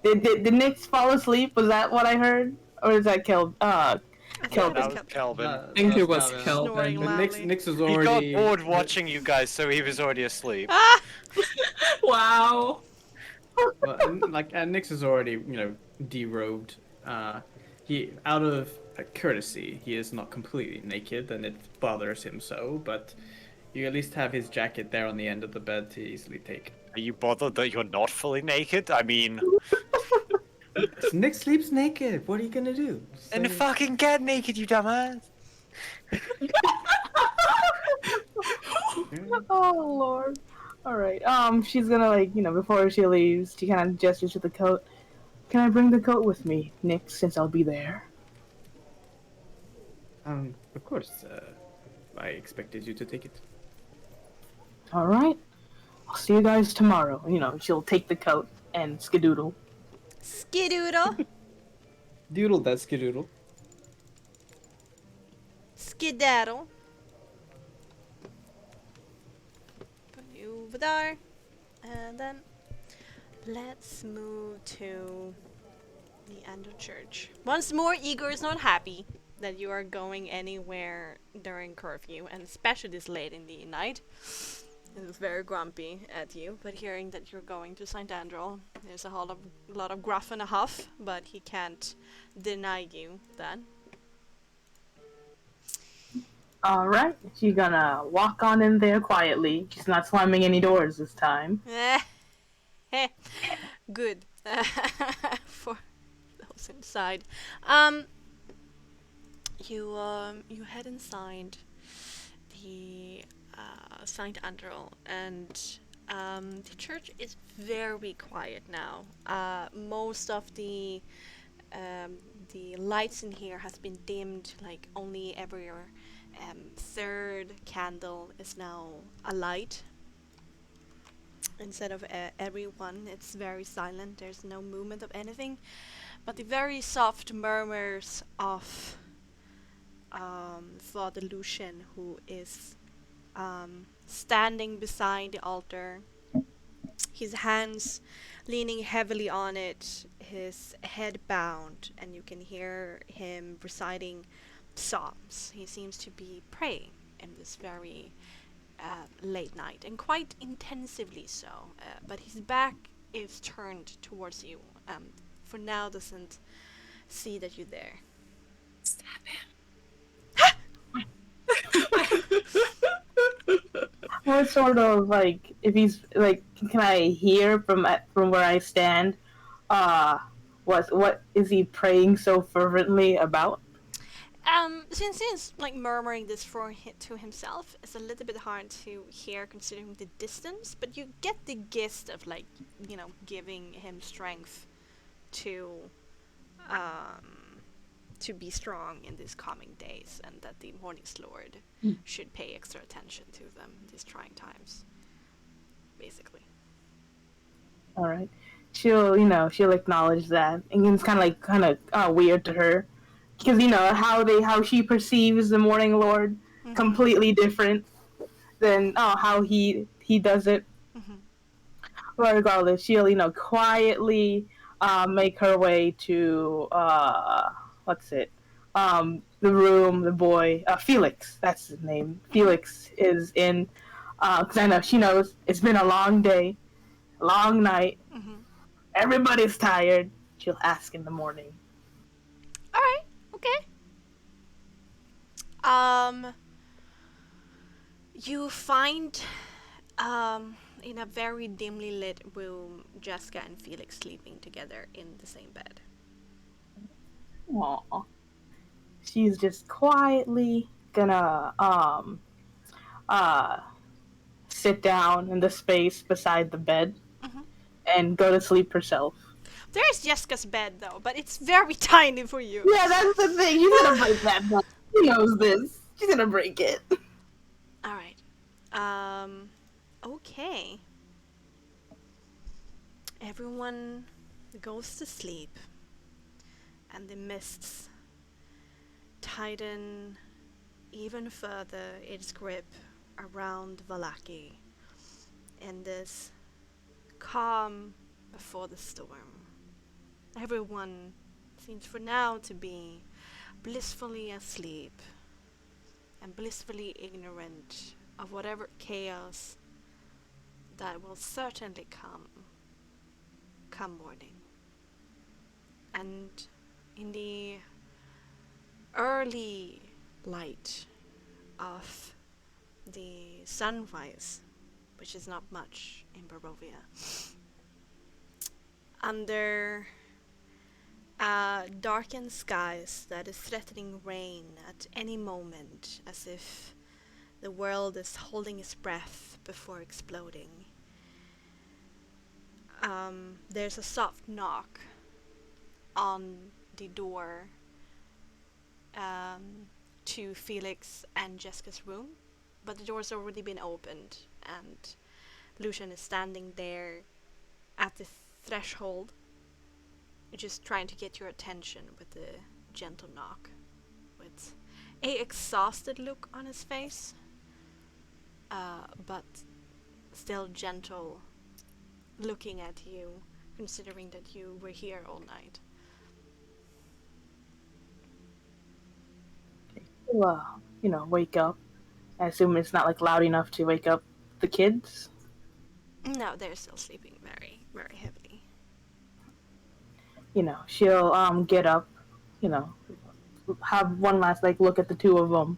Did Nick fall asleep? Was that what I heard, or is that I think Kelvin? that That was was Kelvin. I think it was Calvin. Kelvin. Snoring But loudly. Nix was He already. got bored watching you guys, so he was already asleep. Ah! Wow. Well, and Nix is already, derobed. He, out of courtesy, he is not completely naked, and it bothers him so. But you at least have his jacket there on the end of the bed to easily take. Are you bothered that you're not fully naked? I mean, Nick sleeps naked. What are you gonna do? then fucking get naked, you dumbass. Oh Lord. All right. She's gonna before she leaves, she kind of gestures to the coat. Can I bring the coat with me, Nick, since I'll be there? Of course. I expected you to take it. All right. I'll see you guys tomorrow. She'll take the coat and skedoodle. Skidoodle. Doodle, that's doodle. Skidaddle. Put you over there. And then let's move to the end of church. Once more, Igor is not happy that you are going anywhere during curfew, and especially this late in the night. He was very grumpy at you, but hearing that you're going to St. Andrew, there's a lot of gruff and a huff, but he can't deny you that. All right. She's gonna walk on in there quietly. She's not slamming any doors this time. Good. For those inside. You head inside the Saint Andrew, and the church is very quiet now. Most of the lights in here has been dimmed. Like only every third candle is now alight. Instead of everyone, it's very silent. There's no movement of anything, but the very soft murmurs of Father Lucian, who is standing beside the altar, his hands leaning heavily on it, his head bowed, and you can hear him reciting psalms. He seems to be praying in this very late night, and quite intensively so, but his back is turned towards you, for now doesn't see that you're there. Stab him. What sort of if he's can I hear from where I stand? What is he praying so fervently about? Since he's like murmuring this to himself, it's a little bit hard to hear considering the distance, but you get the gist of giving him strength to be strong in these coming days, and that the Morning's Lord should pay extra attention to them in these trying times, basically. All right. She'll acknowledge that, and it's kind of weird to her, because how she perceives the Morning Lord completely different than how he does it. regardless, she'll quietly make her way to what's it? The room. The boy, Felix. That's his name. Felix is in. Because I know she knows it's been a long day, a long night. Mm-hmm. Everybody's tired. She'll ask in the morning. All right. Okay. Um, you find in a very dimly lit room Jessica and Felix sleeping together in the same bed. Aw. She's just quietly gonna uh sit down in the space beside the bed Mhm. and go to sleep herself. There's Jessica's bed though, but it's very tiny for you. Yeah, that's the thing. She's gonna break that bed. She knows this. She's gonna break it. All right. Okay. Everyone goes to sleep, and the mists tighten even further its grip around Valaki in this calm before the storm. Everyone seems for now to be blissfully asleep and blissfully ignorant of whatever chaos that will certainly come morning. And in the early light of the sunrise, which is not much in Barovia, under darkened skies that is threatening rain at any moment, as if the world is holding its breath before exploding. There's a soft knock on the door to Felix and Jessica's room, but the door's already been opened, and Lucian is standing there at the threshold, just trying to get your attention with a gentle knock, with a exhausted look on his face, but still gentle, looking at you, considering that you were here all night. She'll, wake up. I assume it's not like loud enough to wake up the kids. No, they're still sleeping very, very heavily. She'll get up. You know, have one last look at the two of them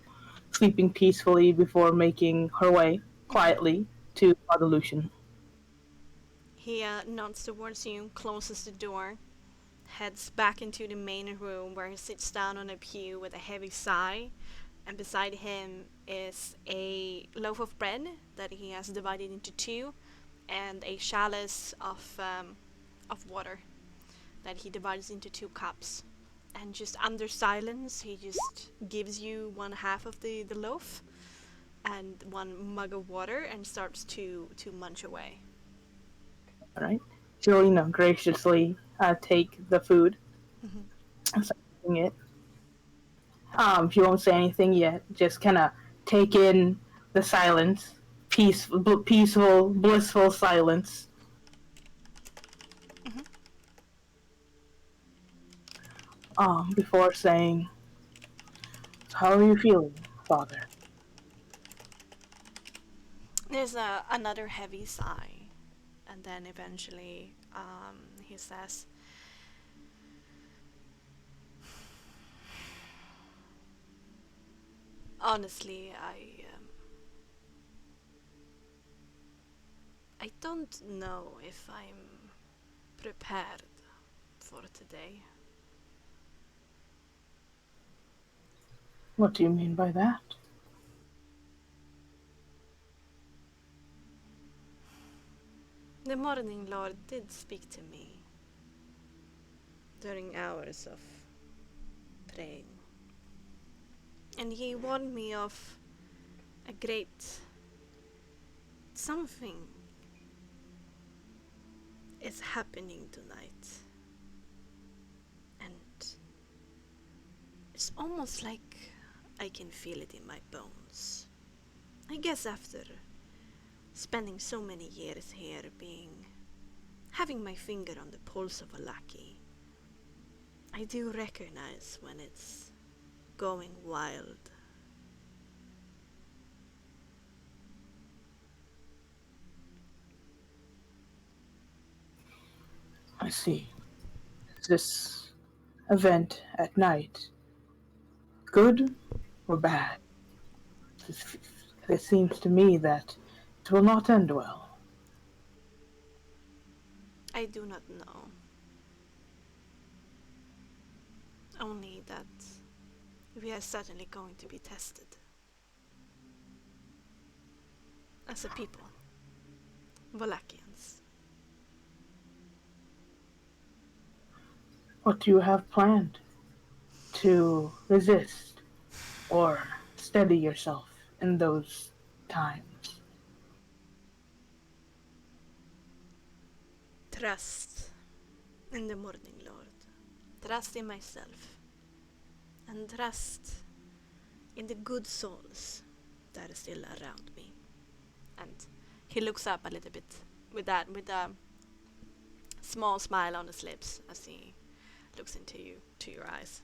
sleeping peacefully before making her way quietly to Father Lucian. He nods towards you, closes the door, heads back into the main room where he sits down on a pew with a heavy sigh, and beside him is a loaf of bread that he has divided into two, and a chalice of water that he divides into two cups. And just under silence, he just gives you one half of the loaf and one mug of water and starts to munch away. All right. She'll, graciously take the food Mhm. and start eating it. She won't say anything yet. Just kind of take in the silence, peaceful, blissful silence. Mhm. Before saying, "How are you feeling, Father?" There's another heavy sigh, and then eventually he says, "Honestly, I don't know if I'm prepared for today." What do you mean by that? The Morning Lord did speak to me during hours of praying, and he warned me of a great something is happening tonight, and it's almost like I can feel it in my bones. I guess after spending so many years here being having my finger on the pulse of a lackey, I do recognize when it's going wild. I see. Is this event at night good or bad? It seems to me that it will not end well. I do not know. Only that we are certainly going to be tested. As a people. Valakians. What do you have planned to resist or steady yourself in those times? Trust in the Morning Lord. Trust in myself. And trust in the good souls that are still around me. And he looks up a little bit with a small smile on his lips as he looks into your eyes.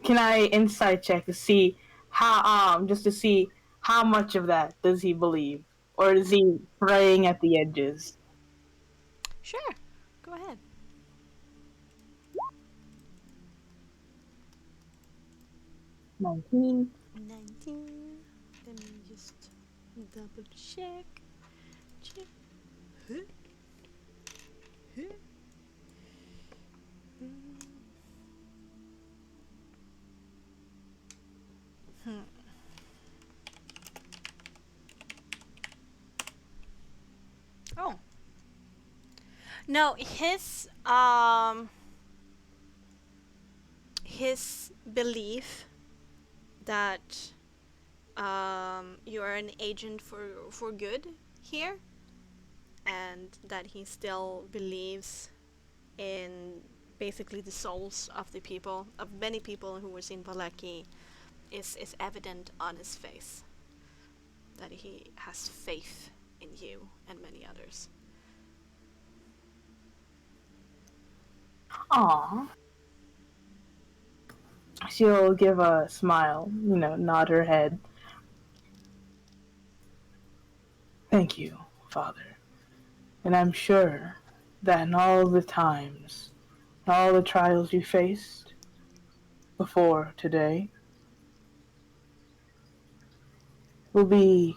Can I insight check to see just to see how much of that does he believe? Or is he fraying at the edges? Sure, go ahead. 19. 19. Let me just double check. Check. Huh? Huh? Hmm. Oh. No, his belief that you are an agent for good here, and that he still believes in basically the souls of the people, of many people who were in Valaki, is evident on his face. That he has faith in you and many others. Aw. She'll give a smile, nod her head. Thank you, Father. And I'm sure that in all the times, all the trials you faced before today will be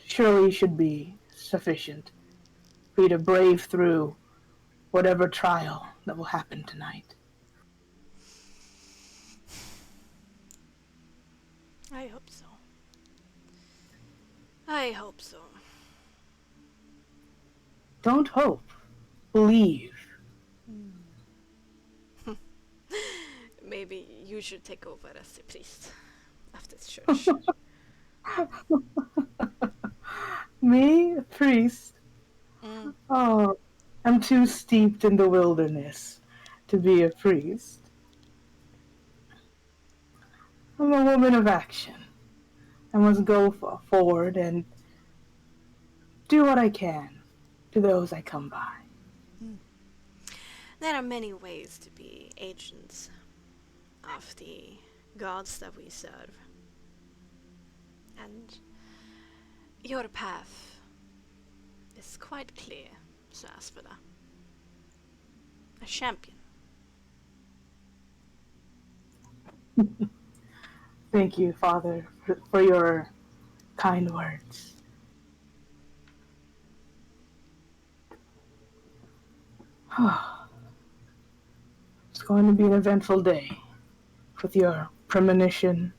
surely should be sufficient for you to brave through whatever trial that will happen tonight. I hope so. I hope so. Don't hope, believe. Maybe you should take over as the priest of this church. Me, a priest? Mm. Oh, I'm too steeped in the wilderness to be a priest. I'm a woman of action. I must go forward and do what I can to those I come by. There are many ways to be agents of the gods that we serve. And your path is quite clear, Sir Aspida. A champion. Thank you, Father, for your kind words. It's going to be an eventful day with your premonition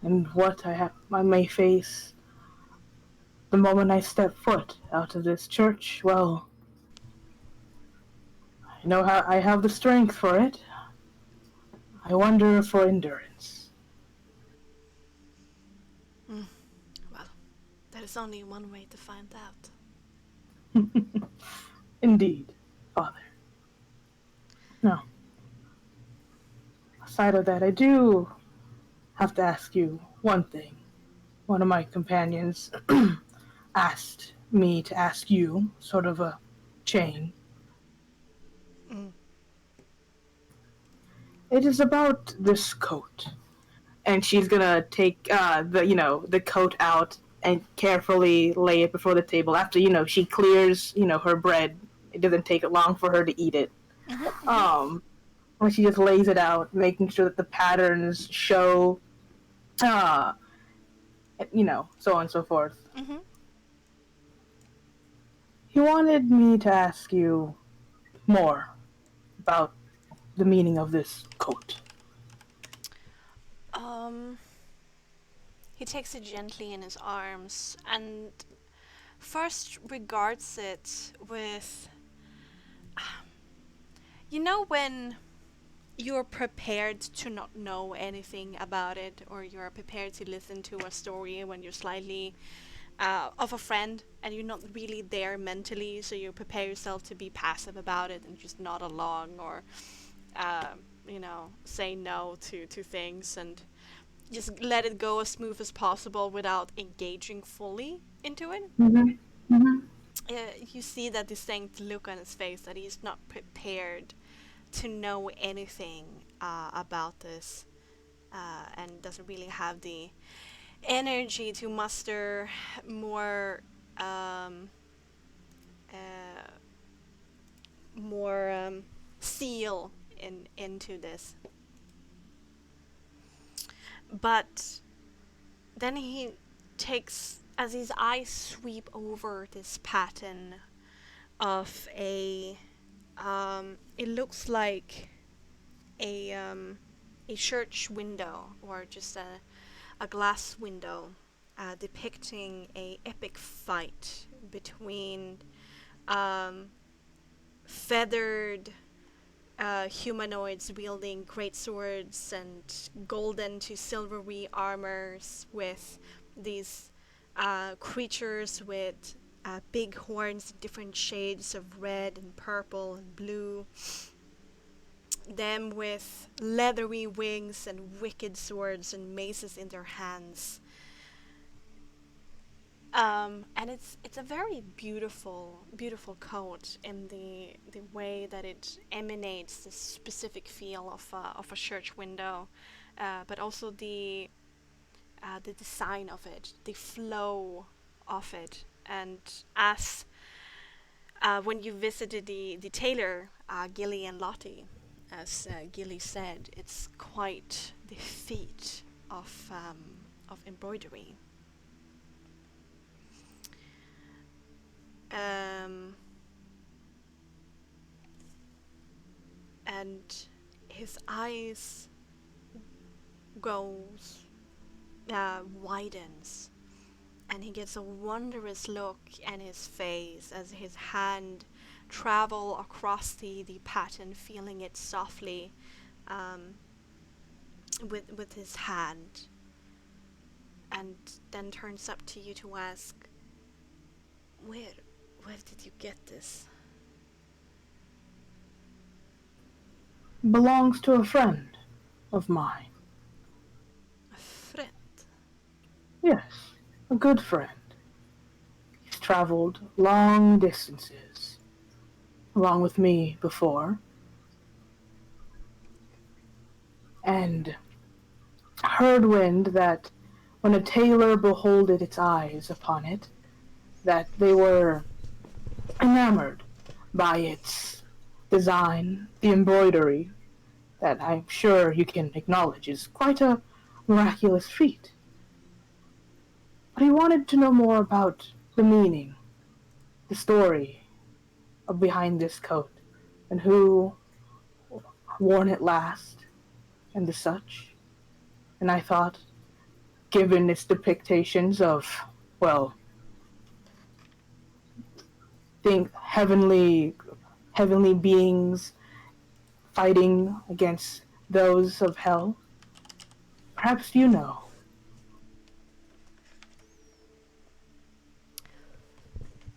and what I may face the moment I step foot out of this church. Well, I know how I have the strength for it. I wonder for endurance. Well, there is only one way to find out. Indeed, Father. No. Aside of that, I do have to ask you one thing. one of my companions asked me to ask you, sort of a chain. Mm. It is about this coat. And she's gonna take the coat out and carefully lay it before the table. After she clears her bread, it doesn't take long for her to eat it. When she just lays it out, making sure that the patterns show, uh, so on and so forth. Mm-hmm. He wanted me to ask you more about the meaning of this coat. Um, he takes it gently in his arms and first regards it with, when you're prepared to not know anything about it, or you're prepared to listen to a story when you're slightly of a friend and you're not really there mentally, so you prepare yourself to be passive about it and just nod along, or uh, say no to things and just let it go as smooth as possible without engaging fully into it. Mm-hmm. Mm-hmm. You see that distinct look on his face that he's not prepared to know anything about this, and doesn't really have the energy to muster more um, uh, seal into this. But then he takes, as his eyes sweep over this pattern of it looks like a um, a church window, or just a glass window, depicting a epic fight between um, feathered humanoids wielding great swords and golden to silvery armors, with these creatures with big horns in different shades of red and purple and blue, them with leathery wings and wicked swords and maces in their hands. And it's a very beautiful coat in the way that it emanates this specific feel of a church window, but also the design of it, the flow of it, and as when you visited the tailor, Gilly and Lottie, as Gilly said, it's quite the feat of embroidery. Um, and his eyes goes widens, and he gets a wondrous look in his face as his hand travel across the pattern, feeling it softly um, with his hand, and then turns up to you to ask, where did you get this? Belongs to a friend of mine. A friend. Yes, a good friend. He's traveled long distances, along with me before, and heard wind that when a tailor beholded its eyes upon it, that they were enamored by its design, the embroidery, that I'm sure you can acknowledge is quite a miraculous feat. But he wanted to know more about the meaning, the story behind this coat, and who worn it last, and the such. And I thought, given its depictions of, well, think heavenly beings fighting against those of hell, perhaps you know.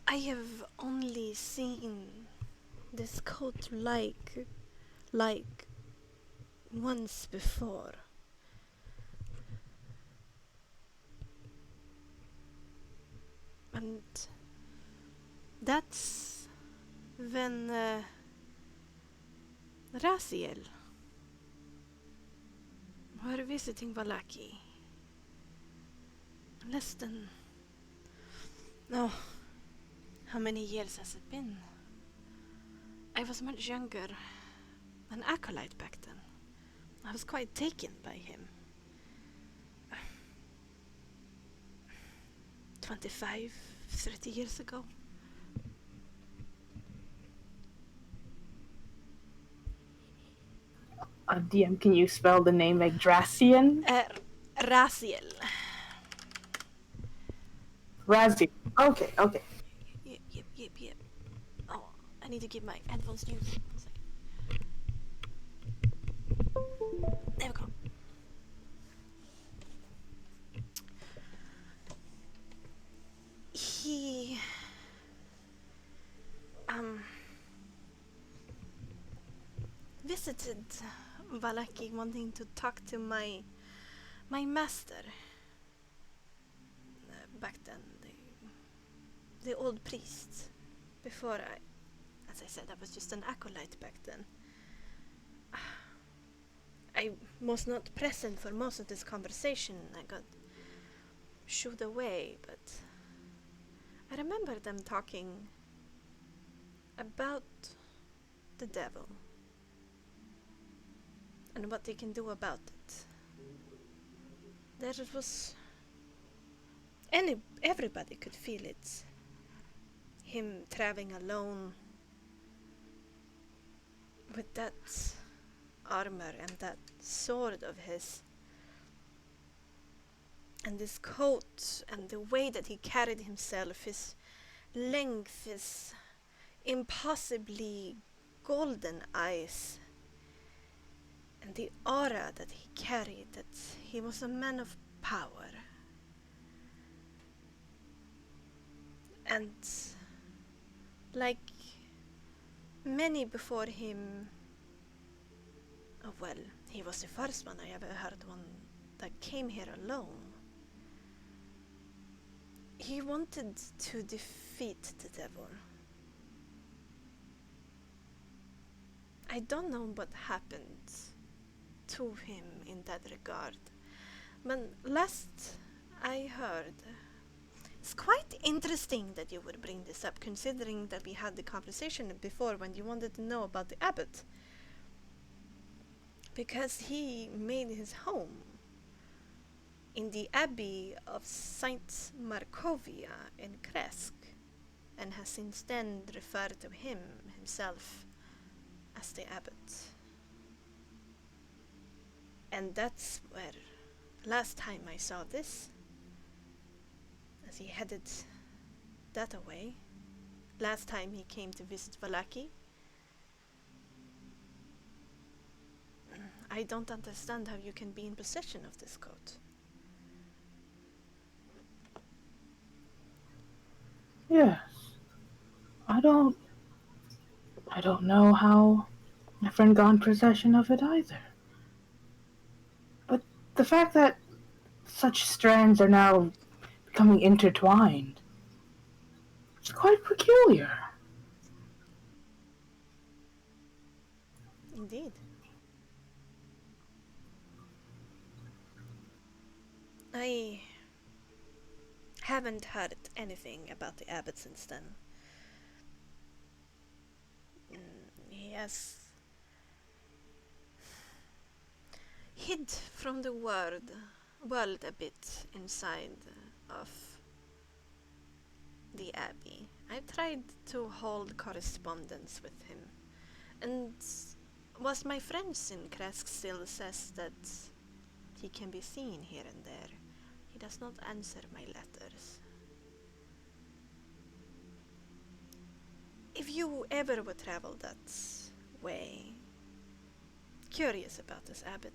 I have only seen this coat like once before. And that's when Raziel were visiting Valaki. Less than... No. How many years has it been? I was much younger. An acolyte back then. I was quite taken by him. 25, 30 years ago. DM, can you spell the name Yggdrasian? Raziel. Razi. Okay, okay. Yep. Oh, I need to give my headphones news. There we go. He... visited Valaki wanting to talk to my master. Back then, the old priest. Before as I said, I was just an acolyte back then. I was not present for most of this conversation. I got shooed away, but I remember them talking about the devil and what they can do about it. There was... everybody could feel it. Him traveling alone with that armor and that sword of his, and this coat, and the way that he carried himself, his length, his impossibly golden eyes, and the aura that he carried, that he was a man of power. And like many before him, oh well, he was the first one I ever heard one that came here alone. He wanted to defeat the devil. I don't know what happened to him in that regard, but last I heard, it's quite interesting that you would bring this up, considering that we had the conversation before when you wanted to know about the abbot, because he made his home in the Abbey of Saint Markovia in Kresk, and has since then referred to himself as the abbot. And that's where last time I saw this, as he headed that away, last time he came to visit Valaki. I don't understand how you can be in possession of this coat. Yes. I don't know how my friend got in possession of it either. But the fact that such strands are now becoming intertwined, it's quite peculiar. Indeed. I haven't heard anything about the abbot since then. He has hid from the world a bit inside of the abbey. I've tried to hold correspondence with him, and whilst my friends in Kresk still says that he can be seen here and there, he does not answer my letters. If you ever would travel that way, curious about this abbot,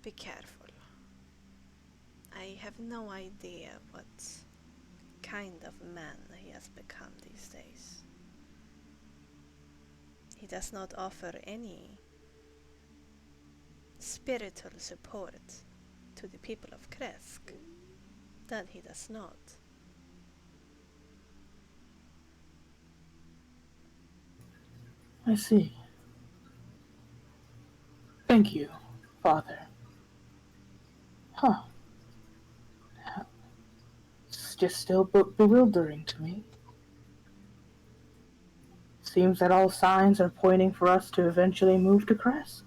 be careful. I have no idea what kind of man he has become these days. He does not offer any spiritual support to the people of Kresk. That he does not. I see. Thank you, Father. Huh. It's just still bewildering to me. Seems that all signs are pointing for us to eventually move to Crest.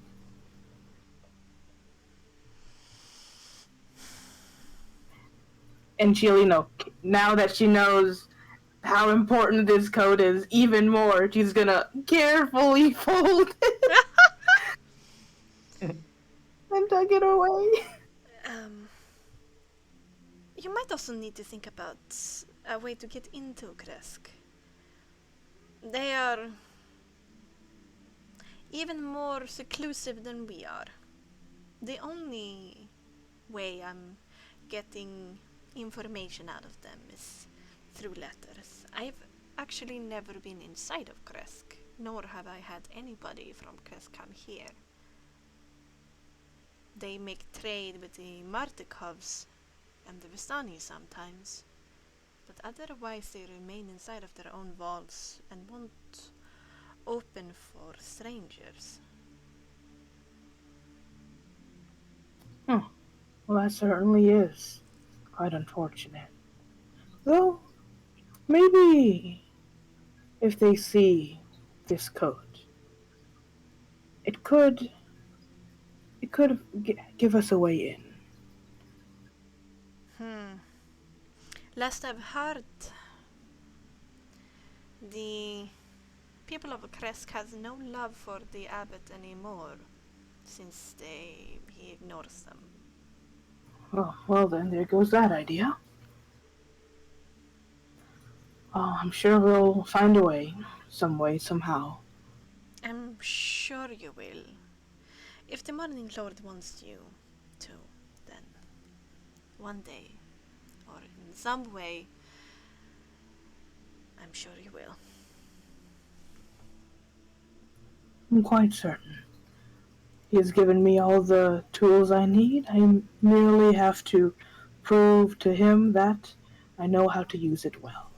And she'll, now that she knows how important this code is even more, she's gonna carefully fold it and tuck it away. Um, you might also need to think about a way to get into Kresk. They are even more seclusive than we are. The only way I'm getting information out of them is through letters. I've actually never been inside of Kresk, nor have I had anybody from Kresk come here. They make trade with the Martikovs and the Vistani sometimes, but otherwise they remain inside of their own walls and won't open for strangers. Well, that certainly is quite unfortunate. Though, maybe if they see this code, it could give us a way in. Last I've heard, the people of Kresk has no love for the abbot anymore, since he ignores them. Oh, well then, there goes that idea. Oh, I'm sure we'll find a way, some way, somehow. I'm sure you will. If the Morning Lord wants you to, then one day, or in some way, I'm sure you will. I'm quite certain. He has given me all the tools I need. I merely have to prove to him that I know how to use it well.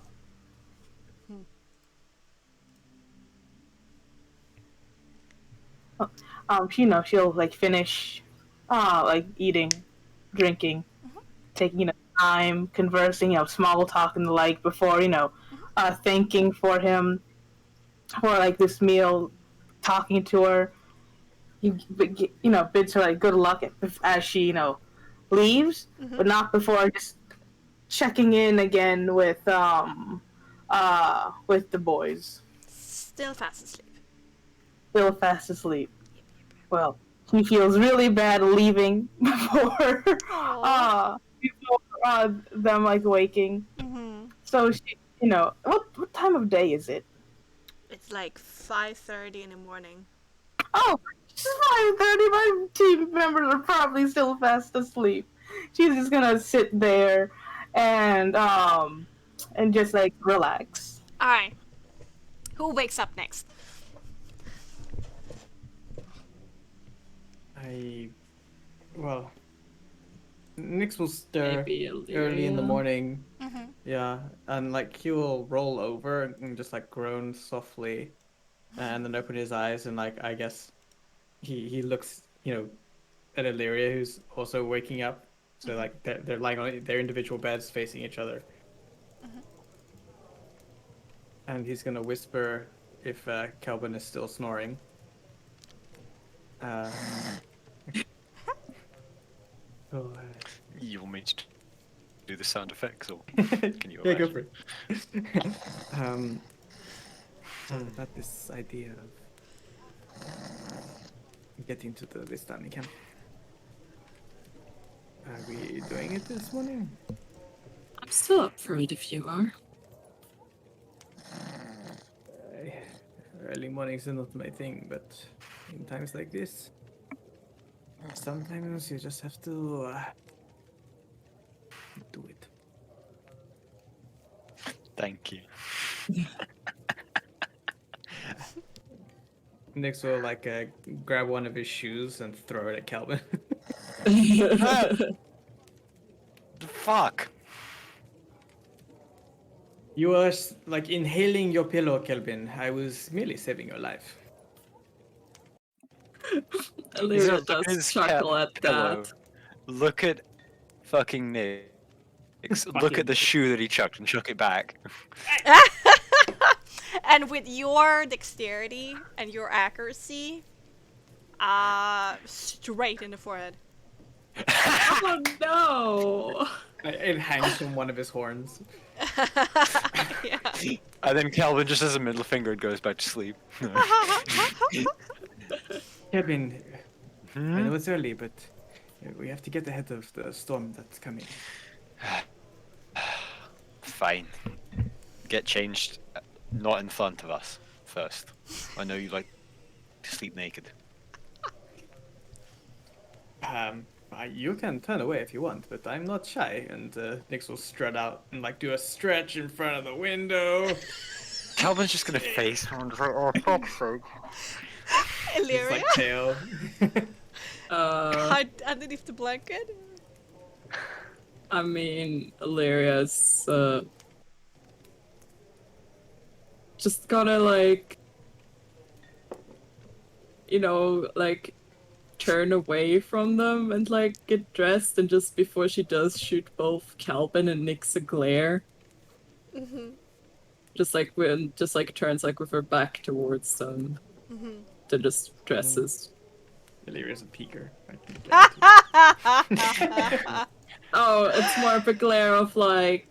She'll like finish, like eating, drinking, taking time, conversing, small talk and the like before thanking for him for like this meal, talking to her. He bids her like good luck as she leaves, but not before just checking in again with the boys. Still fast asleep. Still fast asleep. Well, he feels really bad leaving before them like waking. So she, what time of day is it? It's like 5:30 in the morning. Oh, it's 5:30. My team members are probably still fast asleep. She's just gonna sit there and just like relax. Alright. Who wakes up next? Well, Nix will stir Maybe early in the Illyria. morning. Yeah, and like he will roll over and just like groan softly, and then open his eyes and like I guess he looks at Illyria who's also waking up. So like they're lying on their individual beds facing each other, and he's gonna whisper if Kelvin is still snoring. You want me to do the sound effects, or can you? Yeah, go imagine? for it. About this idea of getting to the Vistani camp. Are we doing it this morning? I'm still up for it if you are. Early mornings are not my thing, but in times like this, sometimes you just have to do it. Thank you. Nix will like grab one of his shoes and throw it at Calvin. The fuck? You are like inhaling your pillow, Kelvin. I was merely saving your life. He's Illyria look at does his chuckle at pillow. that. Look at fucking Nix. Look at the Fucking- shoe that he chucked and chuck it back. And with your dexterity and your accuracy, straight in the forehead. Oh no! It hangs from one of his horns. Yeah. And then Calvin just has a middle finger and goes back to sleep. Kelvin, I Hmm? know it's early, but we have to get ahead of the storm that's coming. Fine. Get changed, not in front of us first. I know you like to sleep naked. You can turn away if you want, but I'm not shy. And Nix will strut out and like do a stretch in front of the window. Calvin's just gonna face him and say, "Oh, fuck's sake." His Illyria, like tail. underneath the blanket. I mean, Illyria's just gotta like, like turn away from them and like get dressed, and just before she does, shoot both Calvin and Nyx a glare. Mm-hmm. Just like turns like with her back towards them. Mm-hmm. To just dresses. Illyria's a peeker. I can guarantee. Oh, it's more of a glare of like,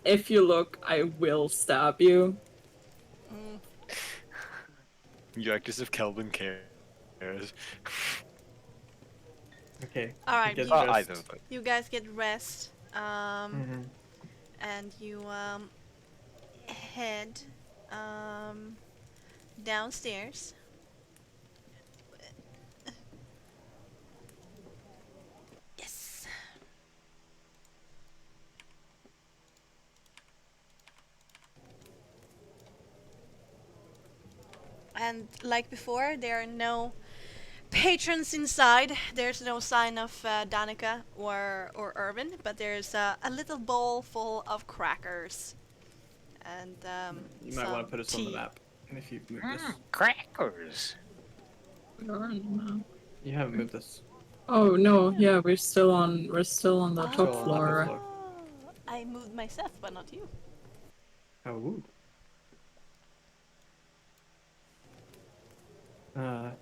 if you look, I will stab you. You act as if Calvin cares. Okay. All right, Get you- Oh, dressed. either, but You guys get rest, Mhm. and you head downstairs. Yes. And like before, there are no patrons inside. There's no sign of Danica or Irvin, but there's a little bowl full of crackers and You might want some to put us tea. on the map. And if you've moved this, crackers. We are on the map. you haven't moved this. Oh no, yeah, we're still on the Still top on the upper floor. floor. I moved myself, but not you. Oh, woo.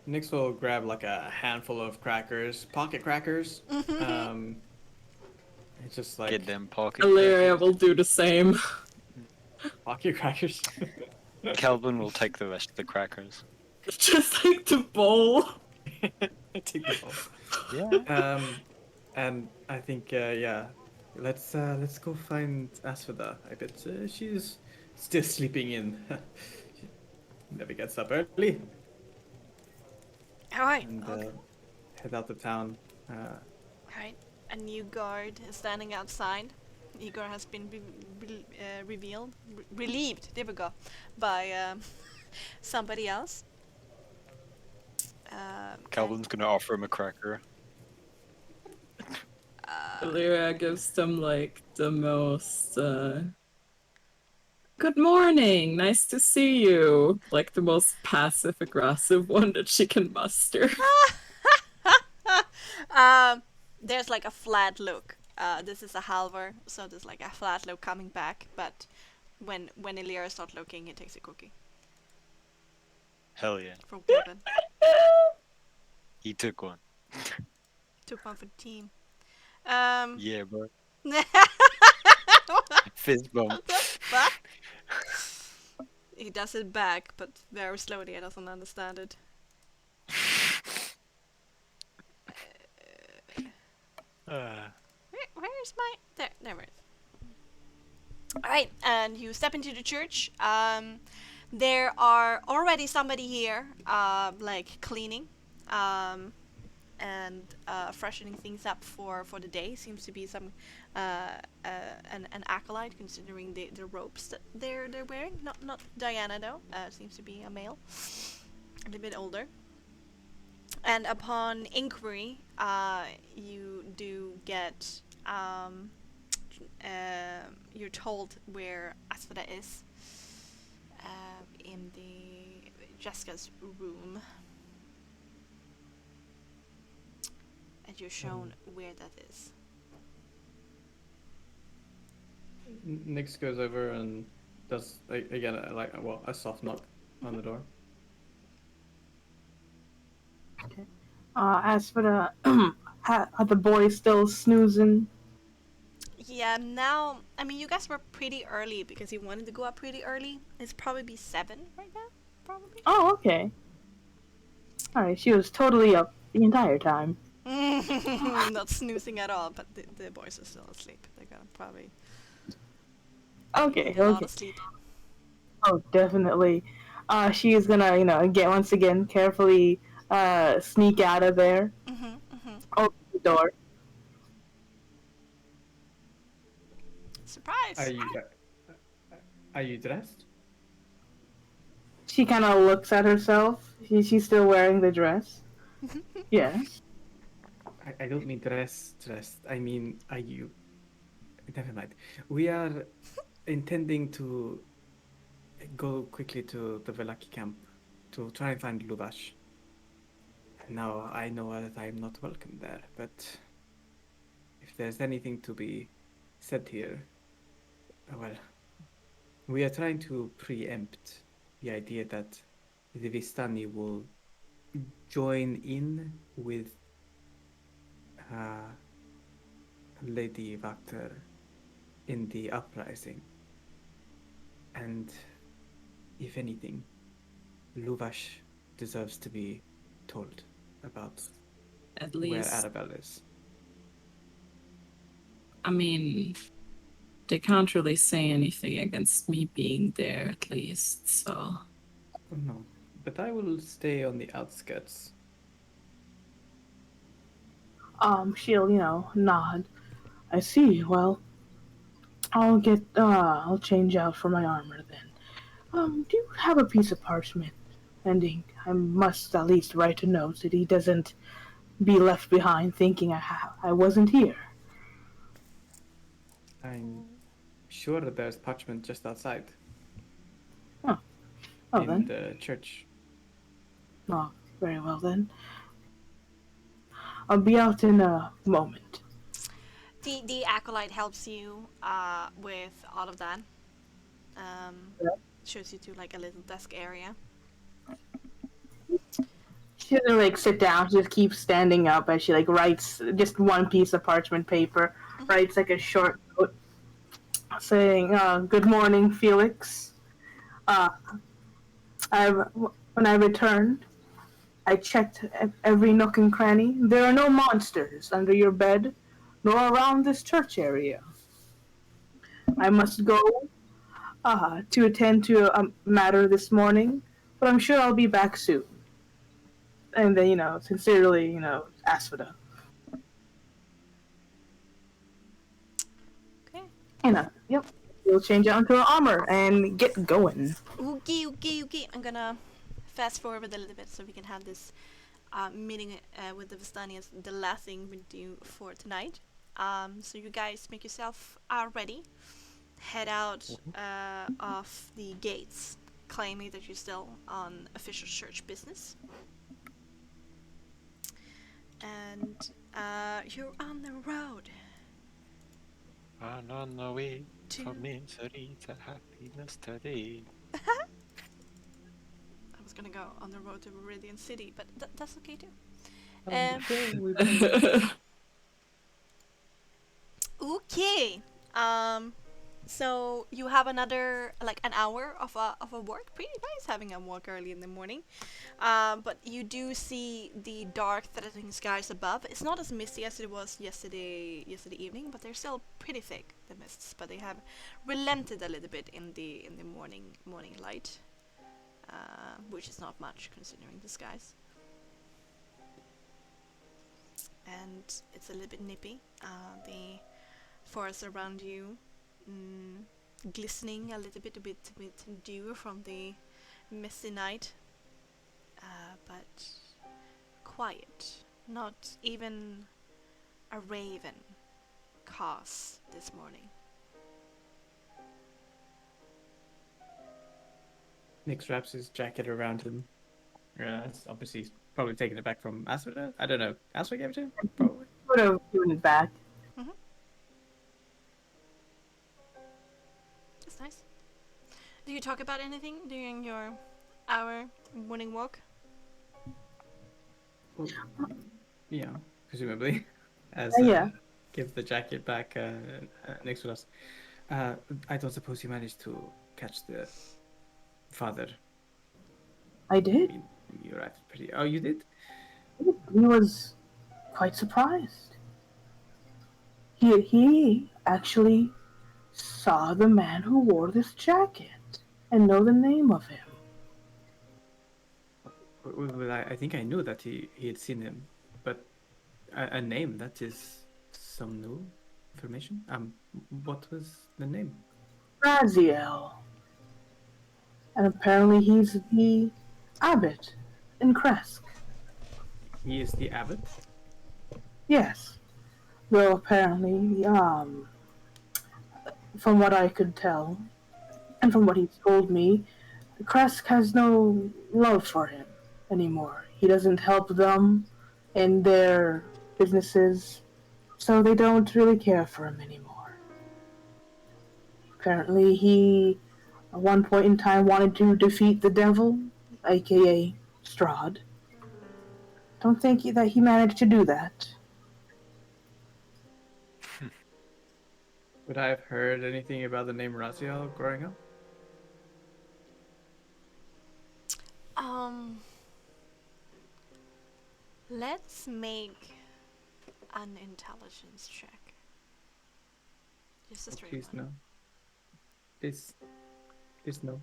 Nix will grab like a handful of crackers, pocket crackers. It's just like Get them pocket Illyria crackers. will do the same. pocket crackers. Calvin will take the rest of the crackers. Just like the bowl. Take the ball. Yeah. And I think yeah, let's go find Asphodel. I bet she's still sleeping in. She never gets up early. All right. And Okay. head out to town. Alright, a new guard is standing outside. Igor has been relieved, there we go, by somebody else. Calvin's gonna offer him a cracker. Illyria gives them like the most good morning, nice to see you. Like the most passive aggressive one that she can muster. There's like a flat look. This is a halver, so there's like a flat look coming back, but when Illyria starts looking, he takes a cookie Hell yeah. from Kevin. He took one. Took one for the team. Yeah, bro. Fist bump. Fuck? He does it back, but very slowly. I doesn't understand it. Where's my... There it is. Alright, and you step into the church. There are already somebody here, like cleaning, and freshening things up for the day. Seems to be some an acolyte, considering the robes that they're wearing. Not Diana though. Seems to be a male, a little bit older. And upon inquiry, you do get you're told where Asphodel is in Jessica's room, and you're shown where that is. Nix goes over and does again a soft knock on the door. As for the are the boys still snoozing? Yeah, now, I mean, you guys were pretty early because you wanted to go up pretty early. It's probably 7 right now, probably. Oh, okay. All right, she was totally up the entire time. Not snoozing at all, but the boys are still asleep. They're gonna probably Okay, need a lot okay. of sleep. Oh, definitely. She is gonna, get once again carefully sneak out of there, open the door. Surprise! Are you dressed? She kind of looks at herself. She's still wearing the dress. Yes. I don't mean dressed. I mean, are you? Never mind. We are intending to go quickly to the Velaki camp to try and find Luvash. Now I know that I am not welcome there, but if there's anything to be said here, well, we are trying to preempt the idea that the Vistani will join in with uh, Lady Vakter in the uprising. And if anything, Luvash deserves to be told about At where least, Arabelle is. I mean, they can't really say anything against me being there, at least, so. No, but I will stay on the outskirts. She'll, nod. I see. Well, I'll change out for my armor then. Do you have a piece of parchment and ink? I must at least write a note that he doesn't be left behind thinking I wasn't here. I'm sure that there's parchment just outside Oh, in then. the church. Oh, very well then. I'll be out in a moment. The acolyte helps you with all of that. Shows you to like a little desk area. She doesn't sit down. She just keeps standing up as she writes just one piece of parchment paper. Writes a short note saying, "Good morning, Felix. Uh, when I returned, I checked every nook and cranny. There are no monsters under your bed, nor around this church area. I must go to attend to a matter this morning, but I'm sure I'll be back soon." And then, sincerely, Asphodel. Okay. Yep. We'll change out into our armor and get going. Okay. I'm gonna fast forward a little bit so we can have this meeting with the Vistanians, the last thing we do for tonight. So you guys make yourself ready. Head out of the gates, claiming that you're still on official church business. And you're on the road. I'm on the way To- from misery to happiness today. I was gonna go on the road to Meridian City, but that's okay too. Sure, we Okay. So you have another an hour of a work. Pretty nice having a walk early in the morning. But you do see the dark, threatening skies above. It's not as misty as it was yesterday evening, but they're still pretty thick, the mists. But they have relented a little bit in the morning light, which is not much considering the skies. And it's a little bit nippy. The forest around you glistening a little bit with dew from the misty night, but quiet. Not even a raven caws this morning. Nix wraps his jacket around him. It's obviously he's probably taking it back from Asper. I don't know. Asper gave it to him? Probably. Would have given it back. That's nice. Do you talk about anything during your hour morning walk? Well, yeah, presumably. As Yeah. give the jacket back next to us. I don't suppose you managed to catch the father. I did. You arrived pretty. Oh, you did? He was quite surprised. He actually saw the man who wore this jacket and know the name of him. Well, I think I knew that he had seen him, but a name, that is some new information. What was the name? Raziel. And apparently he's the abbot in Kresk. He is the abbot. Yes. Though apparently, from what I could tell, and from what he told me, Kresk has no love for him anymore. He doesn't help them in their businesses, so they don't really care for him anymore. Apparently, he, at one point in time, wanted to defeat the devil, aka Strahd. Don't think that he managed to do that. Would I have heard anything about the name Raziel growing up? Let's make an intelligence check. Just a straight Please one. no. Please no.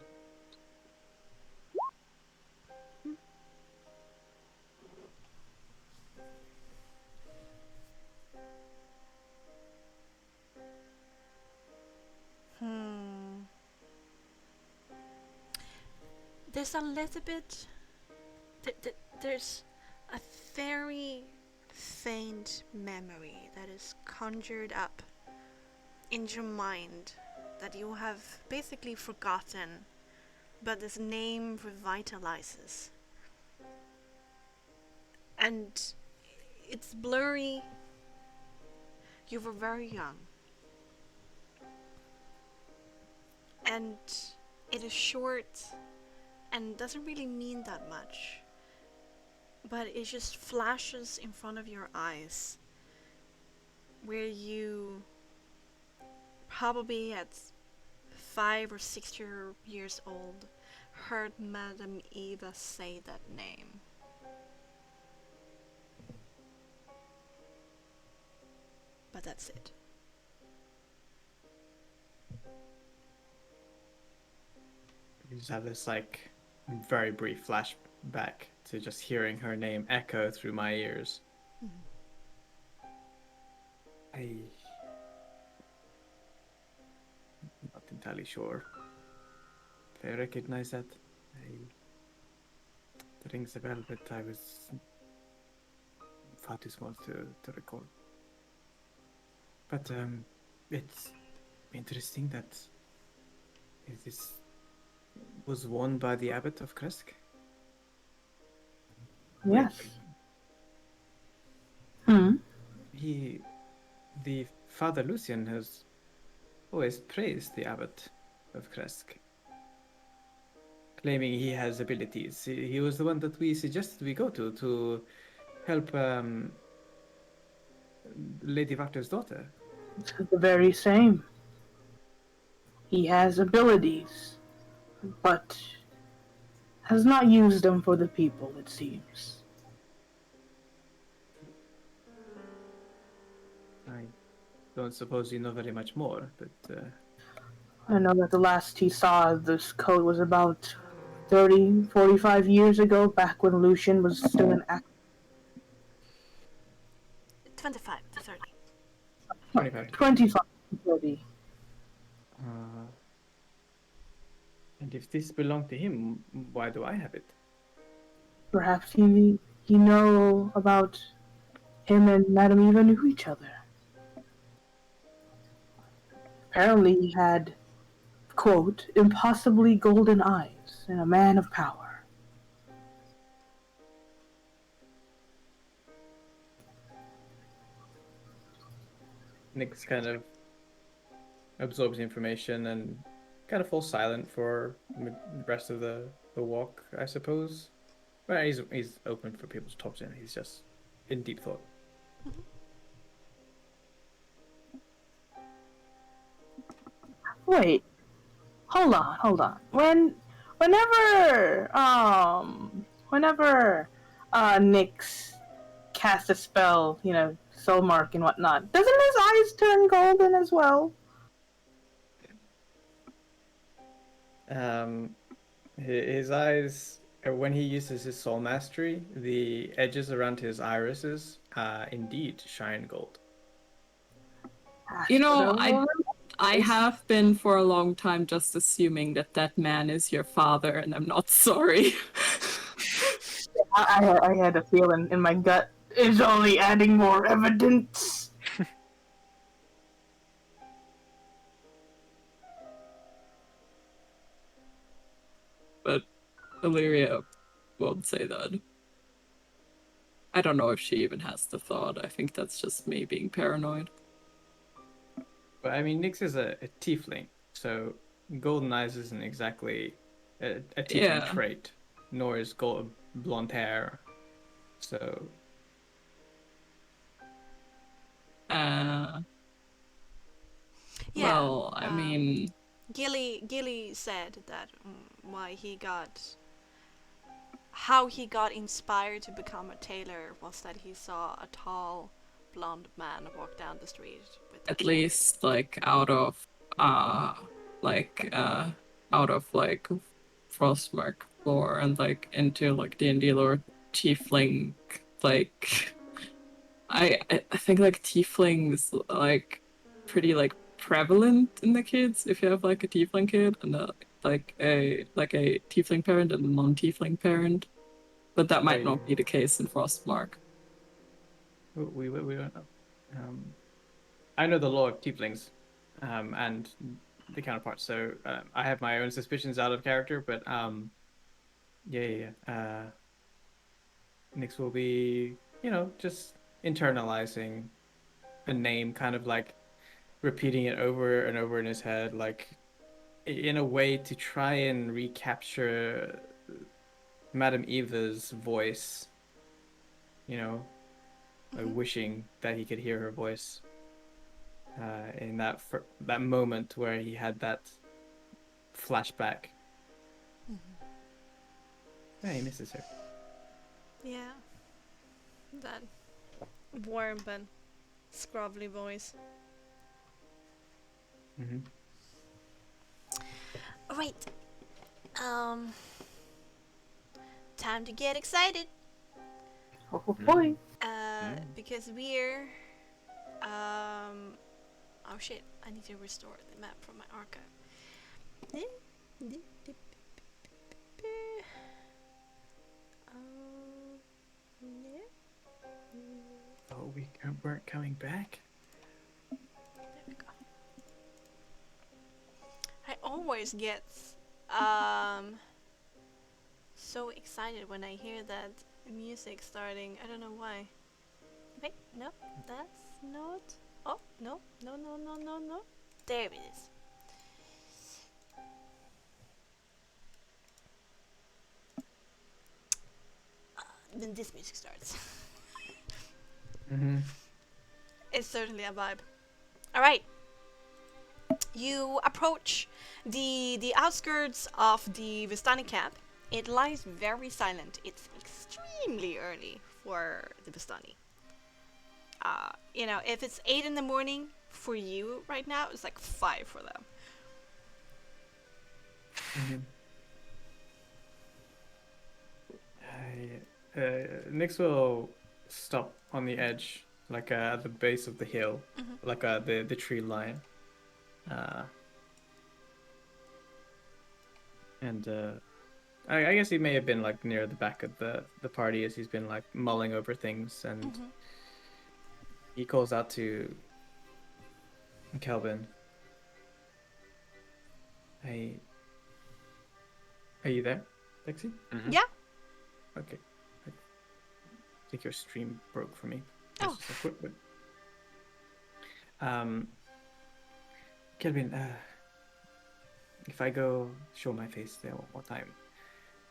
There's a little bit. There's a very faint memory that is conjured up in your mind that you have basically forgotten, but this name revitalizes. And it's blurry. You were very young. And it is short and doesn't really mean that much. But it just flashes in front of your eyes where you probably at 5 or 6 years old heard Madame Eva say that name. But that's it. You just have this like very brief flashback to just hearing her name echo through my ears. I'm not entirely sure if I recognize that. It rings a bell, but I was far too small to recall. But it's interesting that this was worn by the abbot of Kresk. Yes. The Father Lucian has always praised the abbot of Kresk, claiming he has abilities. He was the one that we suggested we go to help Lady Vactor's daughter. The very same. He has abilities, but has not used them for the people, it seems. I don't suppose you know very much more, but I know that the last he saw this code was about 30, 45 years ago, back when Lucian was still an actor. 25 to 30. 25. 25 to 30. And if this belonged to him, why do I have it? Perhaps he know about him and Madame Eva knew each other. Apparently he had, quote, impossibly golden eyes. and a man of power. Nyx kind of absorbs the information and kind of falls silent for the rest of the walk, I suppose. But he's open for people to talk to him. He's just in deep thought. Wait, hold on. Whenever Nyx casts a spell, soul mark and whatnot, doesn't his eyes turn golden as well? His eyes, when he uses his soul mastery, the edges around his irises, indeed shine gold. You know, So, I have been for a long time just assuming that that man is your father, and I'm not sorry. I had a feeling in my gut. It's only adding more evidence. But Illyria won't say that. I don't know if she even has the thought. I think that's just me being paranoid. But I mean, Nyx is a tiefling, so golden eyes isn't exactly a tiefling Yeah. trait, nor is gold blonde hair. So Uh, Yeah. well, I mean, Gilly said that how he got inspired to become a tailor was that he saw a tall, blonde man walk down the street with a at candle. least like out of like Frostmark lore and like into like D&D lore, tiefling like I think like tieflings like pretty like prevalent in the kids if you have like a tiefling kid and like a tiefling parent and a non-tiefling parent, but that might not be the case in Frostmark. we don't know. I know the law of tieflings, and the counterparts. So I have my own suspicions out of character, but yeah. Nyx will be, just internalizing a name, kind of like repeating it over and over in his head, like in a way to try and recapture Madame Eva's voice, like wishing that he could hear her voice in that moment where he had that flashback. Yeah, he misses her. Yeah. That warm but scrubbly voice. Mm-hmm. Alright. Time to get excited. Oh boy. Because we're oh shit, I need to restore the map from my archive. Oh, we weren't coming back? There we go. I always get um so excited when I hear that music starting. I don't know why. Wait, no, that's not. Oh, no. There it is. Then this music starts. Mm-hmm. It's certainly a vibe. Alright. You approach the outskirts of the Vistani camp. It lies very silent. It's extremely early for the Vistani. If it's 8 in the morning for you right now, it's like 5 for them. Mm-hmm. Nyx will stop on the edge, like at the base of the hill, like the tree line. And I guess he may have been like near the back of the party as he's been like mulling over things, and he calls out to Kelvin. Are you there, Bexxy? Mhm. Yeah. Okay. I think your stream broke for me. Oh. It's just a quick one. Kelvin, if I go show my face there one more time,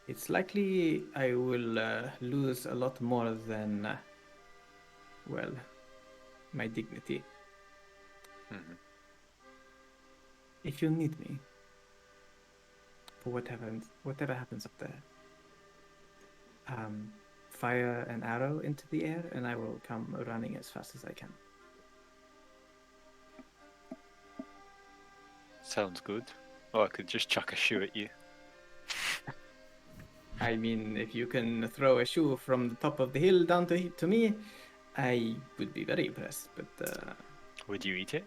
it's likely I will lose a lot more than, well, my dignity. Mhm. If you need me for whatever happens up there, fire an arrow into the air and I will come running as fast as I can. Sounds good. Or I could just chuck a shoe at you. I mean, if you can throw a shoe from the top of the hill down to me, I would be very impressed. But Would you eat it?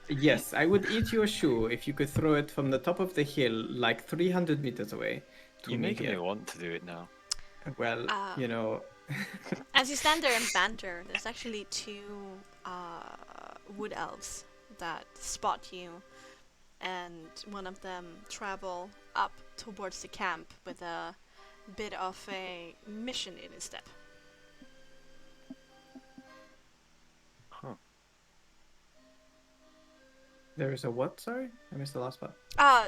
yes, I would eat your shoe if you could throw it from the top of the hill, like 300 meters away, to You're me making me here. want to do it now. Well, you know, As you stand there and banter, there's actually two wood elves that spot you, and one of them travel up towards the camp with a bit of a mission in his step. Huh. there is a what? Sorry, I missed the last part.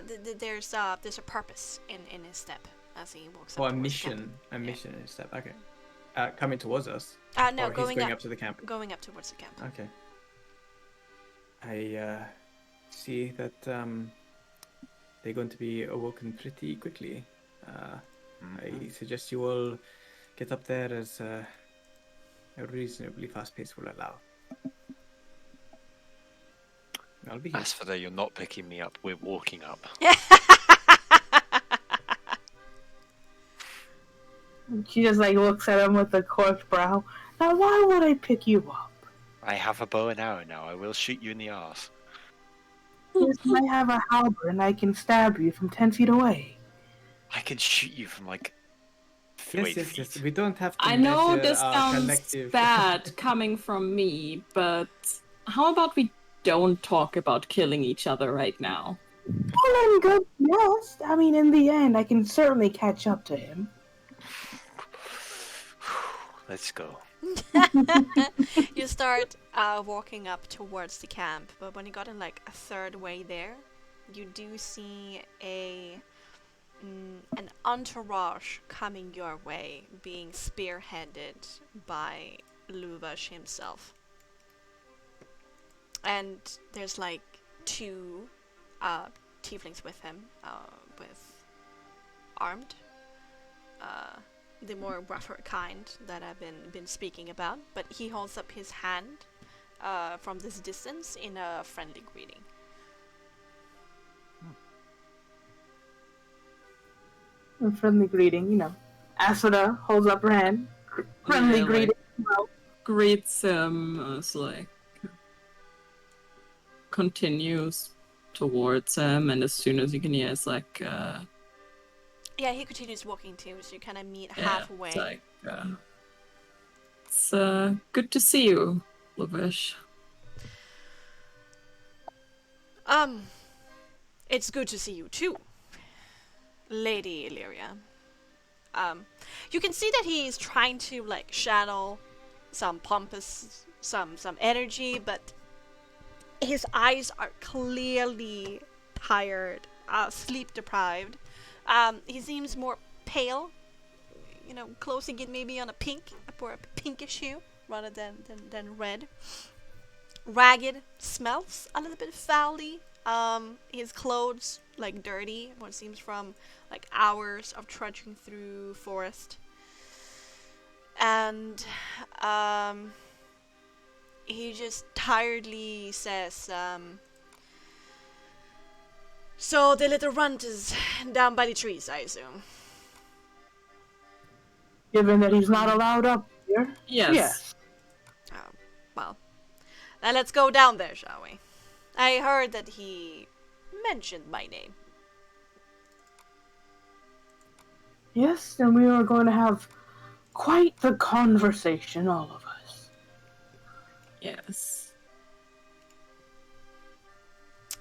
There's a purpose in his step as he walks Oh, up a towards the camp. mission. A mission instead. Okay. Coming towards us. No, Or he's going going up up to the camp. going up towards the camp. Okay. I see that they're going to be awoken pretty quickly. I suggest you all get up there as a reasonably fast pace will allow. I'll be here. As for that, you're not picking me up. We're walking up. She just like looks at him with a corked brow. Now, why would I pick you up? I have a bow and arrow now. I will shoot you in the arse. Yes, I have a halberd and I can stab you from 10 feet away. I can shoot you from like Yes, 8 yes, feet. yes. We don't have to I know measure this our sounds collective... bad coming from me, but how about we don't talk about killing each other right now? Well, and good, yes. I mean, in the end, I can certainly catch up to him. Let's go. You start walking up towards the camp, but when you got in like a third way there, you do see an entourage coming your way, being spearheaded by Luvash himself. And there's like two tieflings with him, with armed. The more rougher kind that I've been speaking about, but he holds up his hand from this distance in a friendly greeting. A friendly greeting, you know. Asuna holds up her hand. Friendly Yeah, greeting. Well, Greets him as like continues towards him, and as soon as you can hear, it's like Yeah, he continues walking too, so you kind of meet yeah, halfway. it's like it's good to see you, Lavish. It's good to see you too, Lady Illyria. You can see that he's trying to like channel some pompous, some energy, but his eyes are clearly tired, sleep deprived. He seems more pale, you know, closing it maybe on a pinkish hue rather than red. Ragged, smells a little bit foully. His clothes like dirty, what seems from like hours of trudging through forest. And he just tiredly says, so the little runt is down by the trees, I assume. given that he's not allowed up here. Yes. Yes. Oh, well. Then let's go down there, shall we? I heard that he mentioned my name. Yes, and we are going to have quite the conversation, all of us. Yes.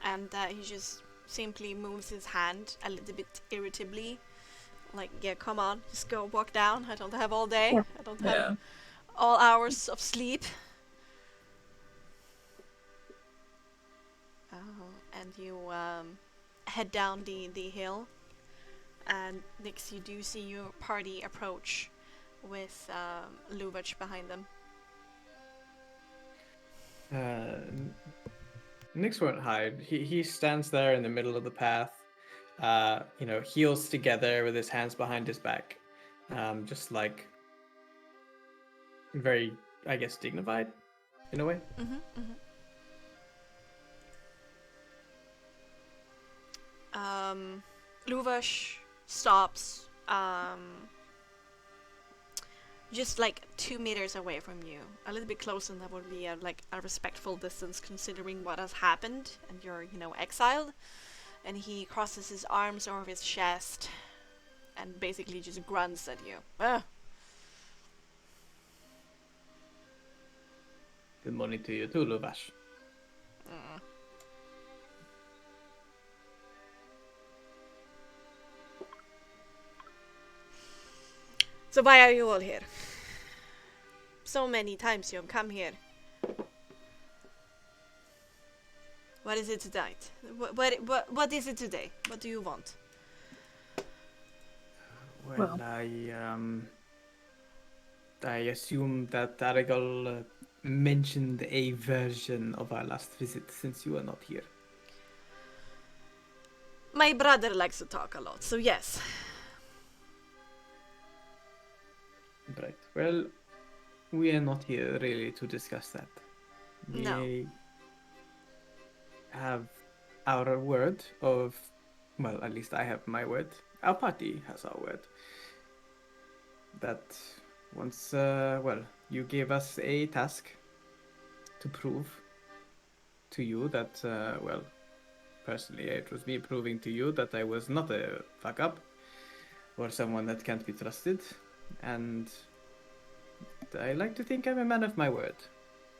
And he just simply moves his hand a little bit irritably. Like, yeah, come on, just go walk down. I don't have all day. Yeah. I don't have Yeah. all hours of sleep. And you head down the hill. And next you do see your party approach with Luvach behind them. Nyx won't hide. He stands there in the middle of the path, heels together with his hands behind his back, just like very, I guess, dignified in a way. Luvash stops just like 2 meters away from you, a little bit closer. That would be a respectful distance considering what has happened, and you're exiled. And he crosses his arms over his chest and basically just grunts at you. Good morning to you too, Luvash. So why are you all here? So many times you have come here. What is it tonight? What is it today? What do you want? Well, I assume that Aragal mentioned a version of our last visit since you are not here. My brother likes to talk a lot, so yes. Right. Well, we are not here really to discuss that. No. We have our word of, well, at least I have my word. Our party has our word. That once, you gave us a task to prove to you that, personally, it was me proving to you that I was not a fuck up or someone that can't be trusted. And I like to think I'm a man of my word.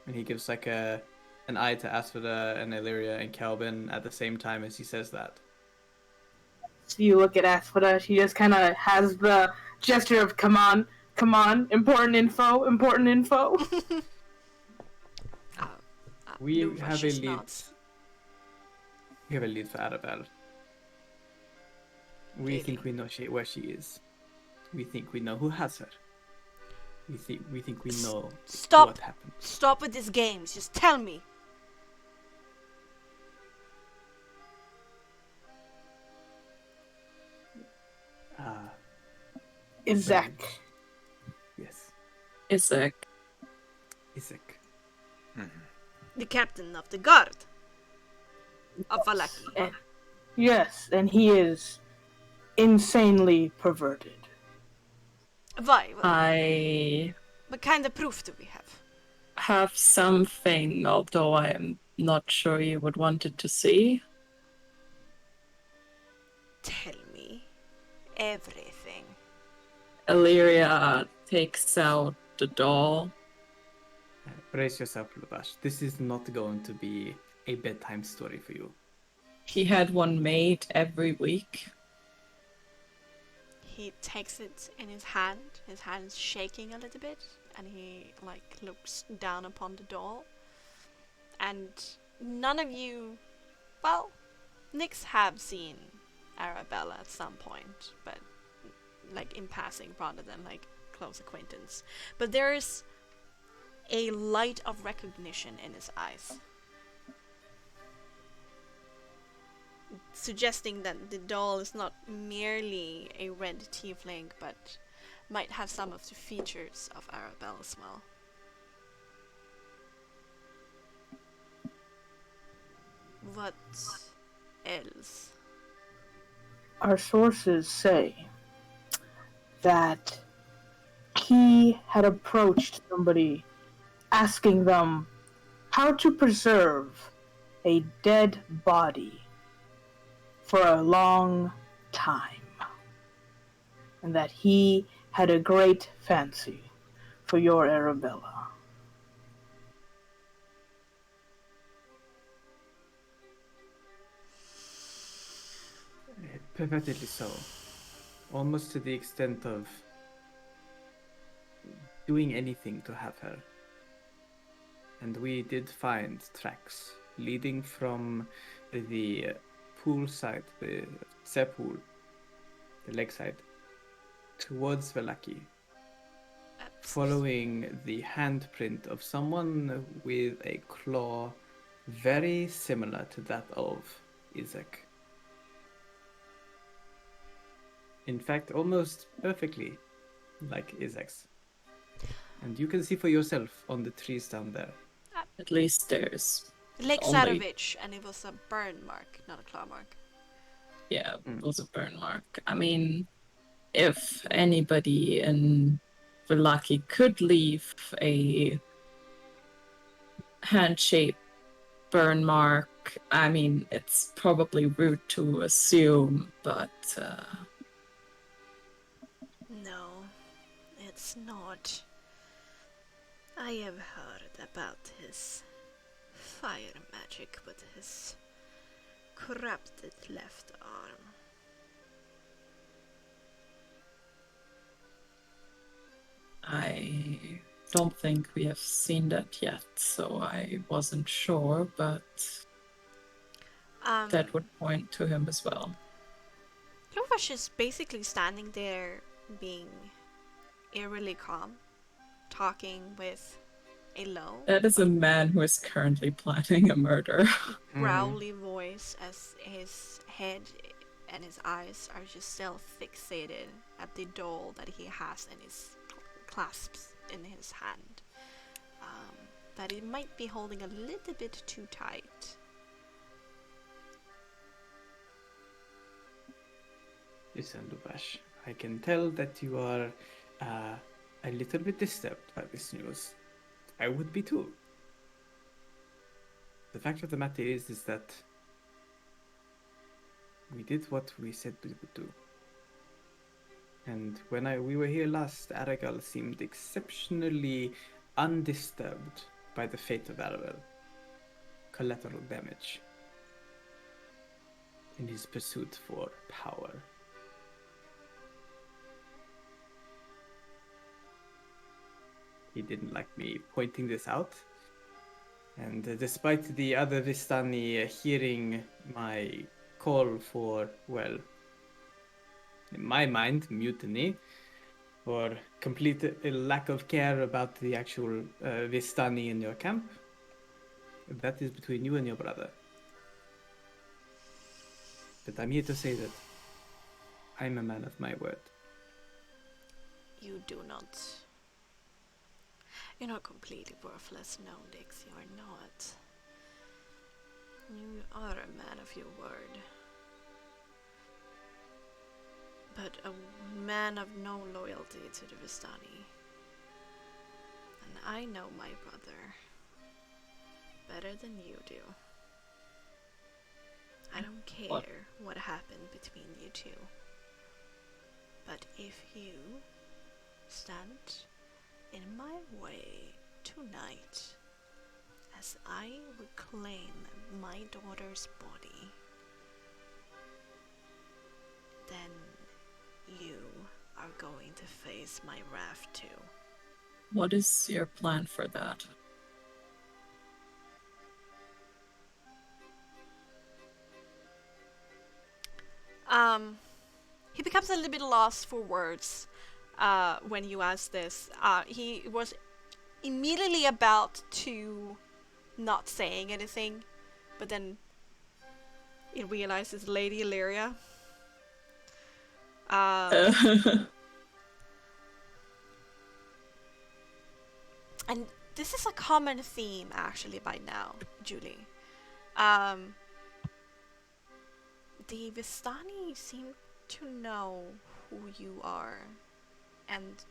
And he gives like an eye to Asphoda and Illyria and Calvin at the same time as he says that. So you look at Asphoda, she just kind of has the gesture of come on, important info. We Luvash have a just lead. nods. We have a lead for Arabelle. We Really? think we know where she is. We think we know who has her. We think we know Stop. what happened. Stop with these games. Just tell me. Isaac. Yes, Isaac. Isaac. The captain of the guard of Valaki. Yes, and he is insanely perverted. Why? I What kind of proof do we have? have something, although I am not sure you would want it to see. Tell me everything. Illyria takes out the doll. Brace yourself, Luvash. This is not going to be a bedtime story for you. He had one made every week. He takes it in his hand. His hand is shaking a little bit, and he looks down upon the doll. And none of you, well, Nyx have seen Arabella at some point, but in passing rather than close acquaintance. But there is a light of recognition in his eyes, suggesting that the doll is not merely a red tiefling, but might have some of the features of Arabelle as well. What else? Our sources say that he had approached somebody asking them how to preserve a dead body for a long time, and that he had a great fancy for your Arabella. Perfectly so. Almost to the extent of doing anything to have her. And we did find tracks leading from the pool side, the pool, the lakeside, towards Velaki, following the handprint of someone with a claw very similar to that of Isaac. In fact, almost perfectly like Isaac's. And you can see for yourself on the trees down there. At least there's Lake only- Sadovich, and it was a burn mark, not a claw mark. Yeah, it was a burn mark. I mean, if anybody in Velaki could leave a hand-shaped burn mark, I mean, it's probably rude to assume, but No, it's not. I have heard about his fire magic with his corrupted left arm. I don't think we have seen that yet, so I wasn't sure, but that would point to him as well. Lovash is basically standing there being eerily calm, talking with a low, That is a man who is currently planning a murder. growly voice as his head and his eyes are just still fixated at the doll that he has in his clasps in his hand. That he might be holding a little bit too tight. Listen, Lubash, I can tell that you are a little bit disturbed by this news. I would be too. The fact of the matter is that we did what we said we would do. And when we were here last, Aragal seemed exceptionally undisturbed by the fate of Aravel. Collateral damage in his pursuit for power. He didn't like me pointing this out. And despite the other Vistani hearing my call for, well, in my mind, mutiny, or complete lack of care about the actual Vistani in your camp, that is between you and your brother. But I'm here to say that I'm a man of my word. You do not. You're not completely worthless, no, Dix, you are not. You are a man of your word. But a man of no loyalty to the Vistani. And I know my brother better than you do. I don't care what happened between you two. But if you stand in my way tonight as I reclaim my daughter's body, then you are going to face my wrath too. What is your plan for that? He becomes a little bit lost for words when you ask this. He was immediately about to not saying anything, but then he realizes Lady Illyria. And this is a common theme actually by now, Julie. The Vistani seem to know who you are, and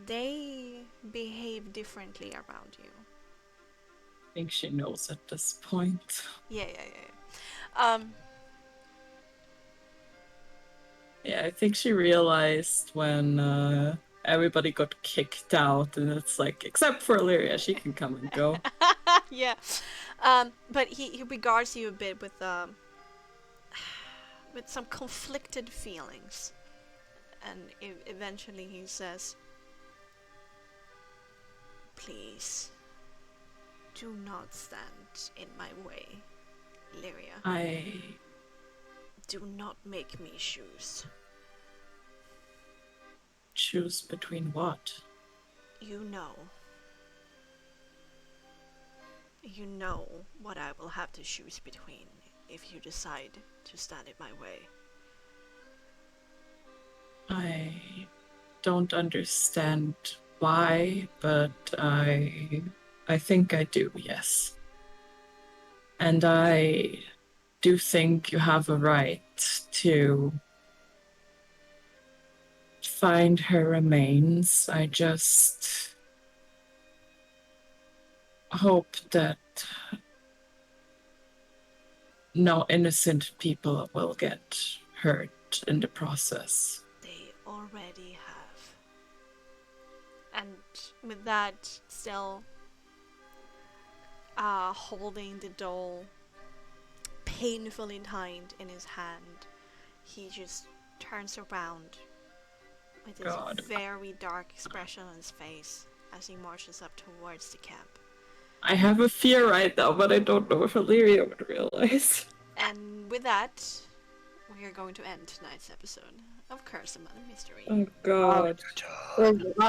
they behave differently around you. I think she knows at this point. Yeah. Yeah, I think she realized when everybody got kicked out, and it's like, except for Illyria, she can come and go. Yeah. But he regards you a bit with with some conflicted feelings. And eventually he says, "Please, do not stand in my way, Lyria. Do not make me choose. Choose between what? You know. You know what I will have to choose between if you decide to stand in my way." I don't understand why, but I think I do, yes. And I do think you have a right to find her remains. I just hope that no innocent people will get hurt in the process. They already have. And with that, still holding the doll painfully tied in his hand, he just turns around with this God. very dark expression on his face as he marches up towards the camp. I have a fear right now, but I don't know if Illyria would realize. And with that, we are going to end tonight's episode of Curse Among Mystery. Oh God. Well,